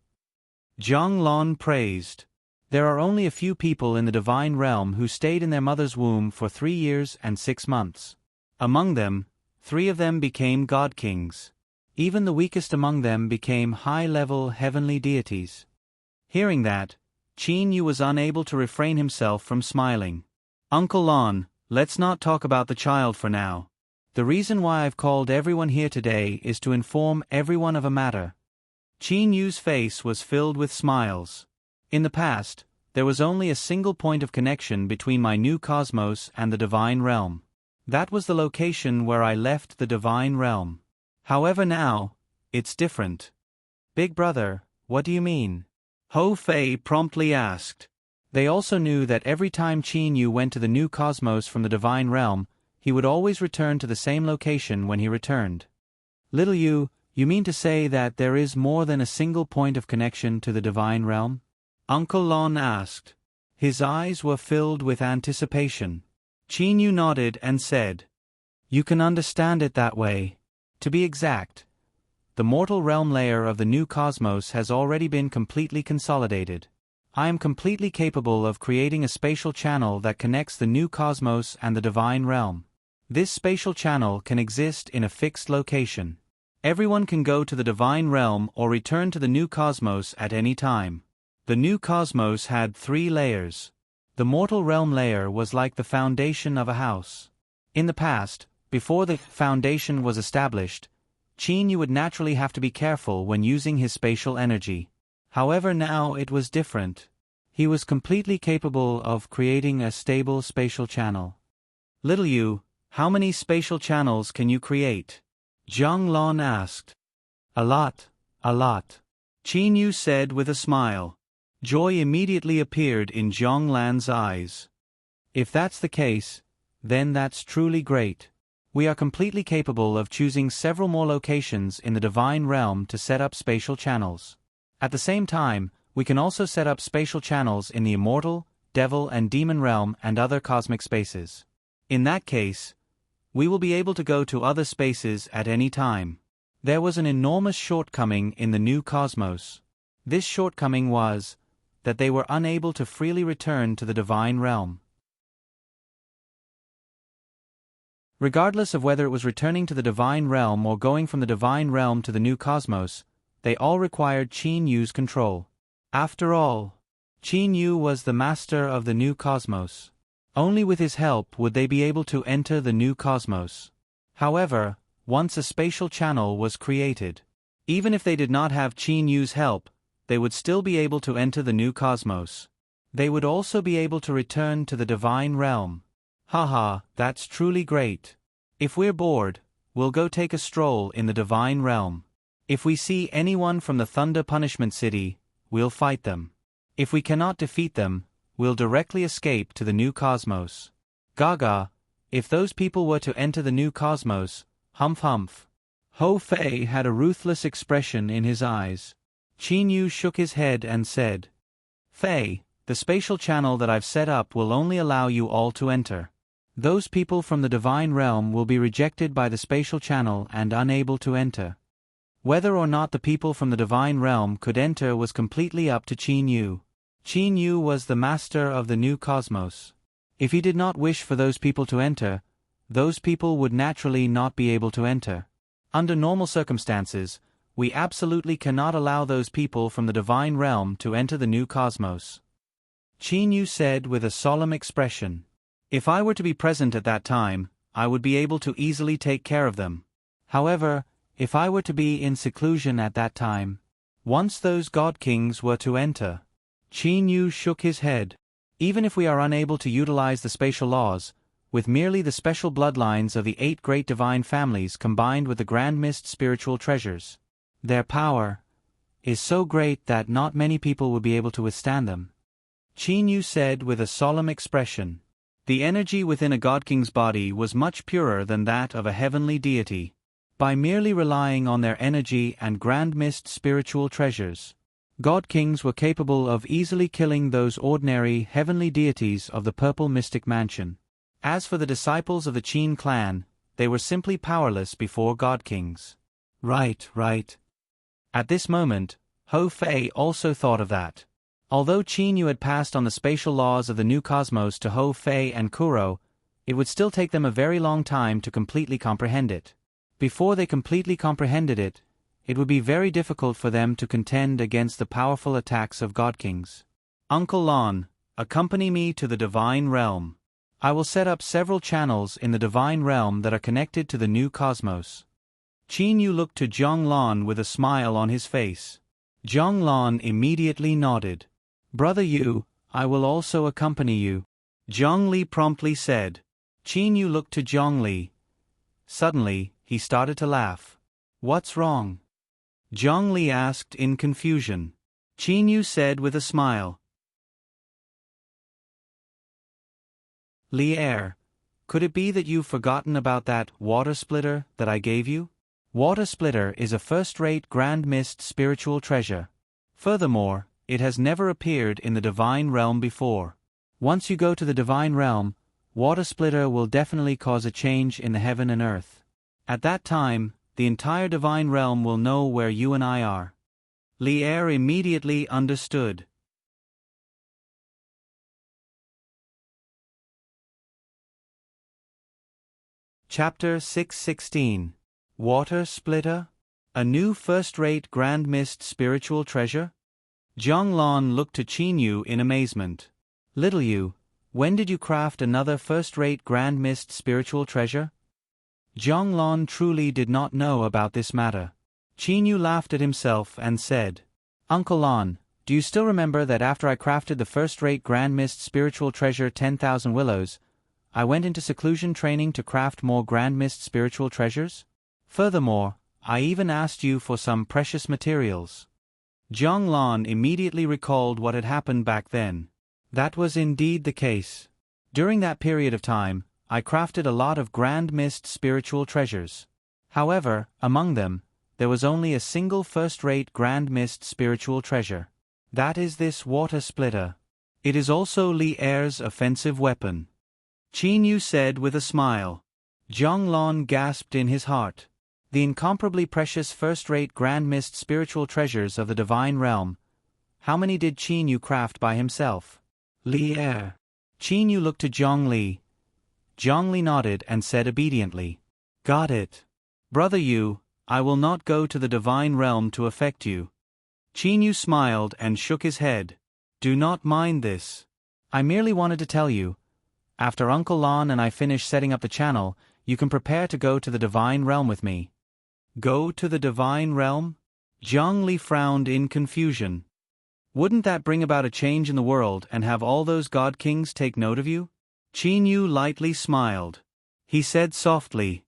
Zhang Lan praised. There are only a few people in the Divine Realm who stayed in their mother's womb for 3 years and 6 months. Among them, 3 of them became God Kings. Even the weakest among them became high-level heavenly deities. Hearing that, Qin Yu was unable to refrain himself from smiling. "Uncle Lon, let's not talk about the child for now. The reason why I've called everyone here today is to inform everyone of a matter." Qin Yu's face was filled with smiles. "In the past, there was only a single point of connection between my new cosmos and the Divine Realm. That was the location where I left the Divine Realm. However now, it's different." "Big Brother, what do you mean?" Ho Fei promptly asked. They also knew that every time Qin Yu went to the new cosmos from the Divine Realm, he would always return to the same location when he returned. "Little Yu, you mean to say that there is more than a single point of connection to the Divine Realm?" Uncle Lon asked. His eyes were filled with anticipation. Qin Yu nodded and said, "You can understand it that way. To be exact, the mortal realm layer of the new cosmos has already been completely consolidated. I am completely capable of creating a spatial channel that connects the new cosmos and the Divine Realm. This spatial channel can exist in a fixed location. Everyone can go to the Divine Realm or return to the new cosmos at any time." The new cosmos had 3 layers. The mortal realm layer was like the foundation of a house. In the past, before the foundation was established, Qin Yu would naturally have to be careful when using his spatial energy. However, now it was different. He was completely capable of creating a stable spatial channel. "Little Yu, how many spatial channels can you create?" Zhang Lan asked. A lot. Qin Yu said with a smile. Joy immediately appeared in Zhang Lan's eyes. "If that's the case, then that's truly great. We are completely capable of choosing several more locations in the Divine Realm to set up spatial channels. At the same time, we can also set up spatial channels in the Immortal, Devil and Demon Realm and other cosmic spaces. In that case, we will be able to go to other spaces at any time." There was an enormous shortcoming in the new cosmos. This shortcoming was that they were unable to freely return to the divine realm. Regardless of whether it was returning to the divine realm or going from the divine realm to the new cosmos, they all required Qin Yu's control. After all, Qin Yu was the master of the new cosmos. Only with his help would they be able to enter the new cosmos. However, once a spatial channel was created, even if they did not have Qin Yu's help, they would still be able to enter the new cosmos. They would also be able to return to the divine realm. Haha, that's truly great. If we're bored, we'll go take a stroll in the divine realm. If we see anyone from the Thunder Punishment City, we'll fight them. If we cannot defeat them, we'll directly escape to the new cosmos. Gaga, if those people were to enter the new cosmos, humph humph. Ho Fei had a ruthless expression in his eyes. Qin Yu shook his head and said, Fei, the spatial channel that I've set up will only allow you all to enter. Those people from the divine realm will be rejected by the spatial channel and unable to enter. Whether or not the people from the divine realm could enter was completely up to Qin Yu. Qin Yu was the master of the new cosmos. If he did not wish for those people to enter, those people would naturally not be able to enter. Under normal circumstances, we absolutely cannot allow those people from the divine realm to enter the new cosmos. Qin Yu said with a solemn expression. If I were to be present at that time, I would be able to easily take care of them. However, if I were to be in seclusion at that time, once those god kings were to enter. Qin Yu shook his head. Even if we are unable to utilize the spatial laws, with merely the special bloodlines of the 8 great divine families combined with the grand mist spiritual treasures, their power is so great that not many people would be able to withstand them. Qin Yu said with a solemn expression. The energy within a god king's body was much purer than that of a heavenly deity. By merely relying on their energy and grand mist spiritual treasures, god kings were capable of easily killing those ordinary heavenly deities of the purple mystic mansion. As for the disciples of the Qin clan, they were simply powerless before god kings. Right. At this moment, Ho Fei also thought of that. Although Qin Yu had passed on the spatial laws of the new cosmos to Ho Fei and Kuro, it would still take them a very long time to completely comprehend it. Before they completely comprehended it, it would be very difficult for them to contend against the powerful attacks of god kings. Uncle Lon, accompany me to the divine realm. I will set up several channels in the divine realm that are connected to the new cosmos. Qin Yu looked to Zhang Lan with a smile on his face. Zhang Lan immediately nodded. Brother Yu, I will also accompany you. Zhang Li promptly said. Qin Yu looked to Zhang Li. Suddenly, he started to laugh. What's wrong? Zhang Li asked in confusion. Qin Yu said with a smile. Li could it be that you've forgotten about that water splitter that I gave you? Water splitter is a first-rate grand mist spiritual treasure. Furthermore, it has never appeared in the divine realm before. Once you go to the divine realm, water splitter will definitely cause a change in the heaven and earth. At that time, the entire divine realm will know where you and I are. Li immediately understood. Chapter 616. Water Splitter? A new first-rate grand mist spiritual treasure? Zhang Lan looked to Qin Yu in amazement. Little Yu, when did you craft another first-rate grand mist spiritual treasure? Zhang Lan truly did not know about this matter. Qin Yu laughed at himself and said, Uncle Lan, do you still remember that after I crafted the first-rate grand mist spiritual treasure 10,000 Willows, I went into seclusion training to craft more grand mist spiritual treasures? Furthermore, I even asked you for some precious materials. Zhang Lan immediately recalled what had happened back then. That was indeed the case. During that period of time, I crafted a lot of grand mist spiritual treasures. However, among them, there was only a single first-rate grand mist spiritual treasure. That is this water splitter. It is also Li Er's offensive weapon. Qin Yu said with a smile. Zhang Lan gasped in his heart. The incomparably precious first-rate grand mist spiritual treasures of the divine realm. How many did Qin Yu craft by himself? Li Er. Qin Yu looked to Zhong Li. Zhong Li nodded and said obediently, "Got it. Brother Yu, I will not go to the divine realm to affect you." Qin Yu smiled and shook his head. "Do not mind this. I merely wanted to tell you, after Uncle Lon and I finish setting up the channel, you can prepare to go to the divine realm with me." Go to the divine realm? Zhong Li frowned in confusion. Wouldn't that bring about a change in the world and have all those god kings take note of you? Qin Yu lightly smiled. He said softly,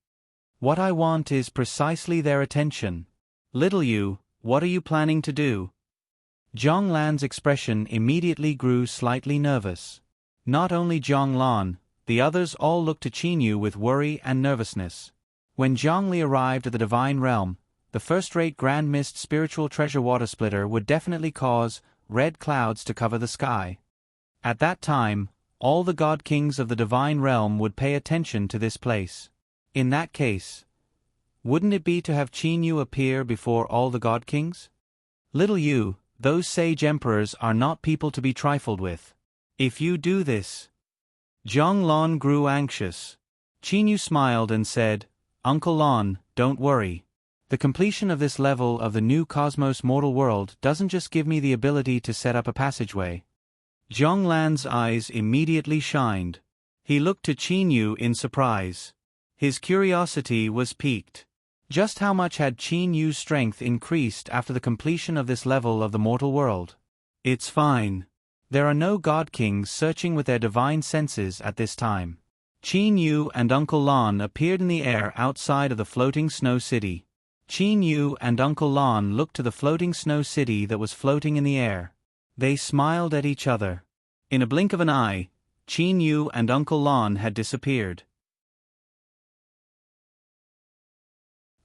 "What I want is precisely their attention. Little Yu, what are you planning to do?" Zhong Lan's expression immediately grew slightly nervous. Not only Zhong Lan, the others all looked to Qin Yu with worry and nervousness. When Zhong Li arrived at the divine realm, the first-rate grand mist spiritual treasure water splitter would definitely cause red clouds to cover the sky. At that time, all the god kings of the divine realm would pay attention to this place. In that case, wouldn't it be to have Qin Yu appear before all the god kings? Little Yu, those sage emperors are not people to be trifled with. If you do this... Zhong Lan grew anxious. Qin Yu smiled and said, "Uncle Lon, don't worry. The completion of this level of the new cosmos mortal world doesn't just give me the ability to set up a passageway." Zhong Lan's eyes immediately shined. He looked to Qin Yu in surprise. His curiosity was piqued. Just how much had Qin Yu's strength increased after the completion of this level of the mortal world? "It's fine. There are no god kings searching with their divine senses at this time." Qin Yu and Uncle Lon appeared in the air outside of the floating snow city. Qin Yu and Uncle Lon looked to the floating snow city that was floating in the air. They smiled at each other. In a blink of an eye, Qin Yu and Uncle Lon had disappeared.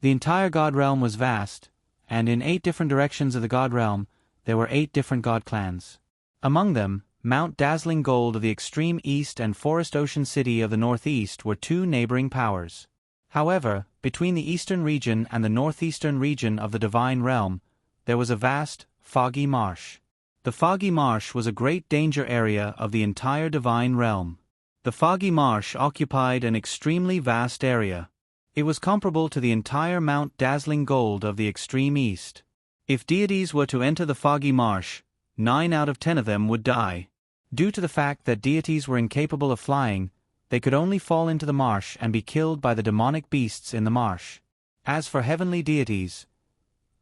The entire god realm was vast, and in 8 different directions of the god realm, there were 8 different god clans. Among them, Mount Dazzling Gold of the extreme east and Forest Ocean City of the northeast were 2 neighboring powers. However, between the eastern region and the northeastern region of the divine realm, there was a vast, foggy marsh. The foggy marsh was a great danger area of the entire divine realm. The foggy marsh occupied an extremely vast area. It was comparable to the entire Mount Dazzling Gold of the extreme east. If deities were to enter the foggy marsh, 9 out of 10 of them would die. Due to the fact that deities were incapable of flying, they could only fall into the marsh and be killed by the demonic beasts in the marsh. As for heavenly deities,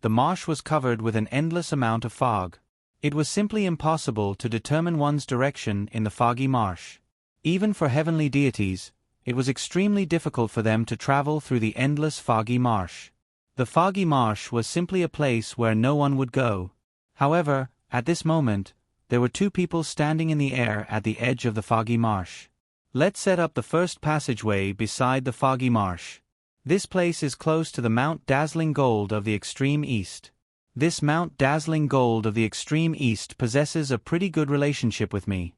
the marsh was covered with an endless amount of fog. It was simply impossible to determine one's direction in the foggy marsh. Even for heavenly deities, it was extremely difficult for them to travel through the endless foggy marsh. The foggy marsh was simply a place where no one would go. However, at this moment, there were 2 people standing in the air at the edge of the foggy marsh. "Let's set up the first passageway beside the foggy marsh. This place is close to the Mount Dazzling Gold of the extreme east. This Mount Dazzling Gold of the extreme east possesses a pretty good relationship with me,"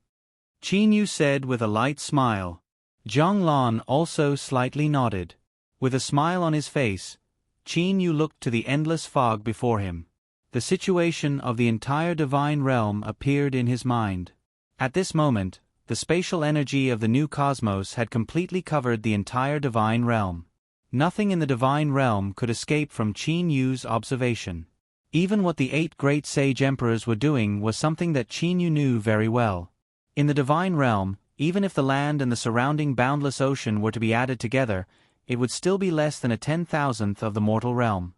Qin Yu said with a light smile. Zhong Lan also slightly nodded. With a smile on his face, Qin Yu looked to the endless fog before him. The situation of the entire divine realm appeared in his mind. At this moment, the spatial energy of the new cosmos had completely covered the entire divine realm. Nothing in the divine realm could escape from Qin Yu's observation. Even what the 8 great sage emperors were doing was something that Qin Yu knew very well. In the divine realm, even if the land and the surrounding boundless ocean were to be added together, it would still be less than a 10,000th of the mortal realm.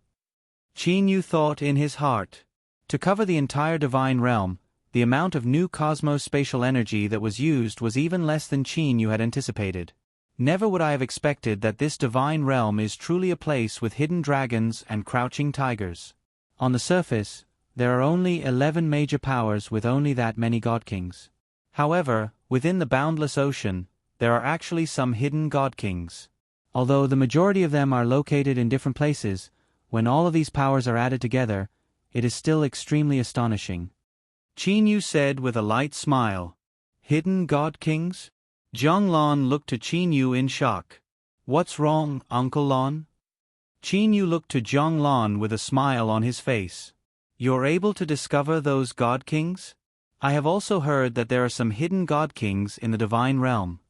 Qin Yu thought in his heart. To cover the entire divine realm, the amount of new cosmos spatial energy that was used was even less than Qin Yu had anticipated. Never would I have expected that this divine realm is truly a place with hidden dragons and crouching tigers. On the surface, there are only 11 major powers with only that many god kings. However, within the boundless ocean, there are actually some hidden god kings. Although the majority of them are located in different places, when all of these powers are added together, it is still extremely astonishing. Qin Yu said with a light smile. "Hidden god kings?" Zhong Lan looked to Qin Yu in shock. "What's wrong, Uncle Lon?" Qin Yu looked to Zhang Lan with a smile on his face. You're able to discover those God Kings? I have also heard that there are some hidden God Kings in the divine realm.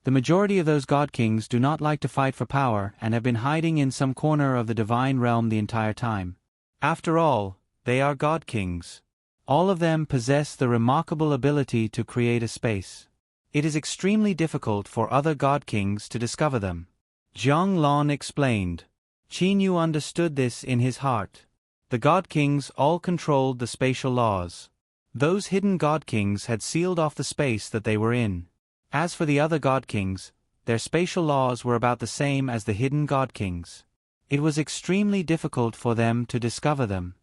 The majority of those God Kings do not like to fight for power and have been hiding in some corner of the divine realm the entire time. After all, they are God Kings. All of them possess the remarkable ability to create a space. It is extremely difficult for other God Kings to discover them. Zhang Lan explained. Qin Yu understood this in his heart. The God Kings all controlled the spatial laws. Those hidden God Kings had sealed off the space that they were in. As for the other God Kings, their spatial laws were about the same as the hidden God Kings. It was extremely difficult for them to discover them.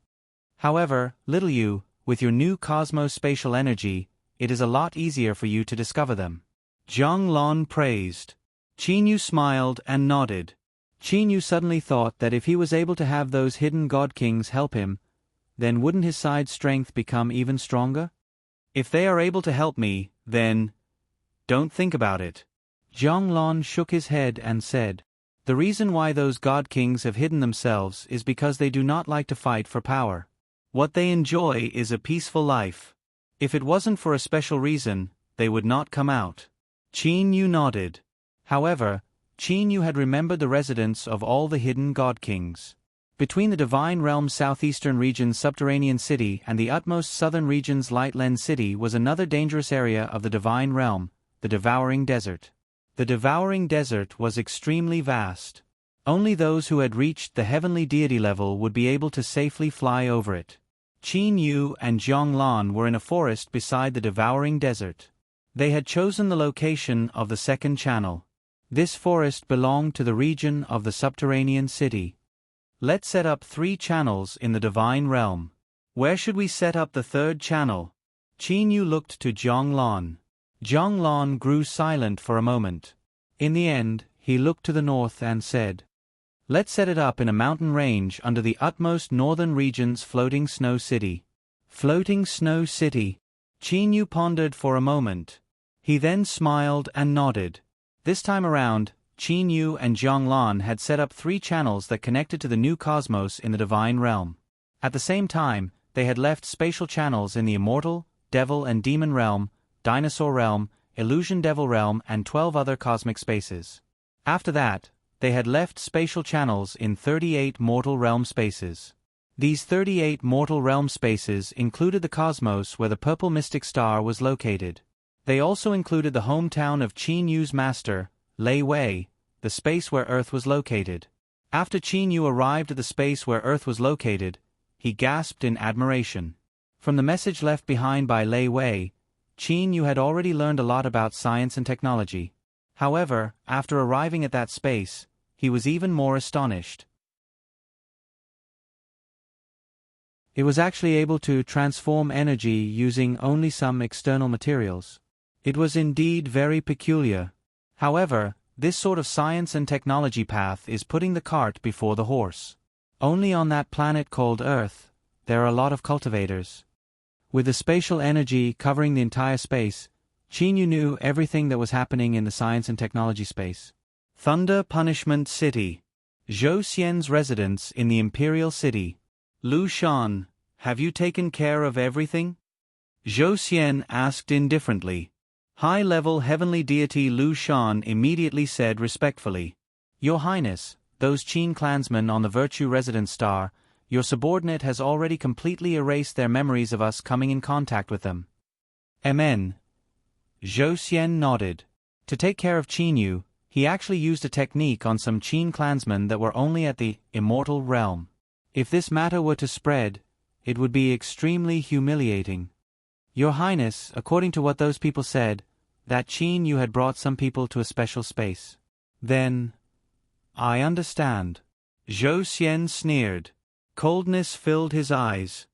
However, little you, with your new cosmos-spatial energy, it is a lot easier for you to discover them. Zhang Lan praised. Qin Yu smiled and nodded. Qin Yu suddenly thought that if he was able to have those hidden God Kings help him, then wouldn't his side strength become even stronger? If they are able to help me, then don't think about it. Zhang Lan shook his head and said, the reason why those God Kings have hidden themselves is because they do not like to fight for power. What they enjoy is a peaceful life. If it wasn't for a special reason, they would not come out. Qin Yu nodded. However, Qin Yu had remembered the residence of all the hidden God Kings. Between the Divine Realm's southeastern region's subterranean city and the utmost southern region's Lightland city was another dangerous area of the Divine Realm, the Devouring Desert. The Devouring Desert was extremely vast. Only those who had reached the heavenly deity level would be able to safely fly over it. Qin Yu and Zhang Lan were in a forest beside the Devouring Desert. They had chosen the location of the second channel. This forest belonged to the region of the subterranean city. Let's set up 3 channels in the Divine Realm. Where should we set up the third channel? Qin Yu looked to Zhang Lan. Zhang Lan grew silent for a moment. In the end, he looked to the north and said, let's set it up in a mountain range under the utmost northern region's floating snow city. Floating snow city. Qin Yu pondered for a moment. He then smiled and nodded. This time around, Qin Yu and Zhang Lan had set up 3 channels that connected to the new cosmos in the Divine Realm. At the same time, they had left spatial channels in the Immortal, Devil and Demon Realm, Dinosaur Realm, Illusion Devil Realm and 12 other cosmic spaces. After that, they had left spatial channels in 38 mortal realm spaces. These 38 mortal realm spaces included the cosmos where the purple mystic star was located. They also included the hometown of Qin Yu's master, Lei Wei, the space where Earth was located. After Qin Yu arrived at the space where Earth was located, he gasped in admiration. From the message left behind by Lei Wei, Qin Yu had already learned a lot about science and technology. However, after arriving at that space, he was even more astonished. It was actually able to transform energy using only some external materials. It was indeed very peculiar. However, this sort of science and technology path is putting the cart before the horse. Only on that planet called Earth, there are a lot of cultivators. With the spatial energy covering the entire space, Qin Yu knew everything that was happening in the science and technology space. Thunder Punishment City. Zhou Xian's residence in the Imperial City. Lu Shan, have you taken care of everything? Zhou Xian asked indifferently. High-level heavenly deity Lu Shan immediately said respectfully, Your Highness, those Qin clansmen on the Virtue Residence Star, your subordinate has already completely erased their memories of us coming in contact with them. Amen. Zhou Xian nodded. To take care of Qin Yu, he actually used a technique on some Qin clansmen that were only at the immortal realm. If this matter were to spread, it would be extremely humiliating. Your Highness, according to what those people said, that Qin Yu had brought some people to a special space. Then, I understand. Zhou Xian sneered. Coldness filled his eyes.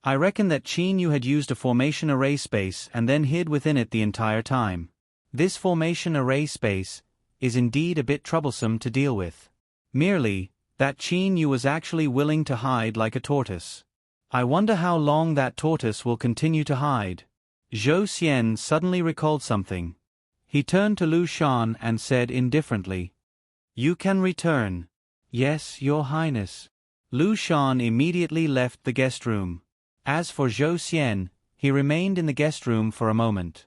I reckon that Qin Yu had used a formation array space and then hid within it the entire time. This formation array space is indeed a bit troublesome to deal with. Merely, that Qin Yu was actually willing to hide like a tortoise. I wonder how long that tortoise will continue to hide. Zhou Xian suddenly recalled something. He turned to Lu Shan and said indifferently, "You can return." "Yes, Your Highness." Lu Shan immediately left the guest room. As for Zhou Xian, he remained in the guest room for a moment.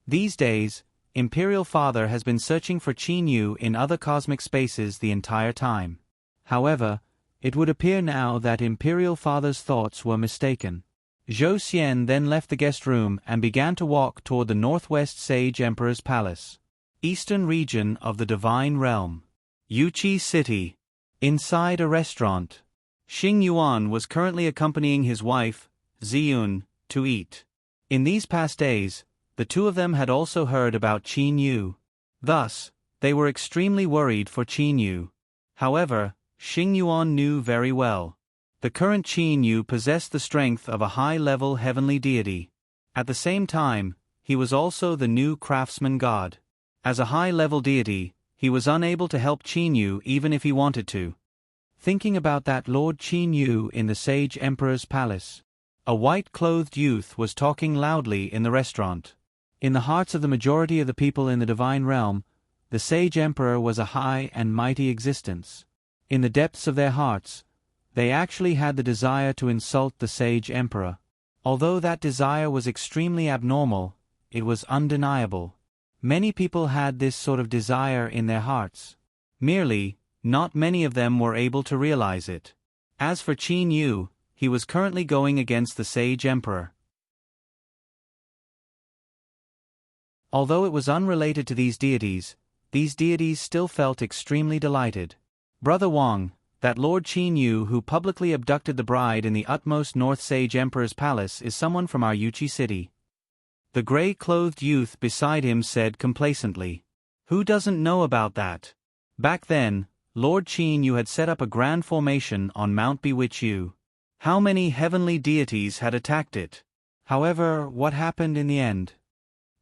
These days, Imperial Father has been searching for Qin Yu in other cosmic spaces the entire time. However, it would appear now that Imperial Father's thoughts were mistaken. Zhou Xian then left the guest room and began to walk toward the Northwest Sage Emperor's palace. Eastern region of the Divine Realm. Yuqi City. Inside a restaurant. Xing Yuan was currently accompanying his wife, Ziyun, to eat. In these past days, the two of them had also heard about Qin Yu. Thus, they were extremely worried for Qin Yu. However, Xing Yuan knew very well. The current Qin Yu possessed the strength of a high-level heavenly deity. At the same time, he was also the new craftsman god. As a high-level deity, he was unable to help Qin Yu even if he wanted to. Thinking about that Lord Qin Yu in the Sage Emperor's palace, a white-clothed youth was talking loudly in the restaurant. In the hearts of the majority of the people in the Divine Realm, the Sage Emperor was a high and mighty existence. In the depths of their hearts, they actually had the desire to insult the Sage Emperor. Although that desire was extremely abnormal, it was undeniable. Many people had this sort of desire in their hearts. Merely, not many of them were able to realize it. As for Qin Yu, he was currently going against the Sage Emperor. Although it was unrelated to these deities still felt extremely delighted. Brother Wang, that Lord Qin Yu who publicly abducted the bride in the utmost North Sage Emperor's palace is someone from our Yuqi city. The gray-clothed youth beside him said complacently. Who doesn't know about that? Back then, Lord Qin Yu had set up a grand formation on Mount Bewitch Yu. How many heavenly deities had attacked it? However, what happened in the end?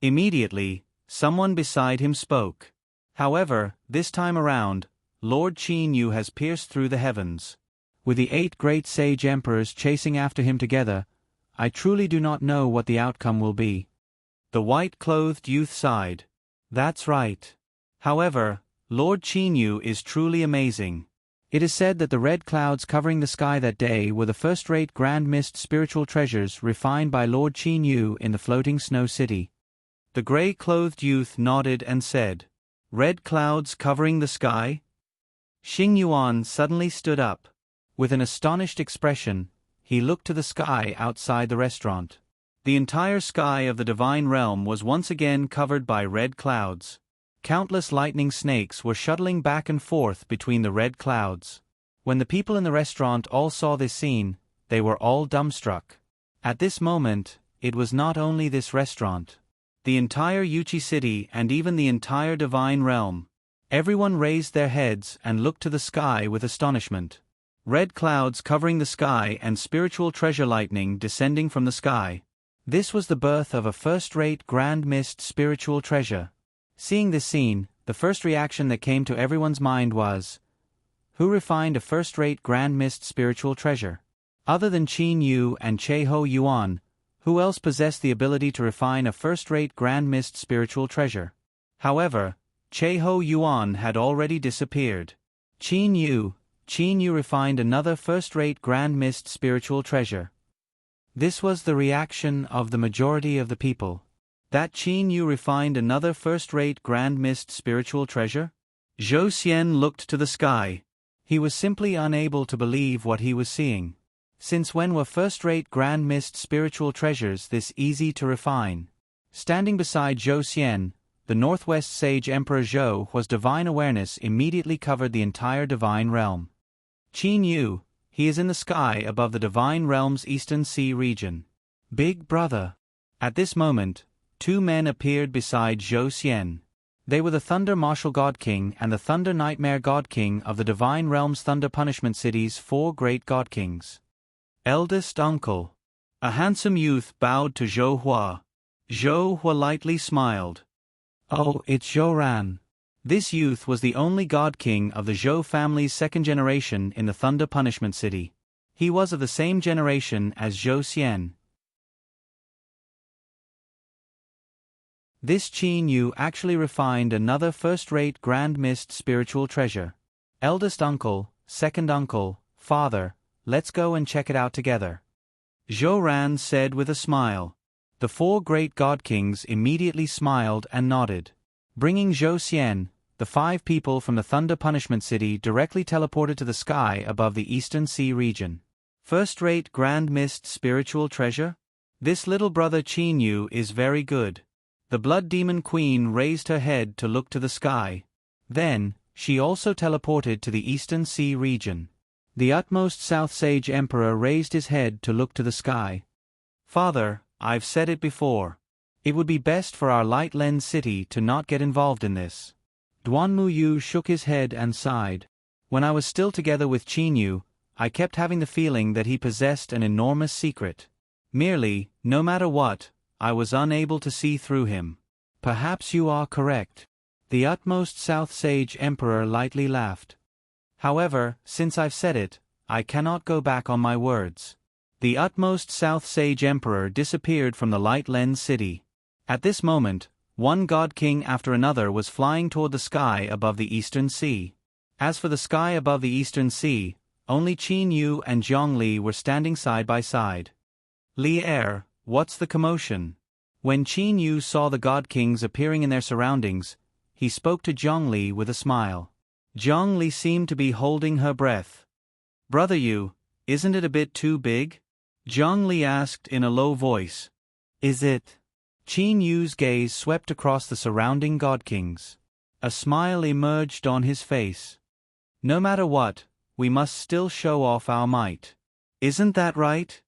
Immediately, someone beside him spoke. However, this time around, Lord Qin Yu has pierced through the heavens. With the 8 great sage emperors chasing after him together, I truly do not know what the outcome will be. The white-clothed youth sighed. That's right. However, Lord Qin Yu is truly amazing. It is said that the red clouds covering the sky that day were the first-rate grand mist spiritual treasures refined by Lord Qin Yu in the floating snow city. The gray-clothed youth nodded and said, Red clouds covering the sky? Xing Yuan suddenly stood up. With an astonished expression, he looked to the sky outside the restaurant. The entire sky of the Divine Realm was once again covered by red clouds. Countless lightning snakes were shuttling back and forth between the red clouds. When the people in the restaurant all saw this scene, they were all dumbstruck. At this moment, it was not only this restaurant. The entire Yuqi city and even the entire Divine Realm. Everyone raised their heads and looked to the sky with astonishment. Red clouds covering the sky and spiritual treasure lightning descending from the sky. This was the birth of a first-rate grand mist spiritual treasure. Seeing this scene, the first reaction that came to everyone's mind was, who refined a first-rate grand mist spiritual treasure? Other than Qin Yu and Cheho Yuan, who else possessed the ability to refine a first-rate grand mist spiritual treasure? However, Cheho Yuan had already disappeared. Qin Yu refined another first-rate grand mist spiritual treasure. This was the reaction of the majority of the people. That Qin Yu refined another first-rate grand mist spiritual treasure? Zhou Xian looked to the sky. He was simply unable to believe what he was seeing. Since when were first-rate grand mist spiritual treasures this easy to refine? Standing beside Zhou Xian, the Northwest Sage Emperor Zhou Hua's divine awareness immediately covered the entire Divine Realm. Qin Yu, he is in the sky above the Divine Realm's Eastern Sea region. Big brother. At this moment, 2 men appeared beside Zhou Xian. They were the Thunder Martial God King and the Thunder Nightmare God King of the Divine Realm's Thunder Punishment City's 4 great God Kings. Eldest uncle. A handsome youth bowed to Zhou Hua. Zhou Hua lightly smiled. Oh, it's Zhou Ran. This youth was the only God King of the Zhou family's 2nd generation in the Thunder Punishment City. He was of the same generation as Zhou Xian. This Qin Yu actually refined another first-rate Grand Mist spiritual treasure. Eldest uncle, second uncle, father, let's go and check it out together. Zhou Ran said with a smile. The four great god kings immediately smiled and nodded. Bringing Zhou Xian, the 5 people from the Thunder Punishment City directly teleported to the sky above the Eastern Sea region. First-rate Grand Mist spiritual treasure? This little brother Qin Yu is very good. The Blood Demon Queen raised her head to look to the sky. Then, she also teleported to the Eastern Sea region. The utmost South Sage Emperor raised his head to look to the sky. Father, I've said it before. It would be best for our Light Lens city to not get involved in this. Duanmu Yu shook his head and sighed. When I was still together with Qin Yu, I kept having the feeling that he possessed an enormous secret. Merely, no matter what, I was unable to see through him. Perhaps you are correct. The utmost South Sage Emperor lightly laughed. However, since I've said it, I cannot go back on my words. The utmost South Sage Emperor disappeared from the Light Lens city. At this moment, one god king after another was flying toward the sky above the Eastern Sea. As for the sky above the Eastern Sea, only Qin Yu and Zhongli were standing side by side. Li Er, what's the commotion? When Qin Yu saw the god kings appearing in their surroundings, he spoke to Zhongli with a smile. Zhongli seemed to be holding her breath. Brother Yu, isn't it a bit too big? Zhongli asked in a low voice. Is it? Qin Yu's gaze swept across the surrounding god kings. A smile emerged on his face. No matter what, we must still show off our might. Isn't that right?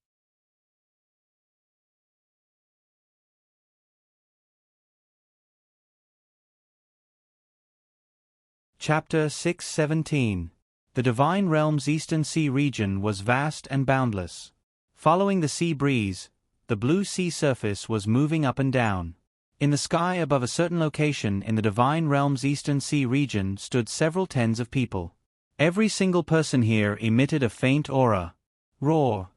Chapter 617. The Divine Realm's Eastern Sea region was vast and boundless. Following the sea breeze, the blue sea surface was moving up and down. In the sky above a certain location in the Divine Realm's Eastern Sea region stood several tens of people. Every single person here emitted a faint aura. Roar.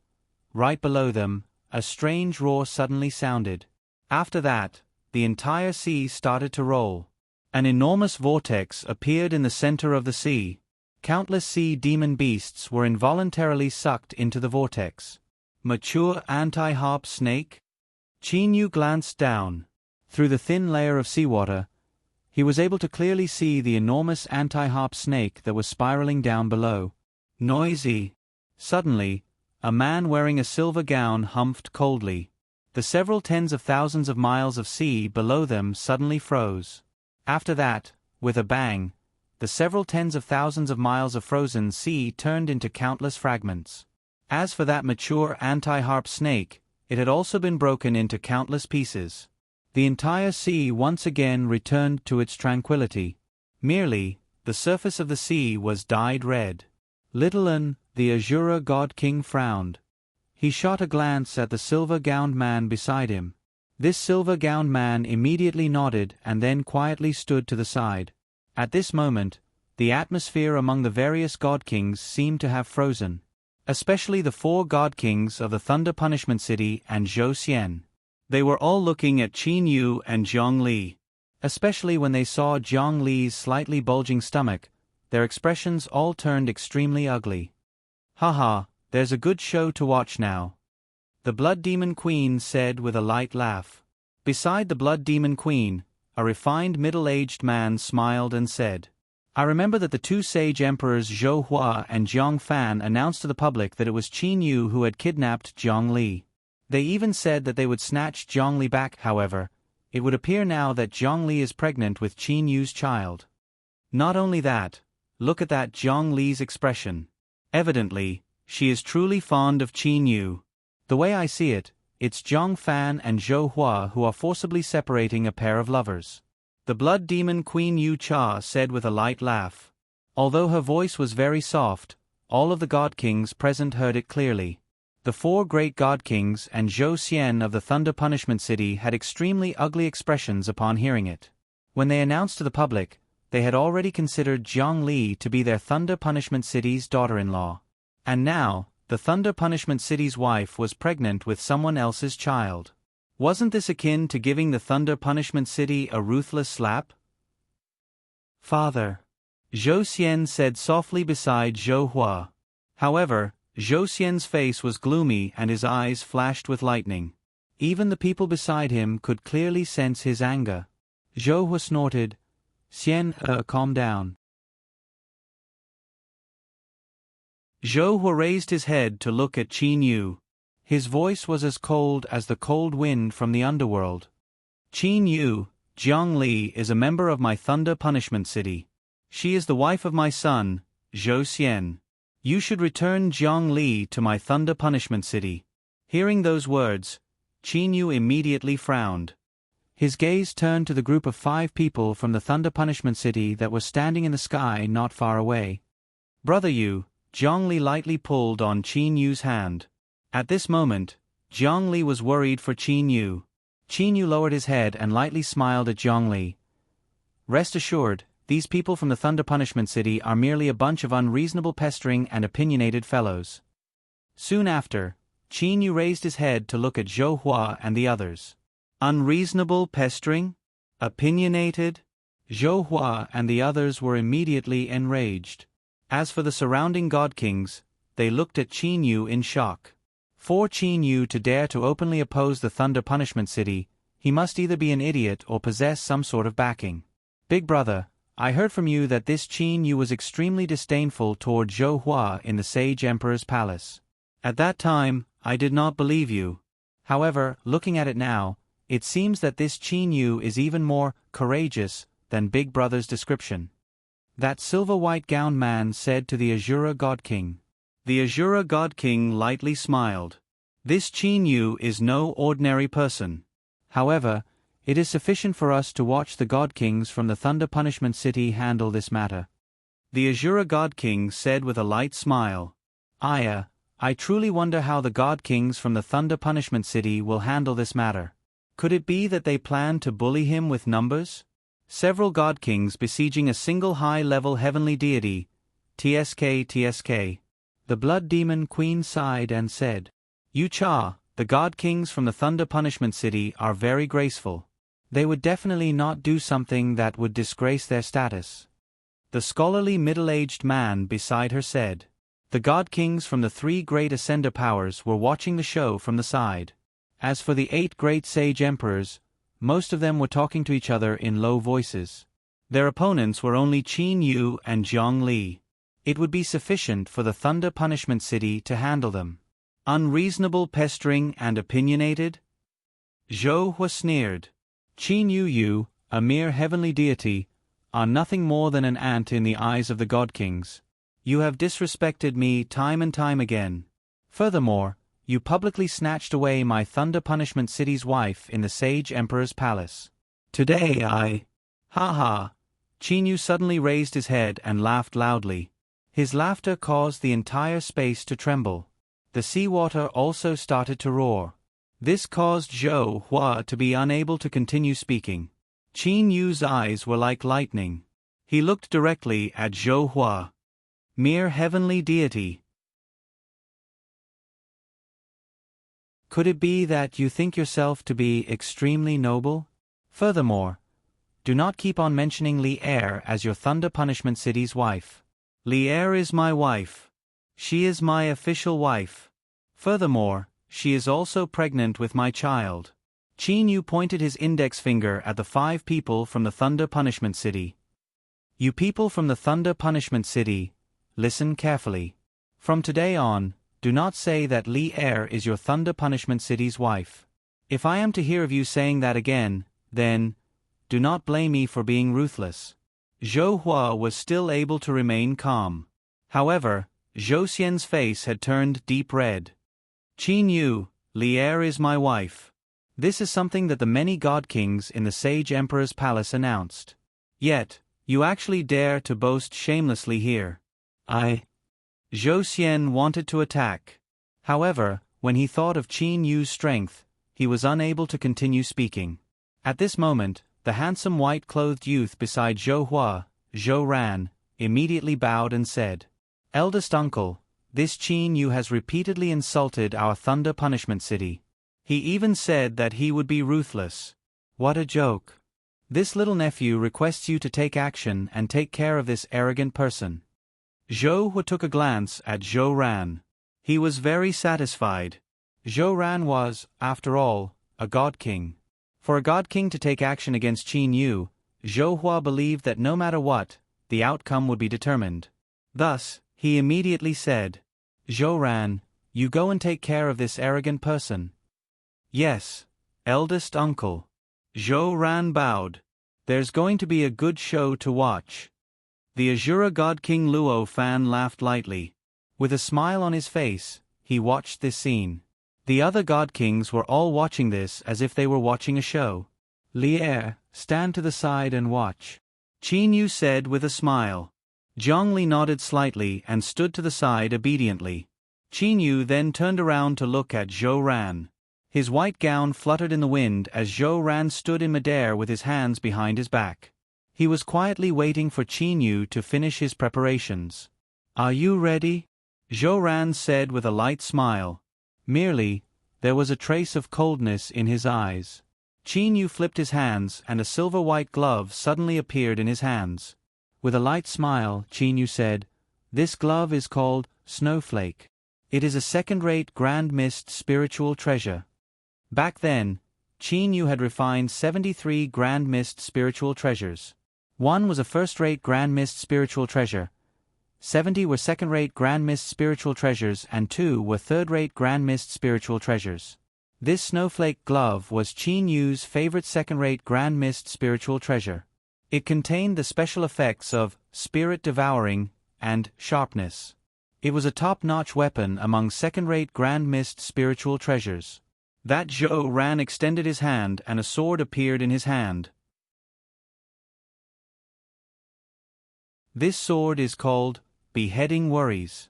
Right below them, a strange roar suddenly sounded. After that, the entire sea started to roll. An enormous vortex appeared in the center of the sea. Countless sea demon beasts were involuntarily sucked into the vortex. Mature anti-harp snake? Qin Yu glanced down. Through the thin layer of seawater, he was able to clearly see the enormous anti-harp snake that was spiraling down below. Noisy. Suddenly, a man wearing a silver gown humphed coldly. The several tens of thousands of miles of sea below them suddenly froze. After that, with a bang, the several tens of thousands of miles of frozen sea turned into countless fragments. As for that mature anti-harp snake, it had also been broken into countless pieces. The entire sea once again returned to its tranquility. Merely, the surface of the sea was dyed red. Little An, the Azura god king, frowned. He shot a glance at the silver-gowned man beside him. This silver-gowned man immediately nodded and then quietly stood to the side. At this moment, the atmosphere among the various god kings seemed to have frozen. Especially the 4 god kings of the Thunder Punishment City and Zhou Xian. They were all looking at Qin Yu and Zhongli. Especially when they saw Zhongli's slightly bulging stomach, their expressions all turned extremely ugly. Haha, there's a good show to watch now. The Blood Demon Queen said with a light laugh. Beside the Blood Demon Queen, a refined middle-aged man smiled and said, I remember that the 2 sage emperors Zhou Hua and Jiang Fan announced to the public that it was Qin Yu who had kidnapped Zhongli. They even said that they would snatch Zhongli back. However, it would appear now that Zhongli is pregnant with Qin Yu's child. Not only that, look at that Zhongli's expression. Evidently, she is truly fond of Qin Yu. The way I see it, it's Jiang Fan and Zhou Hua who are forcibly separating a pair of lovers. The Blood Demon Queen Yu Cha said with a light laugh. Although her voice was very soft, all of the god kings present heard it clearly. The 4 great god kings and Zhou Xian of the Thunder Punishment City had extremely ugly expressions upon hearing it. When they announced to the public, they had already considered Zhongli to be their Thunder Punishment City's daughter-in-law. And now, the Thunder Punishment City's wife was pregnant with someone else's child. Wasn't this akin to giving the Thunder Punishment City a ruthless slap? Father, Zhou Xian said softly beside Zhou Hua. However, Zhou Xian's face was gloomy and his eyes flashed with lightning. Even the people beside him could clearly sense his anger. Zhou Hua snorted, Xian, calm down. Zhou Hua raised his head to look at Qin Yu. His voice was as cold as the cold wind from the underworld. Qin Yu, Jiang Li is a member of my Thunder Punishment City. She is the wife of my son, Zhou Xian. You should return Jiang Li to my Thunder Punishment City. Hearing those words, Qin Yu immediately frowned. His gaze turned to the group of 5 people from the Thunder Punishment City that was standing in the sky not far away. Brother Yu, Jiang Li lightly pulled on Qin Yu's hand. At this moment, Jiang Li was worried for Qin Yu. Qin Yu lowered his head and lightly smiled at Jiang Li. Rest assured, these people from the Thunder Punishment City are merely a bunch of unreasonable pestering and opinionated fellows. Soon after, Qin Yu raised his head to look at Zhou Hua and the others. Unreasonable pestering? Opinionated? Zhou Hua and the others were immediately enraged. As for the surrounding god kings, they looked at Qin Yu in shock. For Qin Yu to dare to openly oppose the Thunder Punishment City, he must either be an idiot or possess some sort of backing. Big brother, I heard from you that this Qin Yu was extremely disdainful toward Zhou Hua in the Sage Emperor's palace. At that time, I did not believe you. However, looking at it now, it seems that this Qin Yu is even more courageous than Big Brother's description. That silver-white gowned man said to the Azura God King. The Azura God King lightly smiled. This Qin Yu is no ordinary person. However, it is sufficient for us to watch the God Kings from the Thunder Punishment City handle this matter. The Azura God King said with a light smile. I truly wonder how the God Kings from the Thunder Punishment City will handle this matter. Could it be that they plan to bully him with numbers? Several God Kings besieging a single high-level heavenly deity. TSK. The Blood Demon Queen sighed and said, Yu Cha, the God Kings from the Thunder Punishment City are very graceful. They would definitely not do something that would disgrace their status. The scholarly middle-aged man beside her said. The God Kings from the 3 great Ascender powers were watching the show from the side. As for the 8 great Sage Emperors, most of them were talking to each other in low voices. Their opponents were only Qin Yu and Jiang Li. It would be sufficient for the Thunder Punishment City to handle them. Unreasonable pestering and opinionated? Zhou Hua sneered. Qin Yu, a mere heavenly deity, are nothing more than an ant in the eyes of the God Kings. You have disrespected me time and time again. Furthermore, you publicly snatched away my Thunder Punishment City's wife in the Sage Emperor's palace. Today I... Ha ha! Qin Yu suddenly raised his head and laughed loudly. His laughter caused the entire space to tremble. The seawater also started to roar. This caused Zhou Hua to be unable to continue speaking. Qin Yu's eyes were like lightning. He looked directly at Zhou Hua. Mere heavenly deity. Could it be that you think yourself to be extremely noble? Furthermore, do not keep on mentioning Li Er as your Thunder Punishment City's wife. Li Er is my wife. She is my official wife. Furthermore, she is also pregnant with my child. Qin Yu pointed his index finger at the 5 people from the Thunder Punishment City. You people from the Thunder Punishment City, listen carefully. From today on, do not say that Li Er is your Thunder Punishment City's wife. If I am to hear of you saying that again, then, do not blame me for being ruthless. Zhou Hua was still able to remain calm. However, Zhou Xian's face had turned deep red. Qin Yu, Li Er is my wife. This is something that the many God Kings in the Sage Emperor's palace announced. Yet, you actually dare to boast shamelessly here. Zhou Xian wanted to attack. However, when he thought of Qin Yu's strength, he was unable to continue speaking. At this moment, the handsome white-clothed youth beside Zhou Hua, Zhou Ran, immediately bowed and said, Eldest uncle, this Qin Yu has repeatedly insulted our Thunder Punishment City. He even said that he would be ruthless. What a joke. This little nephew requests you to take action and take care of this arrogant person. Zhou Hua took a glance at Zhou Ran. He was very satisfied. Zhou Ran was, after all, a god king. For a god king to take action against Qin Yu, Zhou Hua believed that no matter what, the outcome would be determined. Thus, he immediately said, "Zhou Ran, you go and take care of this arrogant person." "Yes, eldest uncle." Zhou Ran bowed. "There's going to be a good show to watch." The Azura god king Luo Fan laughed lightly. With a smile on his face, he watched this scene. The other god kings were all watching this as if they were watching a show. "Lier, stand to the side and watch," Qin Yu said with a smile. Zhongli nodded slightly and stood to the side obediently. Qin Yu then turned around to look at Zhou Ran. His white gown fluttered in the wind as Zhou Ran stood in midair with his hands behind his back. He was quietly waiting for Qin Yu to finish his preparations. "Are you ready?" Zhou Ran said with a light smile. Merely, there was a trace of coldness in his eyes. Qin Yu flipped his hands and a silver-white glove suddenly appeared in his hands. With a light smile, Qin Yu said, "This glove is called Snowflake. It is a second-rate Grand Mist spiritual treasure." Back then, Qin Yu had refined 73 Grand Mist spiritual treasures. 1 was a first-rate Grand Mist spiritual treasure, 70 were second-rate Grand Mist spiritual treasures and 2 were third-rate Grand Mist spiritual treasures. This snowflake glove was Qin Yu's favorite second-rate Grand Mist spiritual treasure. It contained the special effects of spirit devouring and sharpness. It was a top-notch weapon among second-rate Grand Mist spiritual treasures. That Zhou Ran extended his hand and a sword appeared in his hand. This sword is called Beheading Worries.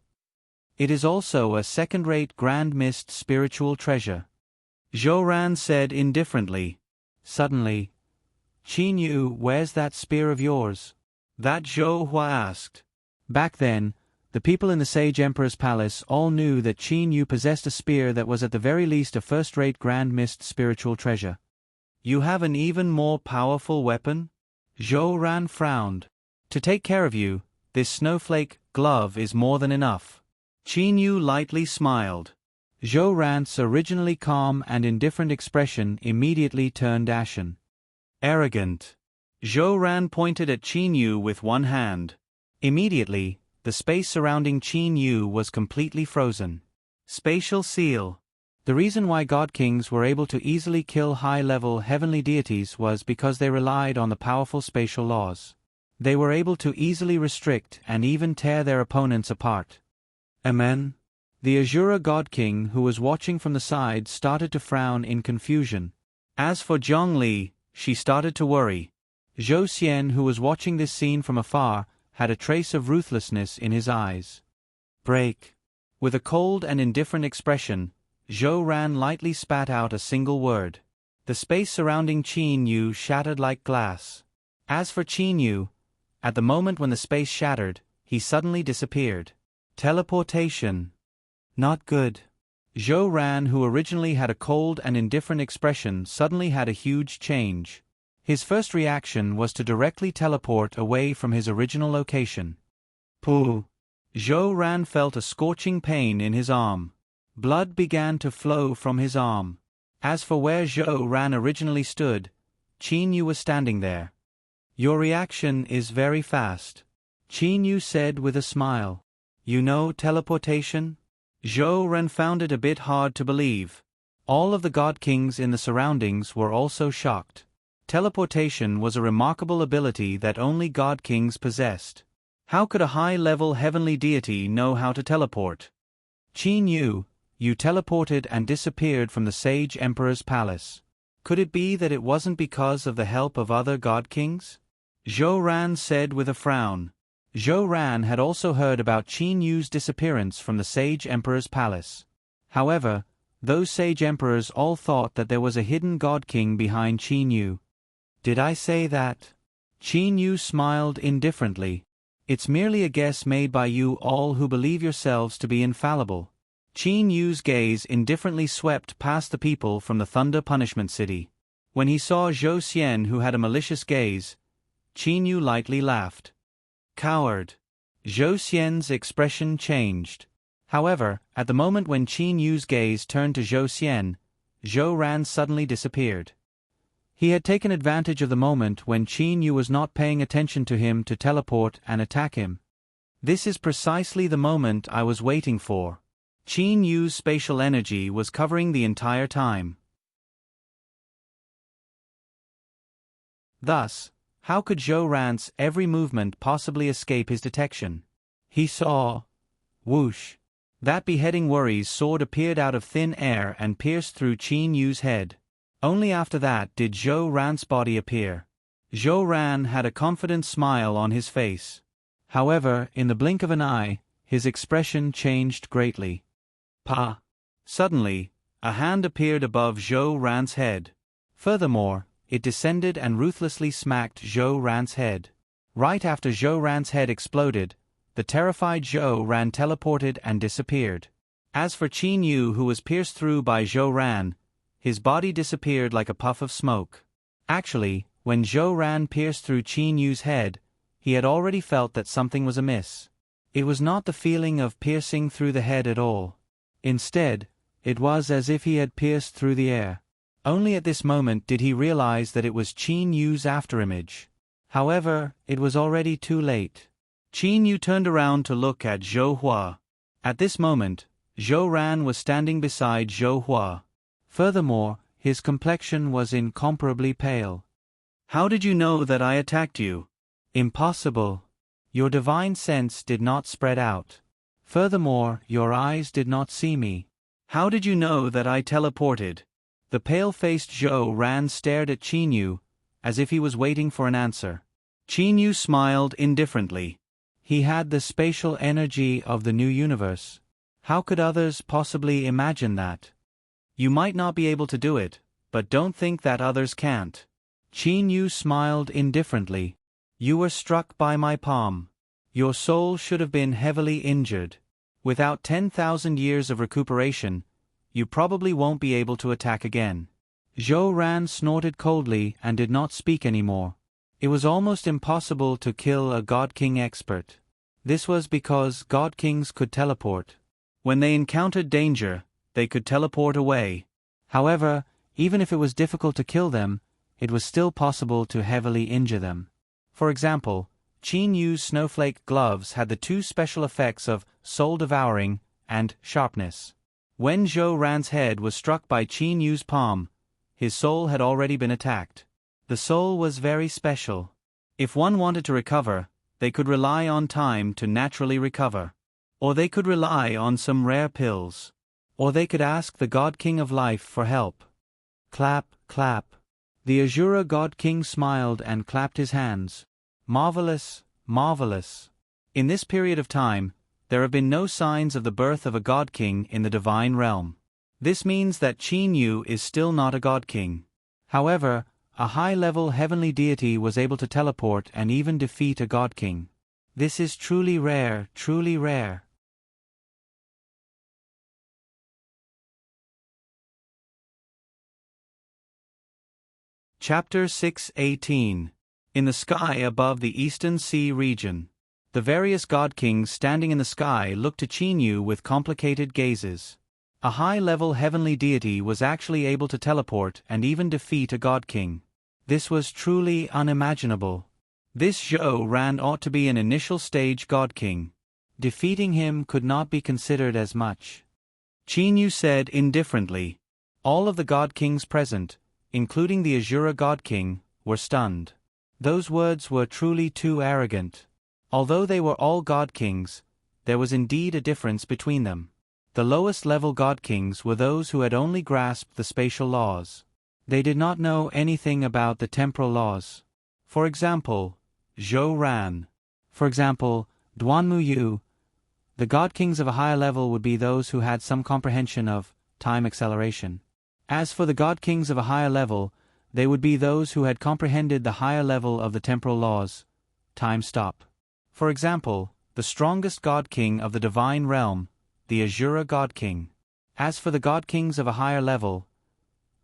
It is also a second-rate Grand Mist spiritual treasure. Zhou Ran said indifferently. Suddenly, "Qin Yu, where's that spear of yours?" That Zhou Hua asked. Back then, the people in the Sage Emperor's palace all knew that Qin Yu possessed a spear that was at the very least a first-rate Grand Mist spiritual treasure. "You have an even more powerful weapon?" Zhou Ran frowned. "To take care of you, this snowflake glove is more than enough." Qin Yu lightly smiled. Zhou Ran's originally calm and indifferent expression immediately turned ashen. "Arrogant." Zhou Ran pointed at Qin Yu with one hand. Immediately, the space surrounding Qin Yu was completely frozen. Spatial seal. The reason why God Kings were able to easily kill high-level heavenly deities was because they relied on the powerful spatial laws. They were able to easily restrict and even tear their opponents apart. Amen. The Azura God King who was watching from the side started to frown in confusion. As for Zhongli, she started to worry. Zhou Xian, who was watching this scene from afar, had a trace of ruthlessness in his eyes. "Break." With a cold and indifferent expression, Zhou Ran lightly spat out a single word. The space surrounding Qin Yu shattered like glass. As for Qin Yu, at the moment when the space shattered, he suddenly disappeared. Teleportation. Not good. Zhou Ran, who originally had a cold and indifferent expression, suddenly had a huge change. His first reaction was to directly teleport away from his original location. Pooh. Zhou Ran felt a scorching pain in his arm. Blood began to flow from his arm. As for where Zhou Ran originally stood, Qin Yu was standing there. "Your reaction is very fast," Qin Yu said with a smile. "You know teleportation?" Zhou Ran found it a bit hard to believe. All of the God Kings in the surroundings were also shocked. Teleportation was a remarkable ability that only God Kings possessed. How could a high-level heavenly deity know how to teleport? "Qin Yu, you teleported and disappeared from the Sage Emperor's palace. Could it be that it wasn't because of the help of other God Kings?" Zhou Ran said with a frown. Zhou Ran had also heard about Qin Yu's disappearance from the Sage Emperor's palace. However, those Sage Emperors all thought that there was a hidden God King behind Qin Yu. "Did I say that?" Qin Yu smiled indifferently. "It's merely a guess made by you all who believe yourselves to be infallible. Qin Yu's gaze indifferently swept past the people from the Thunder Punishment City. When he saw Zhou Xian, who had a malicious gaze, Qin Yu lightly laughed. Coward. Zhou Xian's expression changed. However, at the moment when Qin Yu's gaze turned to Zhou Xian, Zhou Ran suddenly disappeared. He had taken advantage of the moment when Qin Yu was not paying attention to him to teleport and attack him. This is precisely the moment I was waiting for. Qin Yu's spatial energy was covering the entire time. Thus, how could Zhou Ran's every movement possibly escape his detection? He saw. Whoosh. That beheading worry's sword appeared out of thin air and pierced through Qin Yu's head. Only after that did Zhou Ran's body appear. Zhou Ran had a confident smile on his face. However, in the blink of an eye, his expression changed greatly. Pa! Suddenly, a hand appeared above Zhou Ran's head. Furthermore, it descended and ruthlessly smacked Zhou Ran's head. Right after Zhou Ran's head exploded, the terrified Zhou Ran teleported and disappeared. As for Qin Yu, who was pierced through by Zhou Ran, his body disappeared like a puff of smoke. Actually, when Zhou Ran pierced through Qin Yu's head, he had already felt that something was amiss. It was not the feeling of piercing through the head at all. Instead, it was as if he had pierced through the air. Only at this moment did he realize that it was Qin Yu's afterimage. However, it was already too late. Qin Yu turned around to look at Zhou Hua. At this moment, Zhou Ran was standing beside Zhou Hua. Furthermore, his complexion was incomparably pale. How did you know that I attacked you? Impossible. Your divine sense did not spread out. Furthermore, your eyes did not see me. How did you know that I teleported? The pale-faced Zhou Ran stared at Qin Yu, as if he was waiting for an answer. Qin Yu smiled indifferently. He had the spatial energy of the new universe. How could others possibly imagine that? You might not be able to do it, but don't think that others can't. Qin Yu smiled indifferently. You were struck by my palm. Your soul should have been heavily injured. Without 10,000 years of recuperation, you probably won't be able to attack again. Zhou Ran snorted coldly and did not speak anymore. It was almost impossible to kill a God King expert. This was because God Kings could teleport. When they encountered danger, they could teleport away. However, even if it was difficult to kill them, it was still possible to heavily injure them. For example, Qin Yu's snowflake gloves had the two special effects of soul-devouring and sharpness. When Zhou Ran's head was struck by Qin Yu's palm, his soul had already been attacked. The soul was very special. If one wanted to recover, they could rely on time to naturally recover. Or they could rely on some rare pills. Or they could ask the God King of Life for help. Clap, clap. The Azura God King smiled and clapped his hands. Marvelous, marvelous. In this period of time, there have been no signs of the birth of a God King in the divine realm. This means that Qin Yu is still not a God King. However, a high-level heavenly deity was able to teleport and even defeat a God King. This is truly rare, truly rare. Chapter 6:18. In the sky above the Eastern Sea region. The various God Kings standing in the sky looked to Qin Yu with complicated gazes. A high-level heavenly deity was actually able to teleport and even defeat a God King. This was truly unimaginable. This Zhou Ran ought to be an initial stage God King. Defeating him could not be considered as much. Qin Yu said indifferently. All of the God Kings present, including the Azura God King, were stunned. Those words were truly too arrogant. Although they were all God Kings, there was indeed a difference between them. The lowest level God Kings were those who had only grasped the spatial laws. They did not know anything about the temporal laws. For example, Zhou Ran. For example, Duanmu Yu. The God Kings of a higher level would be those who had some comprehension of time acceleration. As for the God Kings of a higher level, they would be those who had comprehended the higher level of the temporal laws, time stop. For example, the strongest God King of the divine realm, the Azura God King. As for the God Kings of a higher level,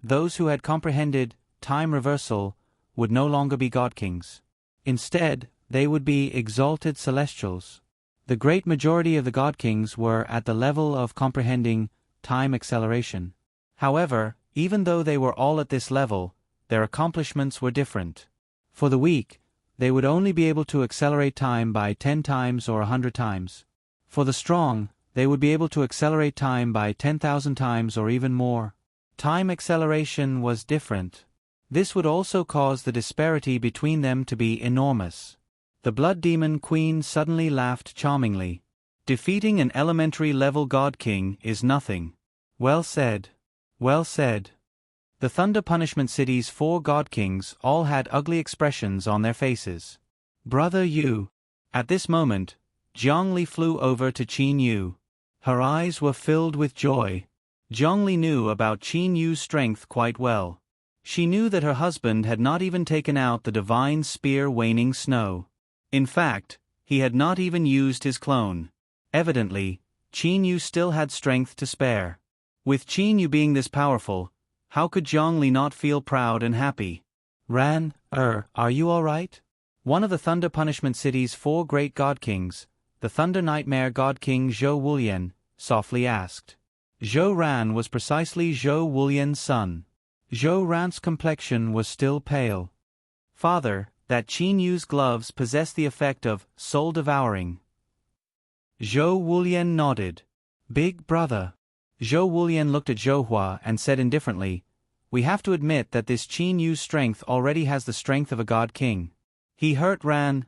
those who had comprehended time reversal would no longer be God Kings. Instead, they would be exalted celestials. The great majority of the God Kings were at the level of comprehending time acceleration. However, even though they were all at this level, their accomplishments were different. For the weak, they would only be able to accelerate time by 10 times or 100 times. For the strong, they would be able to accelerate time by 10,000 times or even more. Time acceleration was different. This would also cause the disparity between them to be enormous. The Blood Demon Queen suddenly laughed charmingly. Defeating an elementary level God King is nothing. Well said. Well said. The Thunder Punishment City's 4 God Kings all had ugly expressions on their faces. Brother Yu. At this moment, Zhongli flew over to Qin Yu. Her eyes were filled with joy. Zhongli knew about Qin Yu's strength quite well. She knew that her husband had not even taken out the divine spear Waning Snow. In fact, he had not even used his clone. Evidently, Qin Yu still had strength to spare. With Qin Yu being this powerful, how could Zhongli not feel proud and happy? Ran, are you all right? One of the Thunder Punishment City's 4 great God Kings, the Thunder Nightmare God King Zhou Wulian, softly asked. Zhou Ran was precisely Zhou Wulian's son. Zhou Ran's complexion was still pale. Father, that Qin Yu's gloves possessed the effect of soul-devouring. Zhou Wulian nodded. Big brother. Zhou Wulian looked at Zhou Hua and said indifferently, we have to admit that this Qin Yu's strength already has the strength of a God King. He hurt Ran,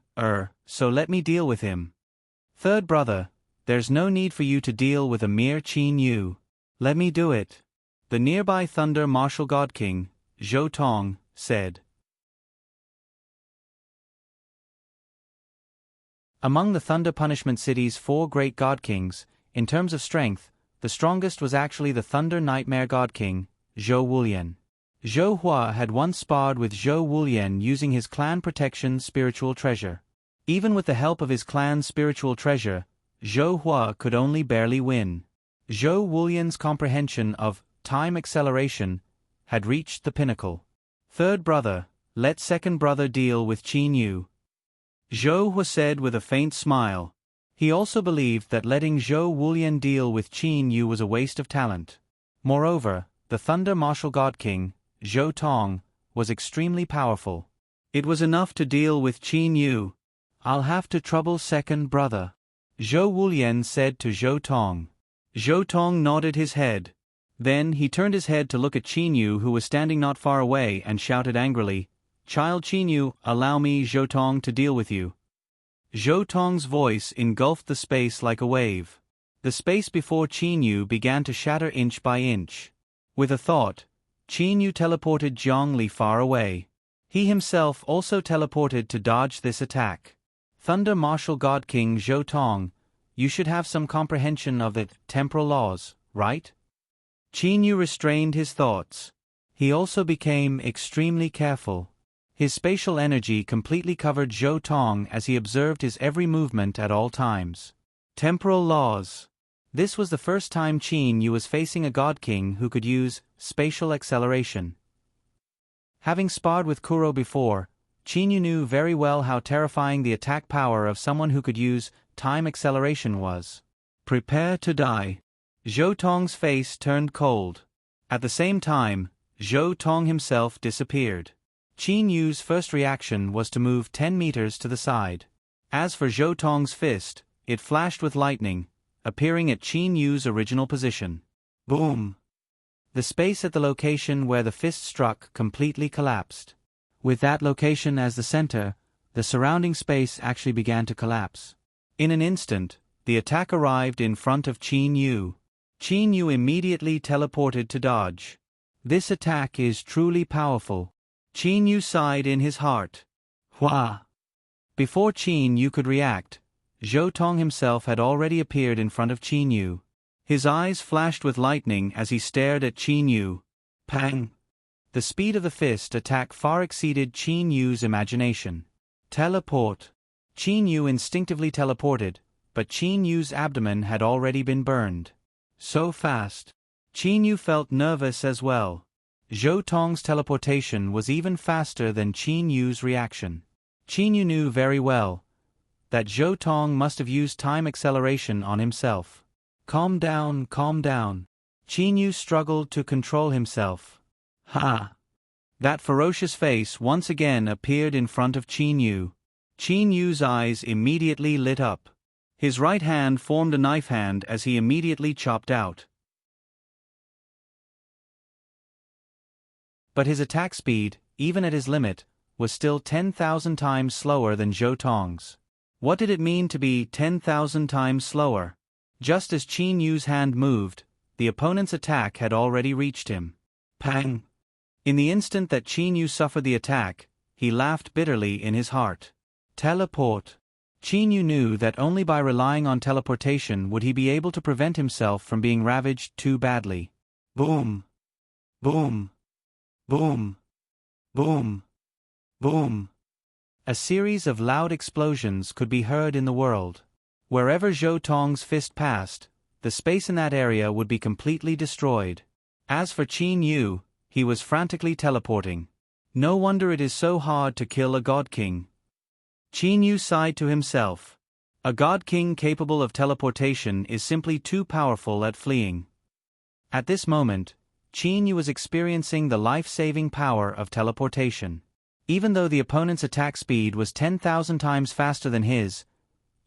so let me deal with him. Third brother, there's no need for you to deal with a mere Qin Yu. Let me do it. The nearby Thunder Martial God King, Zhou Tong, said. Among the Thunder Punishment City's 4 great God Kings, in terms of strength, the strongest was actually the Thunder Nightmare God King, Zhou Wulian. Zhou Hua had once sparred with Zhou Wulian using his clan protection spiritual treasure. Even with the help of his clan's spiritual treasure, Zhou Hua could only barely win. Zhou Wulian's comprehension of time acceleration had reached the pinnacle. Third brother, let second brother deal with Qin Yu. Zhou Hua said with a faint smile. He also believed that letting Zhou Wulian deal with Qin Yu was a waste of talent. Moreover, the Thunder Martial God King, Zhou Tong, was extremely powerful. It was enough to deal with Qin Yu. I'll have to trouble second brother, Zhou Wulian said to Zhou Tong. Zhou Tong nodded his head. Then he turned his head to look at Qin Yu, who was standing not far away, and shouted angrily, Child Qin Yu, allow me, Zhou Tong, to deal with you. Zhou Tong's voice engulfed the space like a wave. The space before Qin Yu began to shatter inch by inch. With a thought, Qin Yu teleported Zhongli far away. He himself also teleported to dodge this attack. Thunder Martial God King Zhou Tong, you should have some comprehension of the temporal laws, right? Qin Yu restrained his thoughts. He also became extremely careful. His spatial energy completely covered Zhou Tong as he observed his every movement at all times. Temporal laws. This was the first time Qin Yu was facing a God King who could use spatial acceleration. Having sparred with Kuro before, Qin Yu knew very well how terrifying the attack power of someone who could use time acceleration was. Prepare to die. Zhou Tong's face turned cold. At the same time, Zhou Tong himself disappeared. Qin Yu's first reaction was to move 10 meters to the side. As for Zhou Tong's fist, it flashed with lightning, appearing at Qin Yu's original position. Boom! The space at the location where the fist struck completely collapsed. With that location as the center, the surrounding space actually began to collapse. In an instant, the attack arrived in front of Qin Yu. Qin Yu immediately teleported to dodge. This attack is truly powerful. Qin Yu sighed in his heart. Hua! Before Qin Yu could react, Zhou Tong himself had already appeared in front of Qin Yu. His eyes flashed with lightning as he stared at Qin Yu. Pang! The speed of the fist attack far exceeded Qin Yu's imagination. Teleport. Qin Yu instinctively teleported, but Qin Yu's abdomen had already been burned. So fast. Qin Yu felt nervous as well. Zhou Tong's teleportation was even faster than Qin Yu's reaction. Qin Yu knew very well that Zhou Tong must have used time acceleration on himself. Calm down, calm down. Qin Yu struggled to control himself. Ha! That ferocious face once again appeared in front of Qin Yu. Qin Yu's eyes immediately lit up. His right hand formed a knife hand as he immediately chopped out. But his attack speed, even at his limit, was still 10,000 times slower than Zhou Tong's. What did it mean to be 10,000 times slower? Just as Qin Yu's hand moved, the opponent's attack had already reached him. Pang! In the instant that Qin Yu suffered the attack, he laughed bitterly in his heart. Teleport. Qin Yu knew that only by relying on teleportation would he be able to prevent himself from being ravaged too badly. Boom! Boom! Boom! Boom! Boom! A series of loud explosions could be heard in the world. Wherever Zhou Tong's fist passed, the space in that area would be completely destroyed. As for Qin Yu, he was frantically teleporting. No wonder it is so hard to kill a God King. Qin Yu sighed to himself. A God King capable of teleportation is simply too powerful at fleeing. At this moment, Qin Yu was experiencing the life-saving power of teleportation. Even though the opponent's attack speed was 10,000 times faster than his,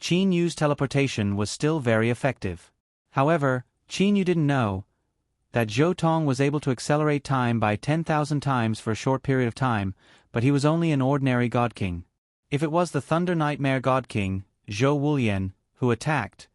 Qin Yu's teleportation was still very effective. However, Qin Yu didn't know that Zhou Tong was able to accelerate time by 10,000 times for a short period of time, but he was only an ordinary God King. If it was the Thunder Nightmare God King, Zhou Wulian, who attacked,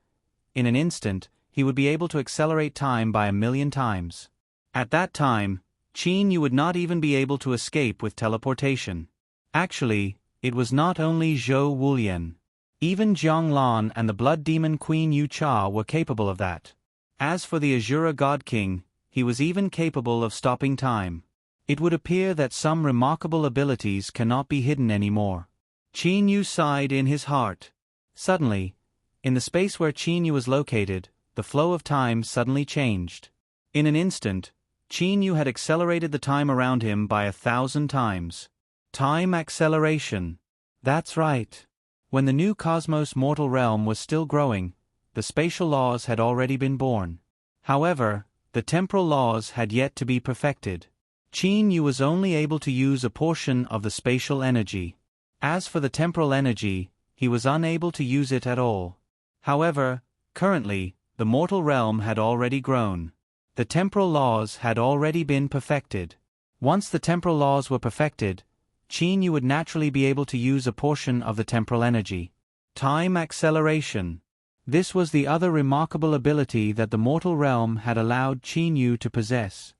in an instant, he would be able to accelerate time by 1,000,000 times. At that time, Qin Yu would not even be able to escape with teleportation. Actually, it was not only Zhou Wulian. Even Jiang Lan and the Blood Demon Queen Yu Cha were capable of that. As for the Azura God King, he was even capable of stopping time. It would appear that some remarkable abilities cannot be hidden anymore. Qin Yu sighed in his heart. Suddenly, in the space where Qin Yu was located, the flow of time suddenly changed. In an instant, Qin Yu had accelerated the time around him by 1,000 times. Time acceleration. That's right. When the new cosmos mortal realm was still growing, the spatial laws had already been born. However, the temporal laws had yet to be perfected. Qin Yu was only able to use a portion of the spatial energy. As for the temporal energy, he was unable to use it at all. However, currently, the mortal realm had already grown. The temporal laws had already been perfected. Once the temporal laws were perfected, Qin Yu would naturally be able to use a portion of the temporal energy. Time acceleration. This was the other remarkable ability that the mortal realm had allowed Qin Yu to possess.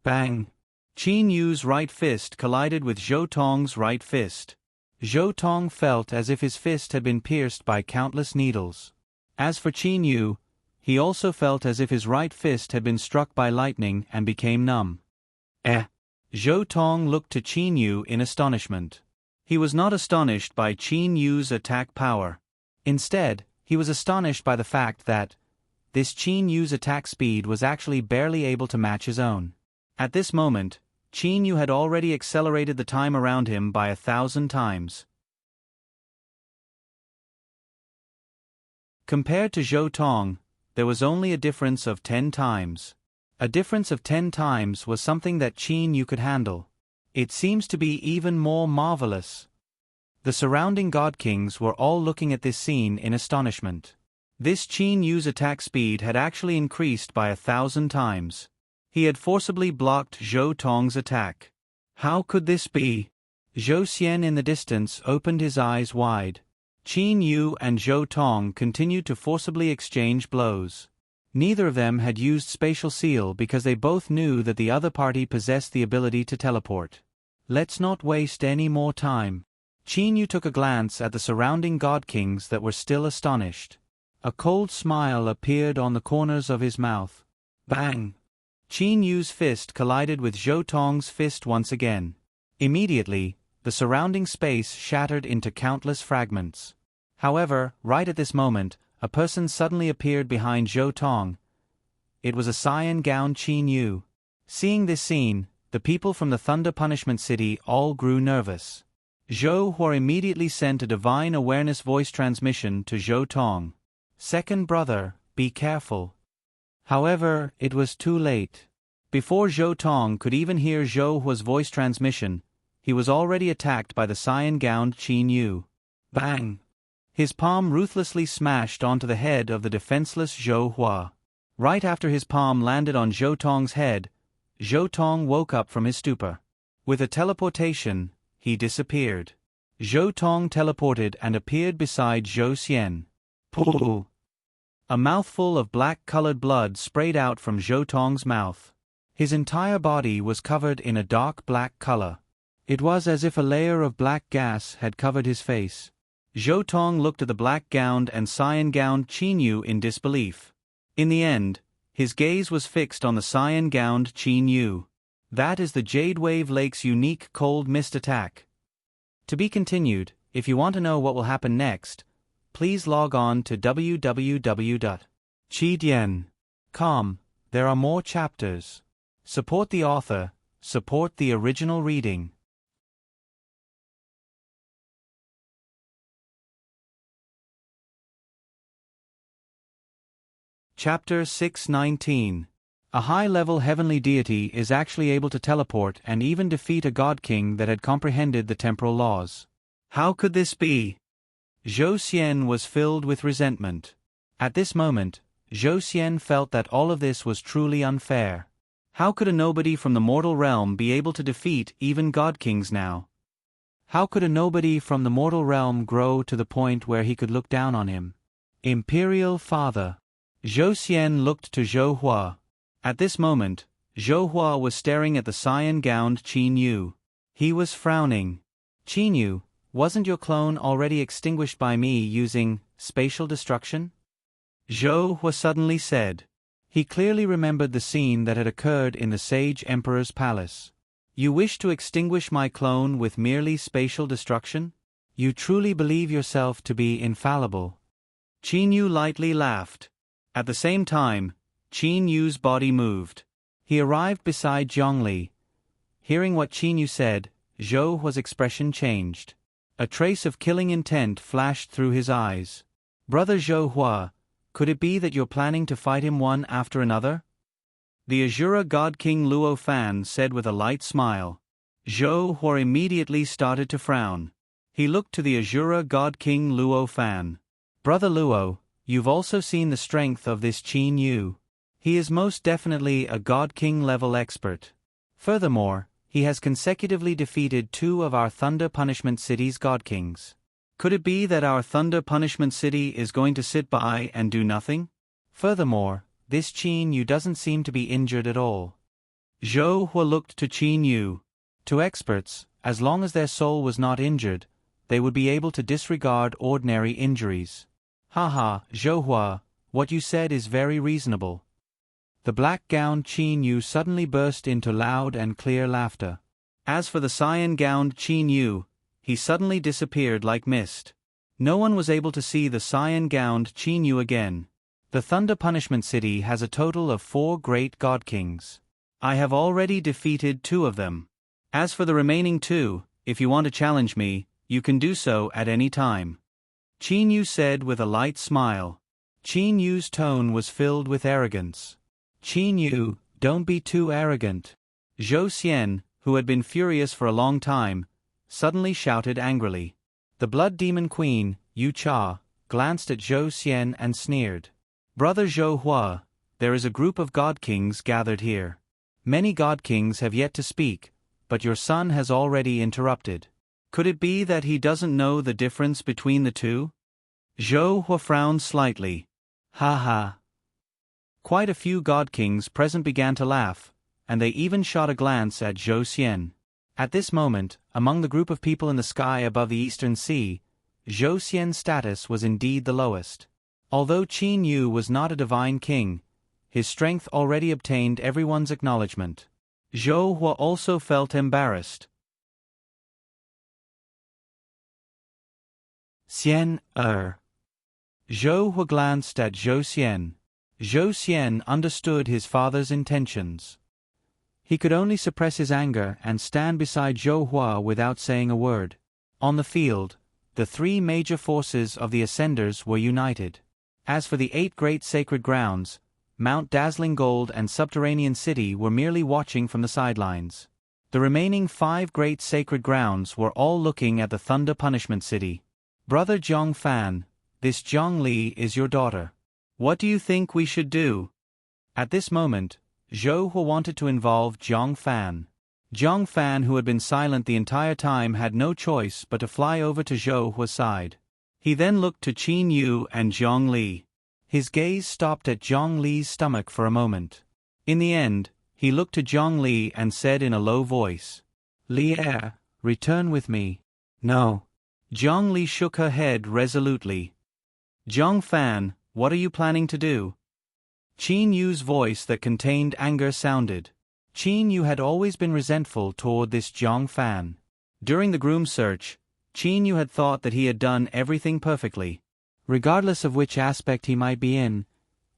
Bang! Qin Yu's right fist collided with Zhou Tong's right fist. Zhou Tong felt as if his fist had been pierced by countless needles. As for Qin Yu, he also felt as if his right fist had been struck by lightning and became numb. Zhou Tong looked to Qin Yu in astonishment. He was not astonished by Qin Yu's attack power. Instead, he was astonished by the fact that this Qin Yu's attack speed was actually barely able to match his own. At this moment, Qin Yu had already accelerated the time around him by 1,000 times. Compared to Zhou Tong, there was only a difference of 10 times. A difference of 10 times was something that Qin Yu could handle. It seems to be even more marvelous. The surrounding God Kings were all looking at this scene in astonishment. This Qin Yu's attack speed had actually increased by 1,000 times. He had forcibly blocked Zhou Tong's attack. How could this be? Zhou Xian in the distance opened his eyes wide. Qin Yu and Zhou Tong continued to forcibly exchange blows. Neither of them had used spatial seal because they both knew that the other party possessed the ability to teleport. Let's not waste any more time. Qin Yu took a glance at the surrounding God Kings that were still astonished. A cold smile appeared on the corners of his mouth. Bang! Qin Yu's fist collided with Zhou Tong's fist once again. Immediately, the surrounding space shattered into countless fragments. However, right at this moment, a person suddenly appeared behind Zhou Tong. It was a cyan-gowned Qin Yu. Seeing this scene, the people from the Thunder Punishment City all grew nervous. Zhou Hua immediately sent a divine awareness voice transmission to Zhou Tong. "Second brother, be careful." However, it was too late. Before Zhou Tong could even hear Zhou Hua's voice transmission, he was already attacked by the cyan-gowned Qin Yu. Bang! His palm ruthlessly smashed onto the head of the defenseless Zhou Hua. Right after his palm landed on Zhou Tong's head, Zhou Tong woke up from his stupor. With a teleportation, he disappeared. Zhou Tong teleported and appeared beside Zhou Xian. Puh! A mouthful of black-colored blood sprayed out from Zhou Tong's mouth. His entire body was covered in a dark black color. It was as if a layer of black gas had covered his face. Zhou Tong looked at the black-gowned and cyan-gowned Qin Yu in disbelief. In the end, his gaze was fixed on the cyan-gowned Qin Yu. That is the Jade Wave Lake's unique cold mist attack. To be continued. If you want to know what will happen next, please log on to www.chidian.com. There are more chapters. Support the author, support the original reading. Chapter 619. A high-level heavenly deity is actually able to teleport and even defeat a god king that had comprehended the temporal laws. How could this be? Zhou Xian was filled with resentment. At this moment, Zhou Xian felt that all of this was truly unfair. How could a nobody from the mortal realm be able to defeat even god kings now? How could a nobody from the mortal realm grow to the point where he could look down on him? Imperial Father. Zhou Xian looked to Zhou Hua. At this moment, Zhou Hua was staring at the cyan-gowned Qin Yu. He was frowning. "Qin Yu, wasn't your clone already extinguished by me using spatial destruction?" Zhou Hua suddenly said. He clearly remembered the scene that had occurred in the Sage Emperor's palace. "You wish to extinguish my clone with merely spatial destruction? You truly believe yourself to be infallible." Qin Yu lightly laughed. At the same time, Qin Yu's body moved. He arrived beside Zhongli. Hearing what Qin Yu said, Zhou Hua's expression changed. A trace of killing intent flashed through his eyes. "Brother Zhou Hua, could it be that you're planning to fight him one after another?" The Azura God King Luo Fan said with a light smile. Zhou Hua immediately started to frown. He looked to the Azura God King Luo Fan. "Brother Luo, you've also seen the strength of this Qin Yu. He is most definitely a God King level expert. Furthermore, he has consecutively defeated 2 of our Thunder Punishment City's God Kings. Could it be that our Thunder Punishment City is going to sit by and do nothing? Furthermore, this Qin Yu doesn't seem to be injured at all." Zhou Hua looked to Qin Yu. To experts, as long as their soul was not injured, they would be able to disregard ordinary injuries. "Haha, Zhou Hua, what you said is very reasonable." The black-gowned Qin Yu suddenly burst into loud and clear laughter. As for the cyan-gowned Qin Yu, he suddenly disappeared like mist. No one was able to see the cyan-gowned Qin Yu again. The Thunder Punishment City has a total of 4 great god kings. I have already defeated 2 of them. As for the remaining 2, if you want to challenge me, you can do so at any time. Qin Yu said with a light smile. Qin Yu's tone was filled with arrogance. "Qin Yu, don't be too arrogant." Zhou Xian, who had been furious for a long time, suddenly shouted angrily. The Blood Demon Queen, Yu Cha, glanced at Zhou Xian and sneered. "Brother Zhou Hua, there is a group of god kings gathered here. Many god kings have yet to speak, but your son has already interrupted. Could it be that he doesn't know the difference between the 2? Zhou Hua frowned slightly. "Ha ha." Quite a few god kings present began to laugh, and they even shot a glance at Zhou Xian. At this moment, among the group of people in the sky above the Eastern Sea, Zhou Xian's status was indeed the lowest. Although Qin Yu was not a divine king, his strength already obtained everyone's acknowledgement. Zhou Hua also felt embarrassed. "Xian, Zhou Hua glanced at Zhou Xian. Zhou Xian understood his father's intentions. He could only suppress his anger and stand beside Zhou Hua without saying a word. On the field, the three major forces of the Ascenders were united. As for the 8 great sacred grounds, Mount Dazzling Gold and Subterranean City were merely watching from the sidelines. The remaining 5 great sacred grounds were all looking at the Thunder Punishment City. Brother Zhang Fan, this Zhang Li is your daughter. What do you think we should do? At this moment, Zhou Hua wanted to involve Zhang Fan. Zhang Fan, who had been silent the entire time, had no choice but to fly over to Zhou Hua's side. He then looked to Qin Yu and Zhang Li. His gaze stopped at Zhang Li's stomach for a moment. In the end, he looked to Zhang Li and said in a low voice, "Li Er, return with me." "No." Zhang Li shook her head resolutely. "Zhang Fan, what are you planning to do?" Qin Yu's voice that contained anger sounded. Qin Yu had always been resentful toward this Zhang Fan. During the groom search, Qin Yu had thought that he had done everything perfectly. Regardless of which aspect he might be in,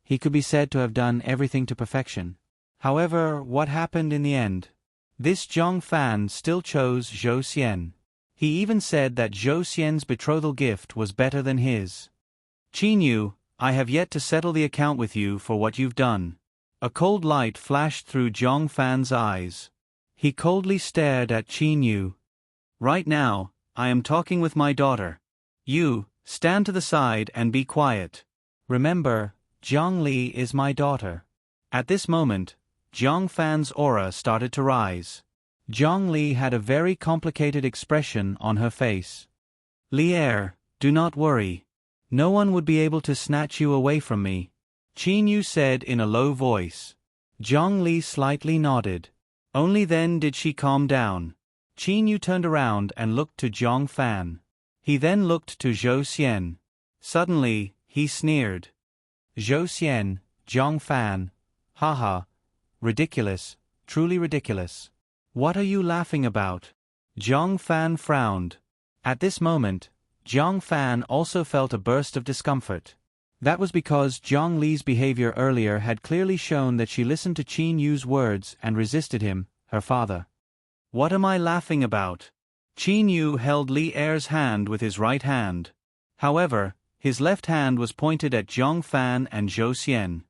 he could be said to have done everything to perfection. However, what happened in the end? This Zhang Fan still chose Zhou Xian. He even said that Zhou Xian's betrothal gift was better than his. "Qin Yu, I have yet to settle the account with you for what you've done." A cold light flashed through Zhang Fan's eyes. He coldly stared at Qin Yu. "Right now, I am talking with my daughter. You, stand to the side and be quiet. Remember, Zhang Li is my daughter." At this moment, Zhang Fan's aura started to rise. Zhang Li had a very complicated expression on her face. "Li Er, do not worry. No one would be able to snatch you away from me," Qin Yu said in a low voice. Zhang Li slightly nodded. Only then did she calm down. Qin Yu turned around and looked to Zhang Fan. He then looked to Zhou Xian. Suddenly, he sneered. "Zhou Xian, Zhang Fan, haha. Ridiculous, truly ridiculous. What are you laughing about?" Zhang Fan frowned. At this moment, Zhang Fan also felt a burst of discomfort. That was because Zhang Li's behavior earlier had clearly shown that she listened to Qin Yu's words and resisted him, her father. "What am I laughing about?" Qin Yu held Li Er's hand with his right hand. However, his left hand was pointed at Zhang Fan and Zhou Xian.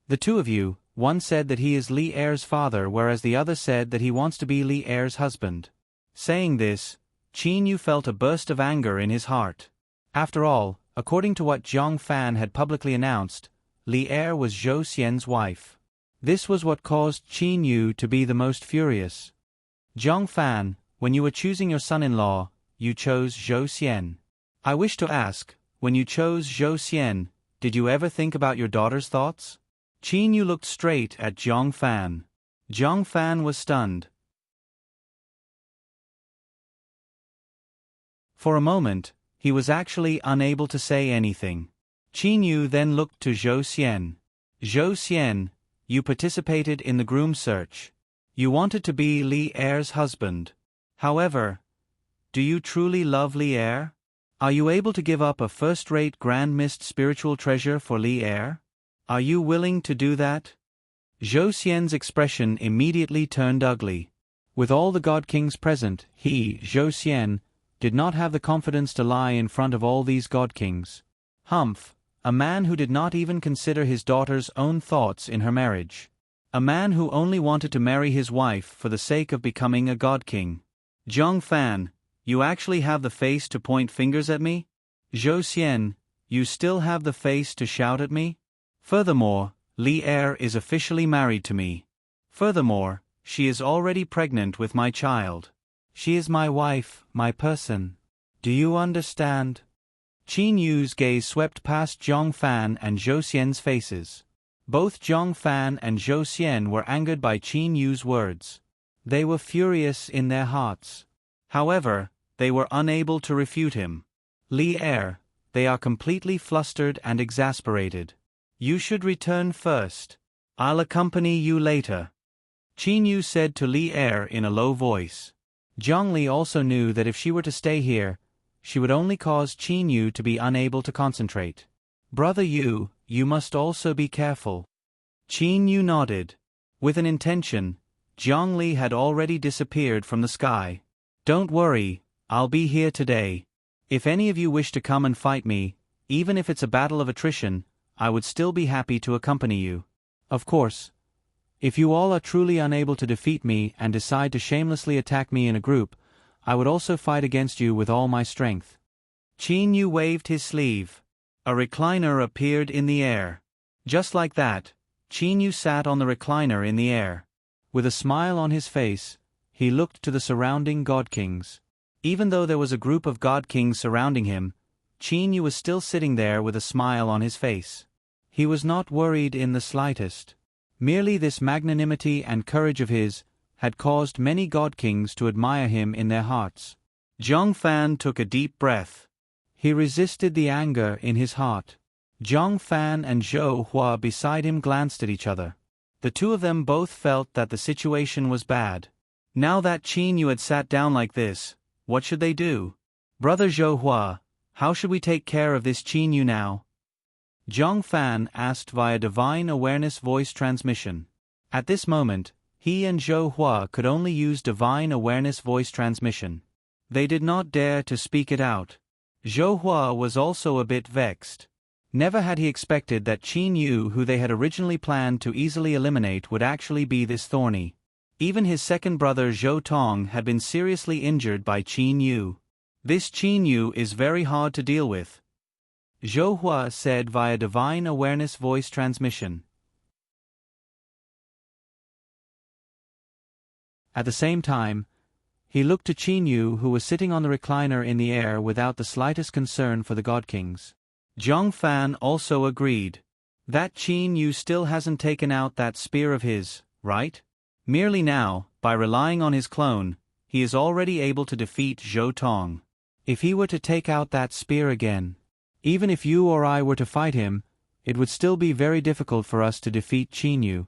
"The two of you," one said that he is Li Er's father, whereas the other said that he wants to be Li Er's husband. Saying this, Qin Yu felt a burst of anger in his heart. After all, according to what Zhang Fan had publicly announced, Li Er was Zhou Xian's wife. This was what caused Qin Yu to be the most furious. "Zhang Fan, when you were choosing your son-in-law, you chose Zhou Xian. I wish to ask, when you chose Zhou Xian, did you ever think about your daughter's thoughts?" Qin Yu looked straight at Zhang Fan. Zhang Fan was stunned. For a moment, he was actually unable to say anything. Qin Yu then looked to Zhou Xian. "Zhou Xian, you participated in the groom search. You wanted to be Li Er's husband. However, do you truly love Li Er? Are you able to give up a first-rate Grand Mist spiritual treasure for Li Er? Are you willing to do that?" Zhou Xian's expression immediately turned ugly. With all the God Kings present, he, Zhou Xian, did not have the confidence to lie in front of all these God Kings. Humph, a man who did not even consider his daughter's own thoughts in her marriage. A man who only wanted to marry his wife for the sake of becoming a God King. "Zhang Fan, you actually have the face to point fingers at me? Zhou Xian, you still have the face to shout at me? Furthermore, Li Er is officially married to me. Furthermore, she is already pregnant with my child. She is my wife, my person. Do you understand?" Qin Yu's gaze swept past Zhang Fan and Zhou Xian's faces. Both Zhang Fan and Zhou Xian were angered by Qin Yu's words. They were furious in their hearts. However, they were unable to refute him. "Li Er, they are completely flustered and exasperated. You should return first. I'll accompany you later," Qin Yu said to Li Er in a low voice. Zhang Li also knew that if she were to stay here, she would only cause Qin Yu to be unable to concentrate. Brother you must also be careful. Qin Yu nodded. With an intention, Zhang Li had already disappeared from the sky. Don't worry, I'll be here today. If any of you wish to come and fight me, even if it's a battle of attrition, I would still be happy to accompany you. Of course, if you all are truly unable to defeat me and decide to shamelessly attack me in a group, I would also fight against you with all my strength. Qin Yu waved his sleeve. A recliner appeared in the air. Just like that, Qin Yu sat on the recliner in the air. With a smile on his face, he looked to the surrounding god kings. Even though there was a group of god kings surrounding him, Qin Yu was still sitting there with a smile on his face. He was not worried in the slightest. Merely this magnanimity and courage of his had caused many god kings to admire him in their hearts. Zhang Fan took a deep breath. He resisted the anger in his heart. Zhang Fan and Zhou Hua beside him glanced at each other. The two of them both felt that the situation was bad. Now that Qin Yu had sat down like this, what should they do? Brother Zhou Hua, how should we take care of this Qin Yu now? Zhang Fan asked via divine awareness voice transmission. At this moment, he and Zhou Hua could only use divine awareness voice transmission. They did not dare to speak it out. Zhou Hua was also a bit vexed. Never had he expected that Qin Yu, who they had originally planned to easily eliminate, would actually be this thorny. Even his second brother Zhou Tong had been seriously injured by Qin Yu. This Qin Yu is very hard to deal with, Zhou Hua said via divine awareness voice transmission. At the same time, he looked to Qin Yu, who was sitting on the recliner in the air without the slightest concern for the god kings. Zhang Fan also agreed. That Qin Yu still hasn't taken out that spear of his, right? Merely now, by relying on his clone, he is already able to defeat Zhou Tong. If he were to take out that spear again, even if you or I were to fight him, it would still be very difficult for us to defeat Qin Yu.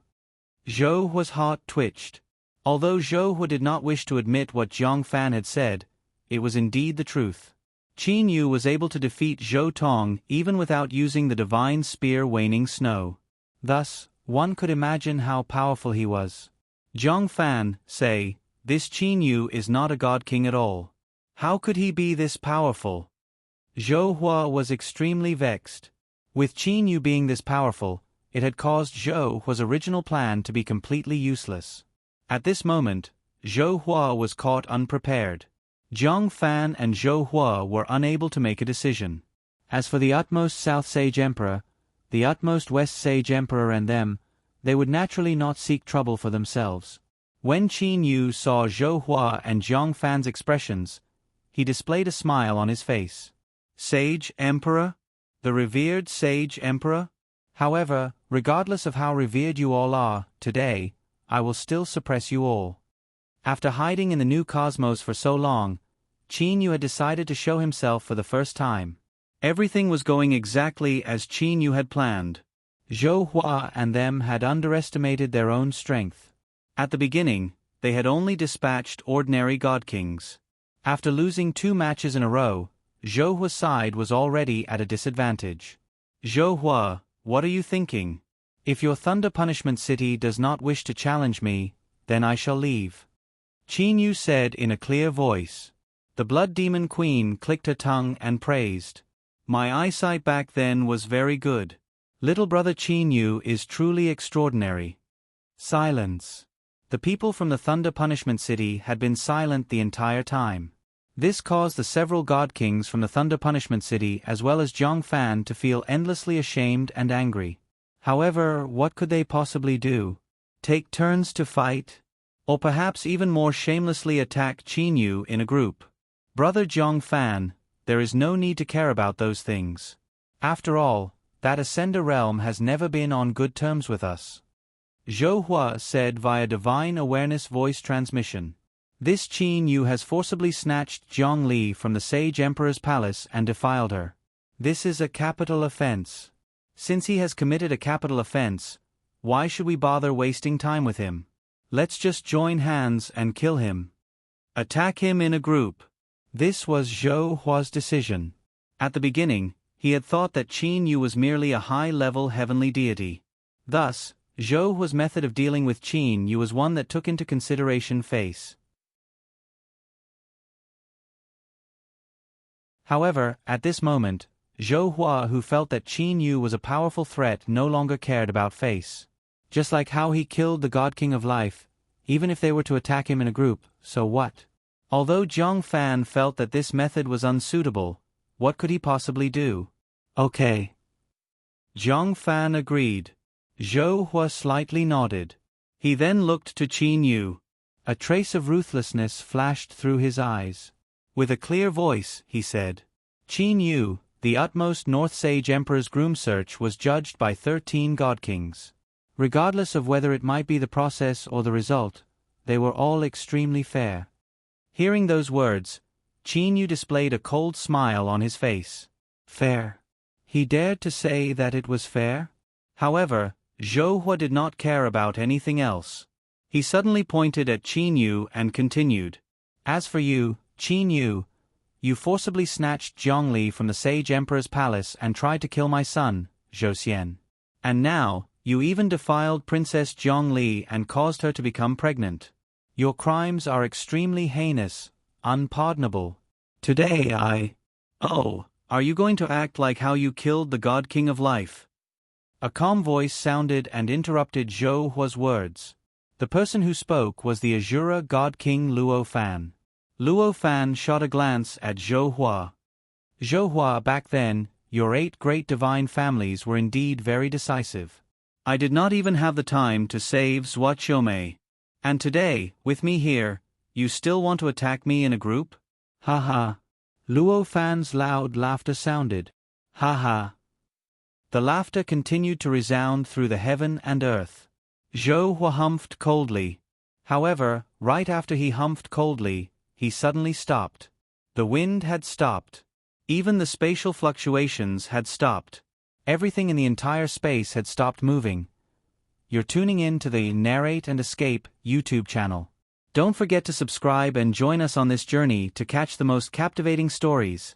Zhou Hua's heart twitched. Although Zhou Hua did not wish to admit what Zhang Fan had said, it was indeed the truth. Qin Yu was able to defeat Zhou Tong even without using the divine spear Waning Snow. Thus, one could imagine how powerful he was. Zhang Fan, say, this Qin Yu is not a god king at all. How could he be this powerful? Zhou Hua was extremely vexed. With Qin Yu being this powerful, it had caused Zhou Hua's original plan to be completely useless. At this moment, Zhou Hua was caught unprepared. Zhang Fan and Zhou Hua were unable to make a decision. As for the utmost South Sage Emperor, the utmost West Sage Emperor and them, they would naturally not seek trouble for themselves. When Qin Yu saw Zhou Hua and Zhang Fan's expressions, he displayed a smile on his face. Sage Emperor? The revered Sage Emperor? However, regardless of how revered you all are, today, I will still suppress you all. After hiding in the new cosmos for so long, Qin Yu had decided to show himself for the first time. Everything was going exactly as Qin Yu had planned. Zhou Hua and them had underestimated their own strength. At the beginning, they had only dispatched ordinary god kings. After losing 2 matches in a row, Zhou Hua's side was already at a disadvantage. Zhou Hua, what are you thinking? If your Thunder Punishment City does not wish to challenge me, then I shall leave. Qin Yu said in a clear voice. The Blood Demon Queen clicked her tongue and praised. My eyesight back then was very good. Little brother Qin Yu is truly extraordinary. Silence. The people from the Thunder Punishment City had been silent the entire time. This caused the several god kings from the Thunder Punishment City as well as Zhang Fan to feel endlessly ashamed and angry. However, what could they possibly do? Take turns to fight? Or perhaps even more shamelessly attack Qin Yu in a group? Brother Zhang Fan, there is no need to care about those things. After all, that Ascender realm has never been on good terms with us. Zhou Hua said via divine awareness voice transmission. This Qin Yu has forcibly snatched Zhang Li from the Sage Emperor's palace and defiled her. This is a capital offense. Since he has committed a capital offense, why should we bother wasting time with him? Let's just join hands and kill him. Attack him in a group. This was Zhou Hua's decision. At the beginning, He had thought that Qin Yu was merely a high-level heavenly deity. Thus, Zhou Hua's method of dealing with Qin Yu was one that took into consideration face. However, at this moment, Zhou Hua, who felt that Qin Yu was a powerful threat, no longer cared about face. Just like how he killed the God King of Life, even if they were to attack him in a group, so what? Although Zhang Fan felt that this method was unsuitable, what could he possibly do? Okay. Zhang Fan agreed. Zhou Hua slightly nodded. He then looked to Qin Yu. A trace of ruthlessness flashed through his eyes. With a clear voice, he said, "Qin Yu, the utmost North Sage Emperor's groom search was judged by 13 God Kings. Regardless of whether it might be the process or the result, they were all extremely fair." Hearing those words, Qin Yu displayed a cold smile on his face. Fair. He dared to say that it was fair? However, Zhou Hua did not care about anything else. He suddenly pointed at Qin Yu and continued, "As for you, Qin Yu, you forcibly snatched Zhongli from the Sage Emperor's palace and tried to kill my son, Zhou Xian. And now, you even defiled Princess Zhongli and caused her to become pregnant. Your crimes are extremely heinous, unpardonable. Today Oh, are you going to act like how you killed the God King of Life?" A calm voice sounded and interrupted Zhou Hua's words. The person who spoke was the Azura God King Luo Fan. Luo Fan shot a glance at Zhou Hua. "Zhou Hua, back then, your 8 great divine families were indeed very decisive. I did not even have the time to save Zhua Qiumei. And today, with me here, you still want to attack me in a group? Ha ha." Luo Fan's loud laughter sounded. Ha ha. The laughter continued to resound through the heaven and earth. Zhou Hua humphed coldly. However, right after he humphed coldly, he suddenly stopped. The wind had stopped. Even the spatial fluctuations had stopped. Everything in the entire space had stopped moving. You're tuning in to the Narrate and Escape YouTube channel. Don't forget to subscribe and join us on this journey to catch the most captivating stories.